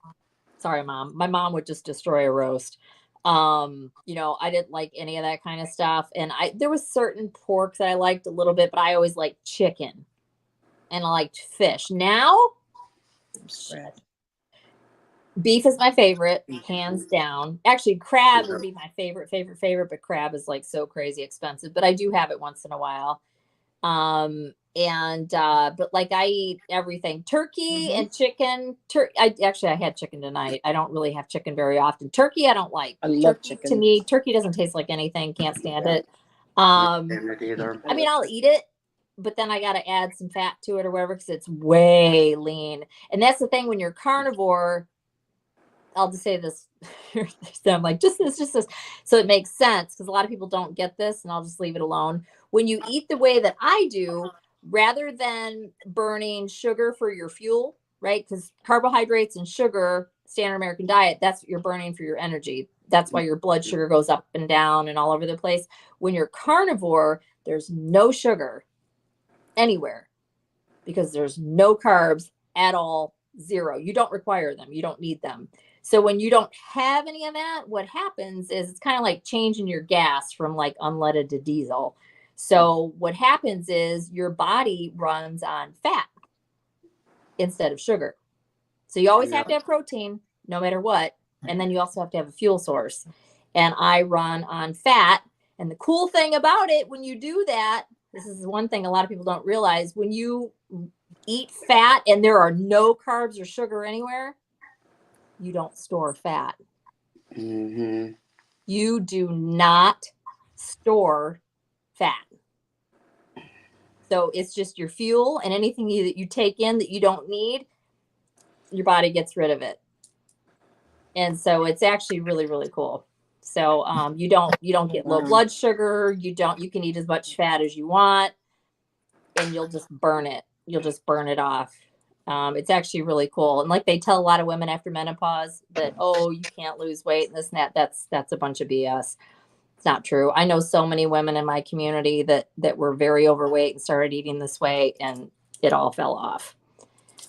would just destroy a roast. You know, I didn't like any of that kind of stuff. And there was certain pork that I liked a little bit, but I always liked chicken and I liked fish. Now, beef is my favorite, hands down. Actually, crab would be my favorite, but crab is like so crazy expensive, but I do have it once in a while. But like I eat everything, turkey and chicken. I had chicken tonight. I don't really have chicken very often. Turkey, I don't like. I love chicken. To me, turkey doesn't taste like anything. Can't stand it. I mean, I'll eat it, but then I got to add some fat to it or whatever, because it's way lean. And that's the thing when you're carnivore. I'll just say this. I'm like, just this. So it makes sense because a lot of people don't get this, and I'll just leave it alone. When you eat the way that I do, rather than burning sugar for your fuel, right? Because carbohydrates and sugar, standard American diet, that's what you're burning for your energy. That's why your blood sugar goes up and down and all over the place. When you're carnivore, there's no sugar anywhere because there's no carbs at all, zero. You don't require them. You don't need them. So when you don't have any of that, what happens is it's kind of like changing your gas from like unleaded to diesel. So what happens is your body runs on fat instead of sugar. So you always have to have protein no matter what. And then you also have to have a fuel source. And I run on fat. And the cool thing about it, when you do that, this is one thing a lot of people don't realize, when you eat fat and there are no carbs or sugar anywhere, you don't store fat. Mm-hmm. You do not store fat. So it's just your fuel, and anything that you take in that you don't need, your body gets rid of it. And so it's actually really, really cool. So you don't get low blood sugar. You can eat as much fat as you want, and you'll just burn it. You'll just burn it off. It's actually really cool. And like they tell a lot of women after menopause that, oh, you can't lose weight and this and that. That's a bunch of BS. It's not true. I know so many women in my community that were very overweight and started eating this way, and it all fell off.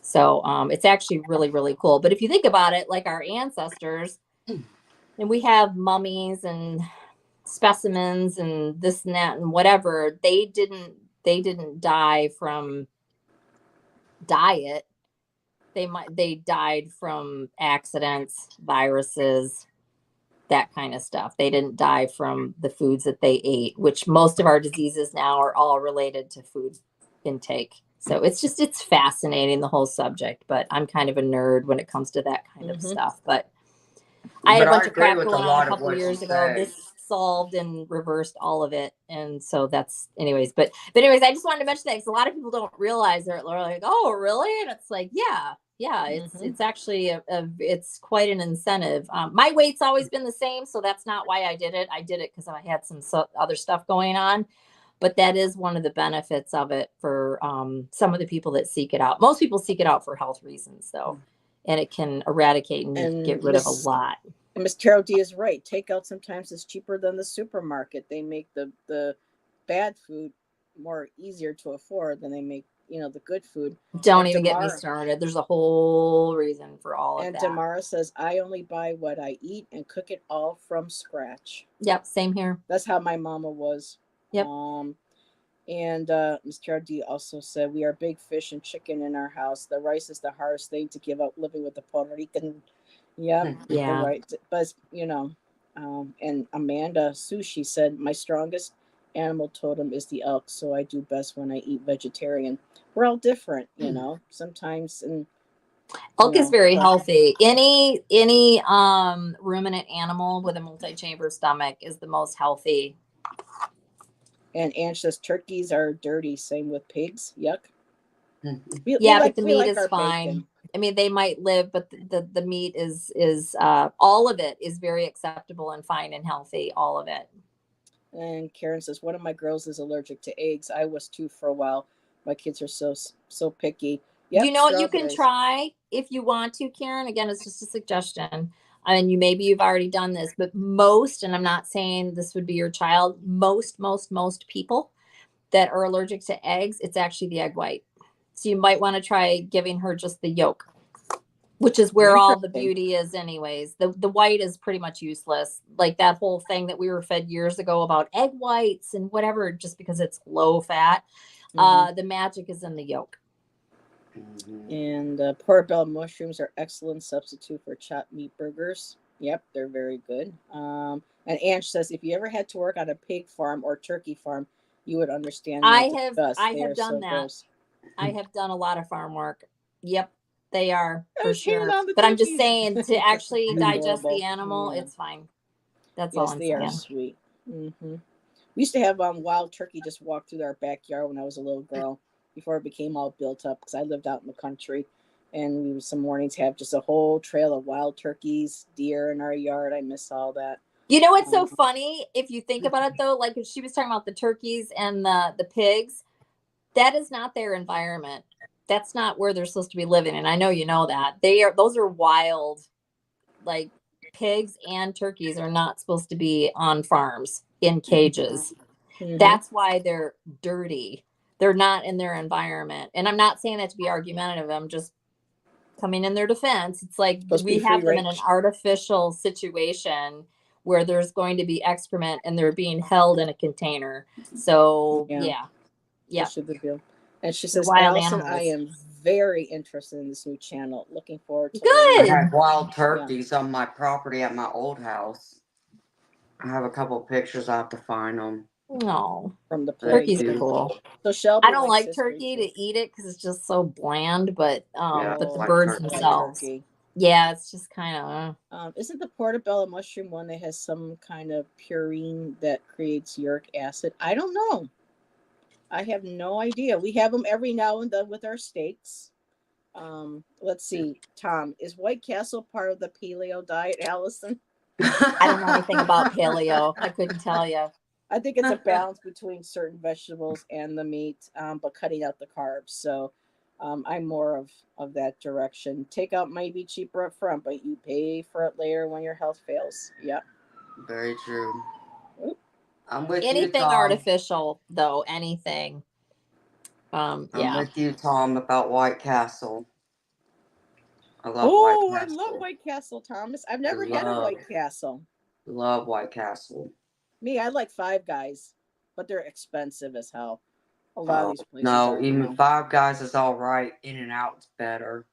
So it's actually really, really cool. But if you think about it, like our ancestors, and we have mummies and specimens and this and that and whatever, they didn't die from diet. They died from accidents, viruses, that kind of stuff. They didn't die from the foods that they ate, which most of our diseases now are all related to food intake. So it's fascinating, the whole subject, but I'm kind of a nerd when it comes to that kind of stuff. But I had a bunch of crap going on a couple of years ago. This solved and reversed all of it. And so that's anyways, but anyways, I just wanted to mention that because a lot of people don't realize they're like, oh, really? And it's like, yeah, it's actually it's quite an incentive. My weight's always been the same, so that's not why I did it. I did it because I had some other stuff going on, but that is one of the benefits of it for some of the people that seek it out. Most people seek it out for health reasons, though, and it can eradicate and get rid of a lot. And Miss Carol D is right. Takeout sometimes is cheaper than the supermarket. They make the bad food more easier to afford than they make, the good food. Don't even get me started. There's a whole reason for all of that. And Damara says, I only buy what I eat and cook it all from scratch. Yep, same here. That's how my mama was. Yep. And Ms. Carol D also said, we are big fish and chicken in our house. The rice is the hardest thing to give up living with the Puerto Rican. Yeah. Right. But, and Amanda Sushi said, my strongest animal totem is the elk, so I do best when I eat vegetarian. We're all different, sometimes. And elk is very healthy. Any ruminant animal with a multi-chamber stomach is the most healthy. And Ange says turkeys are dirty. Same with pigs. Yuck. But the meat is fine. Bacon. I mean, they might live, but the meat is all of it is very acceptable and fine and healthy. All of it. And Karen says, one of my girls is allergic to eggs. I was too for a while. My kids are so picky. Yep, you know what you can try if you want to, Karen? Again, it's just a suggestion. I mean, maybe you've already done this, but most, and I'm not saying this would be your child, most people that are allergic to eggs, it's actually the egg white. So you might want to try giving her just the yolk, which is where all the beauty is anyways. The white is pretty much useless. Like that whole thing that we were fed years ago about egg whites and whatever, just because it's low fat. The magic is in the yolk. And portobello mushrooms are excellent substitute for chopped meat burgers. Yep, they're very good. And Ange says, if you ever had to work on a pig farm or turkey farm, you would understand. I have done that. Gross. I have done a lot of farm work. Yep, they are for sure. But I'm just saying, to actually digest the animal, it's fine. That's all I'm saying. Yes, they are sweet. We used to have wild turkey just walk through our backyard when I was a little girl, before it became all built up, because I lived out in the country, and we would some mornings have just a whole trail of wild turkeys, deer in our yard. I miss all that. You know what's so funny? If you think about it, though, like if she was talking about the turkeys and the pigs, that is not their environment. That's not where they're supposed to be living. And I know you know that. Those are wild. Like pigs and turkeys are not supposed to be on farms in cages. That's why they're dirty. They're not in their environment. And I'm not saying that to be argumentative. I'm just coming in their defense. It's like we have them in an artificial situation where there's going to be excrement and they're being held in a container. So yeah. And she says, Allyson, I am very interested in this new channel. Looking forward to it. I have wild turkeys on my property at my old house. I have a couple of pictures. I have to find them. No, from the turkey's cool. So Shelby, I don't like turkey to eat it because it's just so bland. But but the birds themselves, it's just kind of. Isn't the portobello mushroom one that has some kind of purine that creates uric acid? I don't know. I have no idea. We have them every now and then with our steaks. Let's see, Tom, is White Castle part of the paleo diet, Allyson? I don't know anything about paleo. I couldn't tell you. I think it's a balance between certain vegetables and the meat, but cutting out the carbs. So I'm more of that direction. Takeout might be cheaper up front, but you pay for it later when your health fails. Yep. Very true. Oop. I'm with anything you, Tom. Artificial, though, anything. I'm with you, Tom, about White Castle. I love White Castle. I love White Castle, Thomas. I've never had a White Castle. Love White Castle. Me, I like Five Guys, but they're expensive as hell. A lot of these places. No, even Five Guys is all right. In-N-Out's better.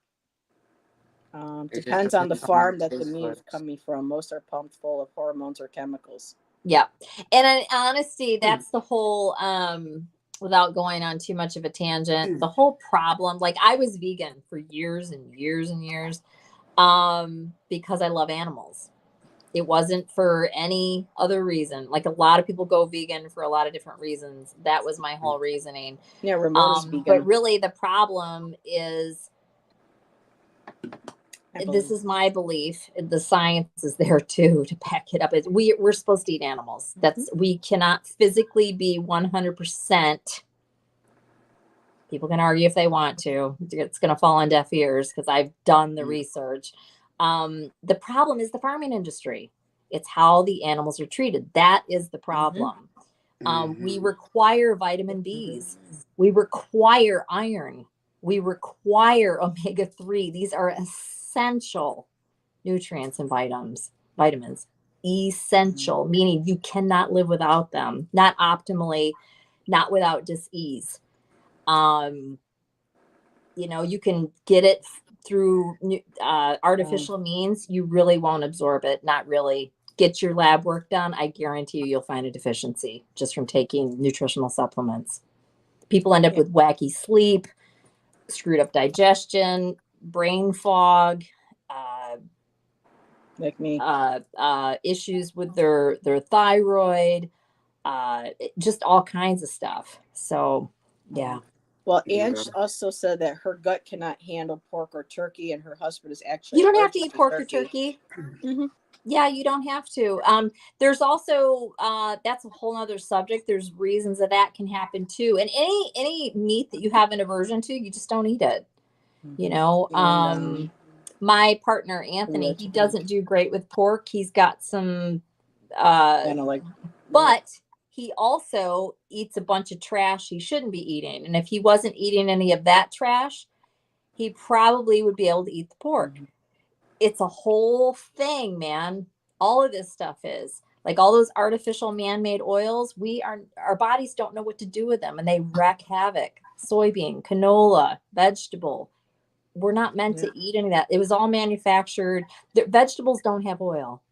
Depends on the farm that the meat is coming from. Most are pumped full of hormones or chemicals. Yeah. And in honesty, that's the whole, without going on too much of a tangent, the whole problem, like I was vegan for years and years and years, because I love animals. It wasn't for any other reason. Like a lot of people go vegan for a lot of different reasons. That was my whole reasoning. Yeah, Ramona's vegan. But really the problem is, this is my belief. The science is there too to back it up. We're supposed to eat animals. We cannot physically be 100%. People can argue if they want to. It's going to fall on deaf ears because I've done the research. The problem is the farming industry. It's how the animals are treated. That is the problem. We require vitamin Bs. We require iron. We require omega-3. These are essential nutrients and vitamins. Essential, meaning you cannot live without them. Not optimally, not without dis-ease. You can get it through artificial means. You really won't absorb it. Not really. Get your lab work done. I guarantee you'll find a deficiency just from taking nutritional supplements. People end up with wacky sleep, screwed up digestion, brain fog, like me, issues with their thyroid, just all kinds of stuff. So, yeah. Well, Ange also said that her gut cannot handle pork or turkey, and her husband is actually You don't have to allergic eat pork or turkey. Mm-hmm. Yeah, you don't have to. There's also that's a whole other subject. There's reasons that can happen too. And any meat that you have an aversion to, you just don't eat it. You know, And, my partner Anthony, he doesn't do great with pork. He's got some but he also eats a bunch of trash he shouldn't be eating. And if he wasn't eating any of that trash, he probably would be able to eat the pork. Mm-hmm. It's a whole thing, man. All of this stuff is like all those artificial man-made oils. Our bodies don't know what to do with them, and they wreak havoc. Soybean, canola, vegetable. We're not meant to eat any of that. It was all manufactured. Vegetables don't have oil.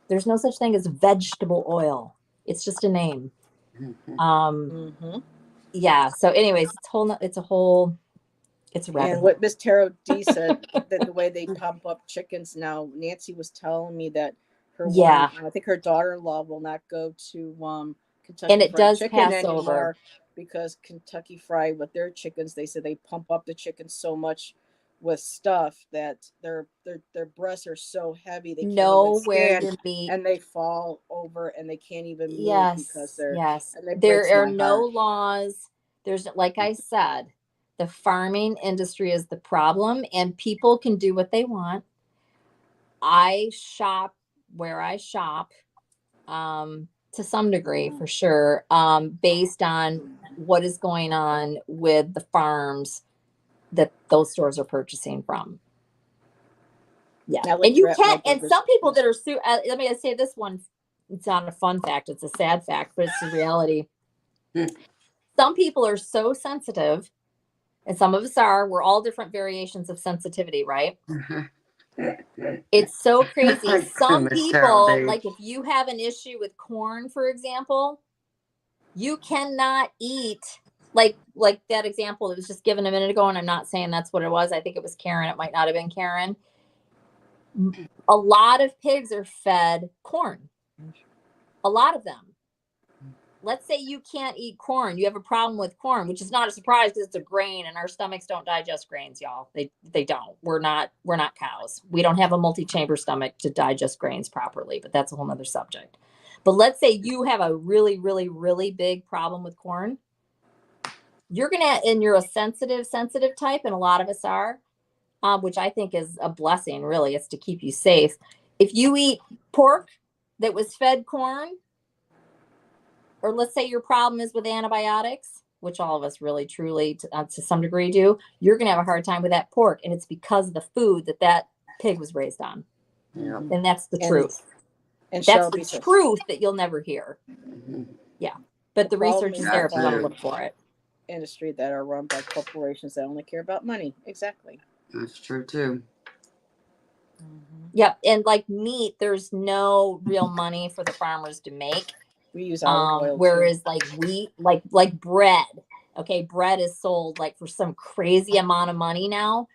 There's no such thing as vegetable oil. It's just a name. Yeah. So anyways, it's a rabbit. And what Miss Taro D said, that the way they pump up chickens now, Nancy was telling me that I think her daughter-in-law will not go to Kentucky and it Fried does Chicken pass anymore over. Because Kentucky Fried, with their chickens, they said they pump up the chickens so much with stuff that their breasts are so heavy they can't even stand, and they fall over and they can't even move because there are no laws. There's, like I said, the farming industry is the problem, and people can do what they want. I shop where I shop, to some degree, for sure, based on what is going on with the farms that those stores are purchasing from. Yeah. And you can't, and some people that are, let me say this one, it's not a fun fact, it's a sad fact, but it's the reality. Some people are so sensitive, and some of us are, we're all different variations of sensitivity, right? It's so crazy. Some people, like if you have an issue with corn, for example, you cannot eat, like that example that was just given a minute ago, and I'm not saying that's what it was. I think it was Karen. It might not have been Karen. A lot of pigs are fed corn. A lot of them. Let's say you can't eat corn. You have a problem with corn, which is not a surprise because it's a grain, and our stomachs don't digest grains, y'all. They don't. We're not cows. We don't have a multi-chamber stomach to digest grains properly, but that's a whole nother subject. But let's say you have a really, really, really big problem with corn. You're a sensitive type, and a lot of us are, which I think is a blessing, really. It's to keep you safe. If you eat pork that was fed corn, or let's say your problem is with antibiotics, which all of us really, truly, to some degree do, you're going to have a hard time with that pork. And it's because of the food that pig was raised on. Yeah. And that's the truth. And that's the truth that you'll never hear. Yeah. But the research is there if you want to look for it. Industry that are run by corporations that only care about money. Exactly. That's true too. Yep. And like meat, there's no real money for the farmers to make. We use olive oil whereas like wheat, like bread. Okay, bread is sold like for some crazy amount of money now.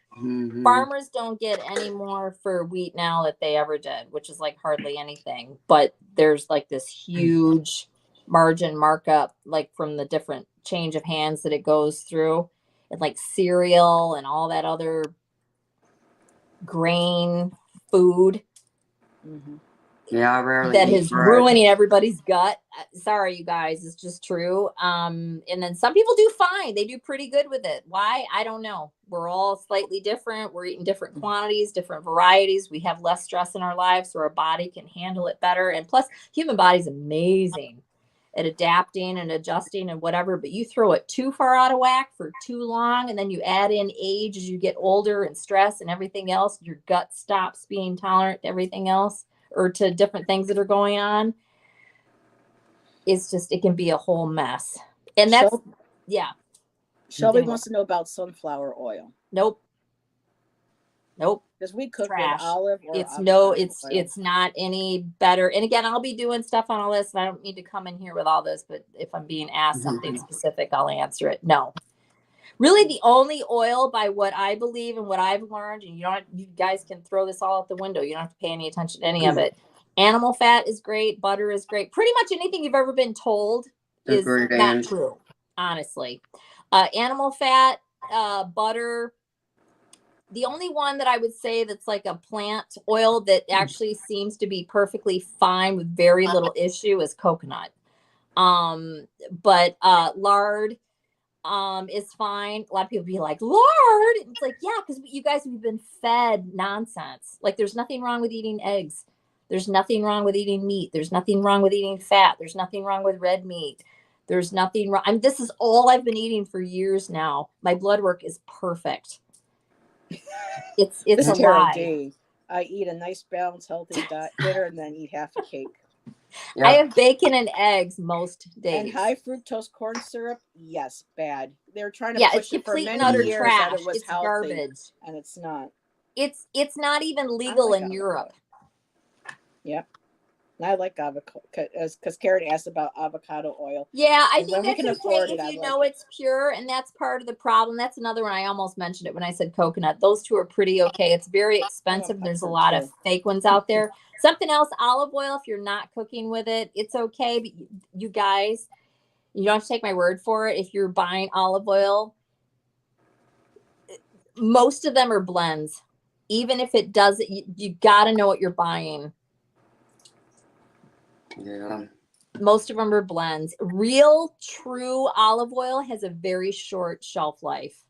Farmers don't get any more for wheat now that they ever did, which is like hardly anything. But there's like this huge margin markup, like from the different change of hands that it goes through, and like cereal and all that other grain food. Yeah, I rarely that is ruining everybody's gut. Sorry, you guys, it's just true. And then some people do fine. They do pretty good with it. Why? I don't know. We're all slightly different. We're eating different quantities, different varieties. We have less stress in our lives, so our body can handle it better. And plus, human body's amazing at adapting and adjusting and whatever, but you throw it too far out of whack for too long, and then you add in age as you get older and stress and everything else, your gut stops being tolerant to everything else, or to different things that are going on. It's just, it can be a whole mess. And that's, Shelby wants to know about sunflower oil. Nope. Because we cook Trash. with olive or it's not any better. And again, I'll be doing stuff on all this, and I don't need to come in here with all this, but if I'm being asked something specific, I'll answer it. No. Really, the only oil, by what I believe and what I've learned, and you guys can throw this all out the window. You don't have to pay any attention to any of it. Animal fat is great. Butter is great. Pretty much anything you've ever been told is not true, honestly. Animal fat, butter. The only one that I would say that's like a plant oil that actually seems to be perfectly fine with very little issue is coconut. But lard is fine. A lot of people be like, lard. It's like, yeah, because you guys, we've been fed nonsense. Like, there's nothing wrong with eating eggs. There's nothing wrong with eating meat. There's nothing wrong with eating fat. There's nothing wrong with red meat. There's nothing wrong. This is all I've been eating for years now. My blood work is perfect. It's a lie. I eat a nice balanced healthy dinner and then eat half a cake. Yep. I have bacon and eggs most days. And high fructose corn syrup, yes, bad. They're trying to push it for many years trash. that it was healthy, garbage, and it's not. It's not even legal in Europe. Yep. I like avocado because Karen asked about avocado oil. Yeah, I think that's okay if you know it's pure, and that's part of the problem. That's another one. I almost mentioned it when I said coconut. Those two are pretty okay. It's very expensive. There's a lot of fake ones out there. Something else, olive oil, if you're not cooking with it, it's okay. But you guys, you don't have to take my word for it. If you're buying olive oil, most of them are blends. Even if it does, you got to know what you're buying. Yeah. Most of them are blends. Real, true olive oil has a very short shelf life.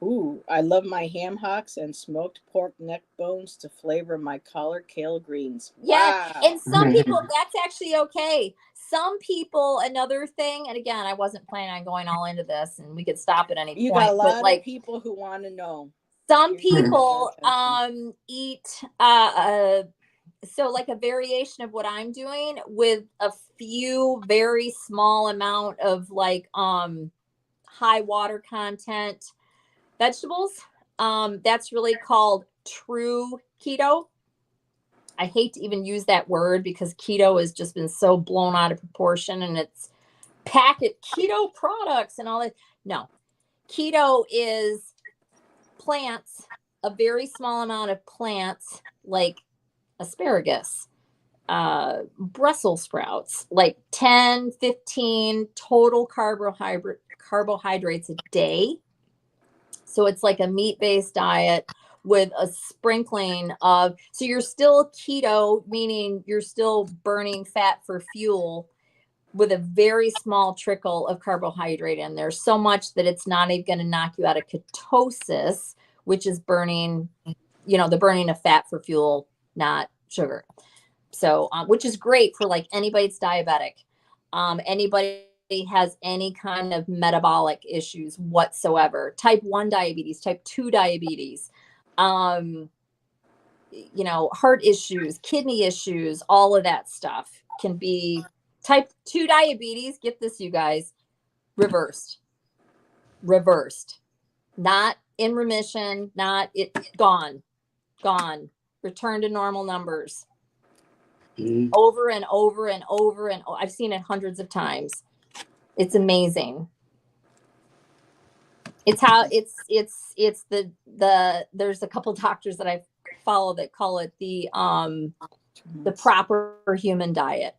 Ooh, I love my ham hocks and smoked pork neck bones to flavor my collard kale greens. Yeah, wow. And some people, that's actually okay. Some people, another thing, and again, I wasn't planning on going all into this, and we could stop at any point. You got a lot of people who want to know. Some people eat so like a variation of what I'm doing with a few very small amount of like high water content vegetables. That's really called true keto. I hate to even use that word because keto has just been so blown out of proportion, and it's packet keto products and all that. No, keto is plants, a very small amount of plants like asparagus, Brussels sprouts, like 10, 15 total carbohydrates a day. So it's like a meat-based diet with a sprinkling of, so you're still keto, meaning you're still burning fat for fuel with a very small trickle of carbohydrate in there, so much that it's not even going to knock you out of ketosis, which is burning, the burning of fat for fuel, not sugar. So, which is great for like anybody that's diabetic, anybody has any kind of metabolic issues whatsoever, type 1 diabetes, type 2 diabetes, heart issues, kidney issues, all of that stuff can be type 2 diabetes. Get this, you guys, reversed, not in remission, not it gone, return to normal numbers. Over and over and over, and I've seen it hundreds of times. It's amazing. It's how it's the there's a couple doctors that I follow that call it the proper human diet.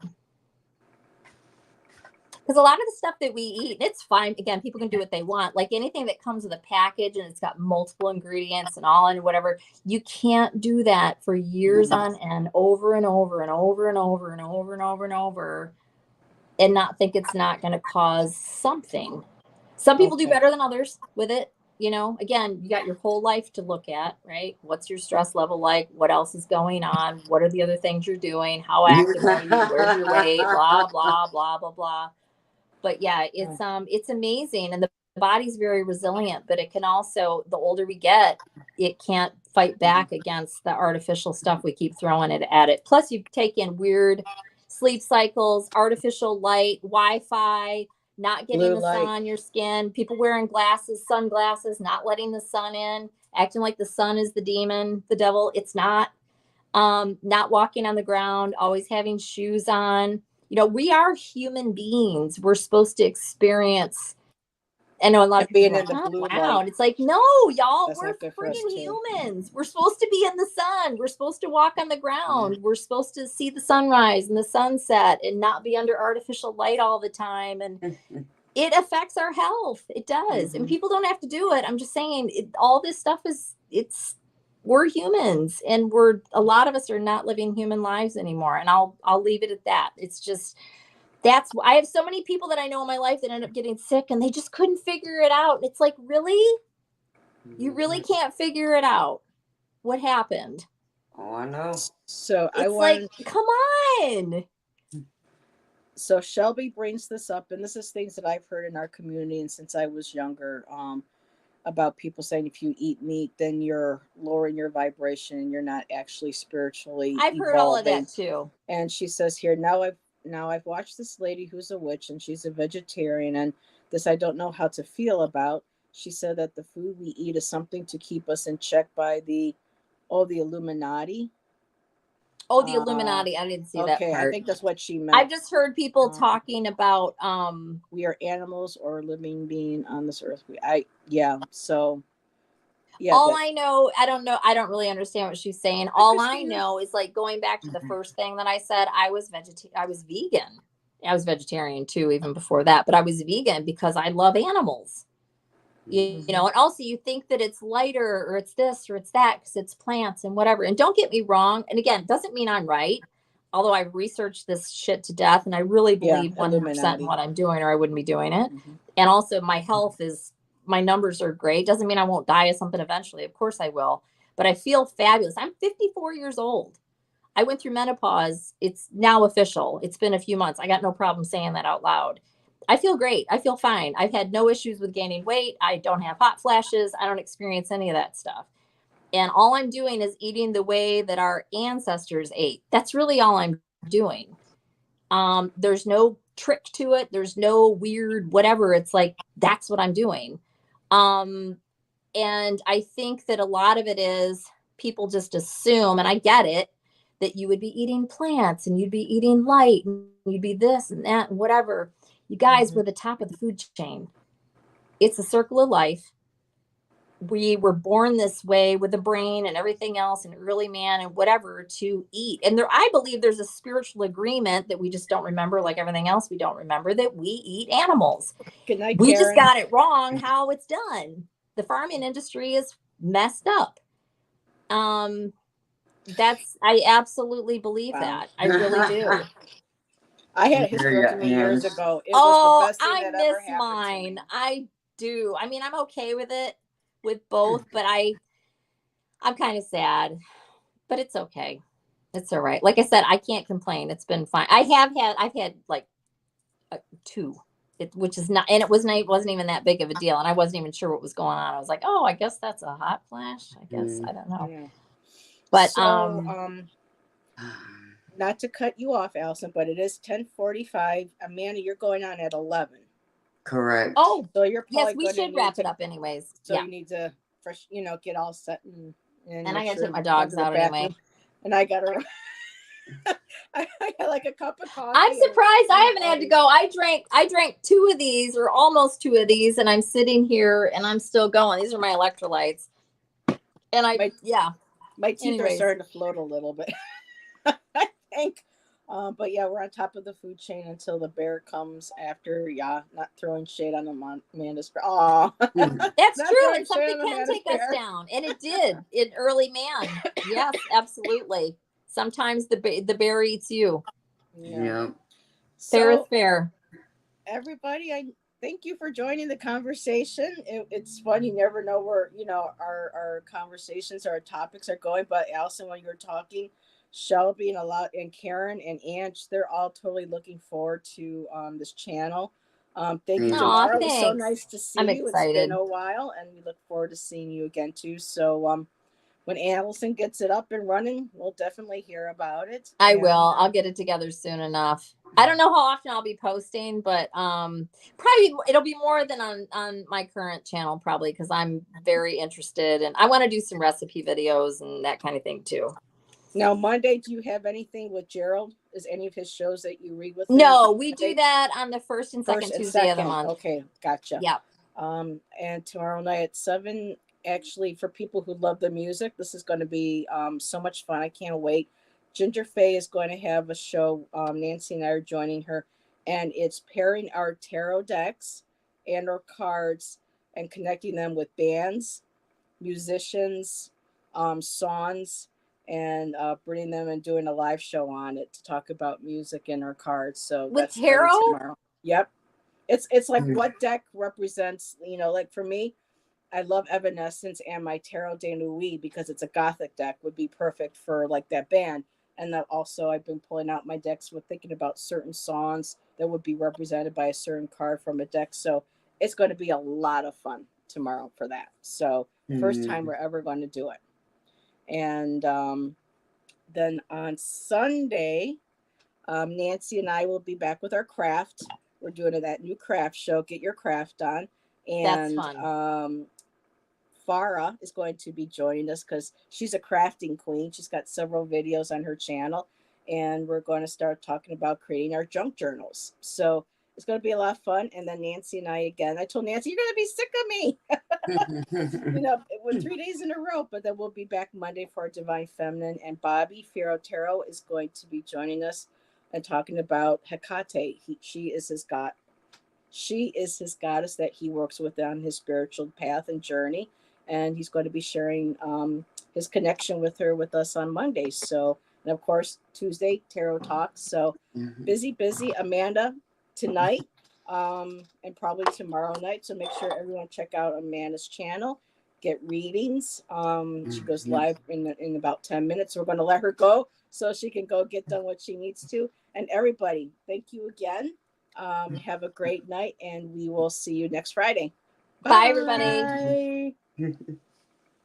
Because a lot of the stuff that we eat, it's fine. Again, people can do what they want. Like anything that comes with a package and it's got multiple ingredients and all and whatever, you can't do that for years on end, over and over and over and over and over and over and over, and not think it's not going to cause something. Some people do better than others with it. Again, you got your whole life to look at, right? What's your stress level like? What else is going on? What are the other things you're doing? How active are you? Where's your weight? Blah, blah, blah, blah, blah. But yeah, it's amazing. And the body's very resilient, but it can also, the older we get, it can't fight back against the artificial stuff we keep throwing it at it. Plus you take in weird sleep cycles, artificial light, Wi-Fi, not getting the sun on your skin, people wearing sunglasses, not letting the sun in, acting like the sun is the demon, the devil. It's not. Not walking on the ground, always having shoes on. We are human beings. We're supposed to experience. I know a lot of people are like, wow. And it's like, no, y'all, we're freaking humans. We're supposed to be in the sun. We're supposed to walk on the ground. We're supposed to see the sunrise and the sunset and not be under artificial light all the time. And it affects our health. It does. And people don't have to do it. I'm just saying all this stuff we're humans, and a lot of us are not living human lives anymore. And I'll leave it at that. It's just, I have so many people that I know in my life that end up getting sick and they just couldn't figure it out. It's like, really? You really can't figure it out? What happened? Oh, I know. So come on. So Shelby brings this up, and this is things that I've heard in our community and since I was younger, about people saying if you eat meat, then you're lowering your vibration and you're not actually spiritually I've heard all of that too. And she says here, now I've watched this lady who's a witch and she's a vegetarian, and this I don't know how to feel about. She said that the food we eat is something to keep us in check by the Illuminati. Oh, the Illuminati. I didn't see that part. I think that's what she meant. I've just heard people talking about we are animals or a living being on this earth. So I know, I don't really understand what she's saying. All I know is, like, going back to the first thing that I said, I was vegan. I was vegetarian too, even before that, but I was vegan because I love animals. You know, and also you think that it's lighter or it's this or it's that because it's plants and whatever. And don't get me wrong. And again, it doesn't mean I'm right. Although I've researched this shit to death and I really believe 100% in what I'm doing, or I wouldn't be doing it. And also my health my numbers are great. Doesn't mean I won't die of something eventually. Of course I will. But I feel fabulous. I'm 54 years old. I went through menopause. It's now official. It's been a few months. I got no problem saying that out loud. I feel great. I feel fine. I've had no issues with gaining weight. I don't have hot flashes. I don't experience any of that stuff. And all I'm doing is eating the way that our ancestors ate. That's really all I'm doing. There's no trick to it. There's no weird whatever. It's like, that's what I'm doing. And I think that a lot of it is people just assume, and I get it, that you would be eating plants and you'd be eating light and you'd be this and that and whatever. You guys were the top of the food chain. It's a circle of life. We were born this way with the brain and everything else, and early man and whatever, to eat. And I believe there's a spiritual agreement that we just don't remember, like everything else we don't remember, that we eat animals. Good night, we Karen. Just got it wrong how it's done. The farming industry is messed up. I absolutely believe that. I really do. I had a hysterectomy years ago. It was the best thing that ever happened mine. To me. I do. I mean, I'm okay with it, with both, but I'm kind of sad, but it's okay. It's all right. Like I said, I can't complain. It's been fine. I've had like 2, which is not, and it wasn't even that big of a deal. And I wasn't even sure what was going on. I was like, oh, I guess that's a hot flash. I guess, I don't know. Yeah. But, not to cut you off, Allyson, but it is 10:45. Amanda, you're going on at 11. Correct. Oh, so you're probably yes, we should wrap it up anyways. So you need to get all set and I gotta take my dogs out anyway. And I got to I got like a cup of coffee. I'm surprised I haven't had to go. I drank 2 of these, or almost 2 of these, and I'm sitting here and I'm still going. These are my electrolytes. And my teeth are starting to float a little bit. I think. But yeah, we're on top of the food chain until the bear comes after. Yeah, not throwing shade on Amanda's bear. Oh, that's true. And something can take us down, and it did in early man. Yes, absolutely. Sometimes the bear eats you. Yeah. Fair is fair. Everybody, I thank you for joining the conversation. It's fun. You never know where our conversations, our topics are going. But Allyson, when you were talking, Shelby and Karen and Ange, they're all totally looking forward to this channel. Thank you, Tamara. It was so nice to see you. Excited. It's been a while, and we look forward to seeing you again too. So when Allyson gets it up and running, we'll definitely hear about it. I will. I'll get it together soon enough. I don't know how often I'll be posting, but probably it'll be more than on my current channel, probably, because I'm very interested and I want to do some recipe videos and that kind of thing too. Now, Monday, do you have anything with Gerald? Is any of his shows that you read with him? No, we do that on the first and second Tuesday of the month. Okay, gotcha. Yeah. And tomorrow night at 7, actually, for people who love the music, this is going to be so much fun. I can't wait. Ginger Faye is going to have a show. Nancy and I are joining her, and it's pairing our tarot decks and or cards and connecting them with bands, musicians, songs, and bringing them and doing a live show on it to talk about music and or cards. So with that's starting tarot tomorrow. Yep. It's like what deck represents, you know, like for me, I love Evanescence, and my Tarot de Nuit, because it's a gothic deck, would be perfect for like that band. And that also I've been pulling out my decks with thinking about certain songs that would be represented by a certain card from a deck. So it's going to be a lot of fun tomorrow for that. So first time we're ever going to do it. And then on Sunday, Nancy and I will be back with our craft. We're doing that new craft show, Get Your Craft On. And that's fun. Farah is going to be joining us because she's a crafting queen. She's got several videos on her channel, and we're going to start talking about creating our junk journals. So it's going to be a lot of fun. And then Nancy and I, again, I told Nancy, you're going to be sick of me. You know, it was 3 days in a row, but then we'll be back Monday for Divine Feminine. And Bobby Firo Tarot is going to be joining us and talking about Hecate. She is his god. She is his goddess that he works with on his spiritual path and journey. And he's going to be sharing his connection with her with us on Monday. So, and of course, Tuesday, Tarot Talks. So busy. Amanda tonight and probably tomorrow night. So make sure everyone check out Amanda's channel. Get readings. She goes live in about 10 minutes. So we're going to let her go so she can go get done what she needs to. And everybody, thank you again. Have a great night, and we will see you next Friday. Bye everybody. Bye.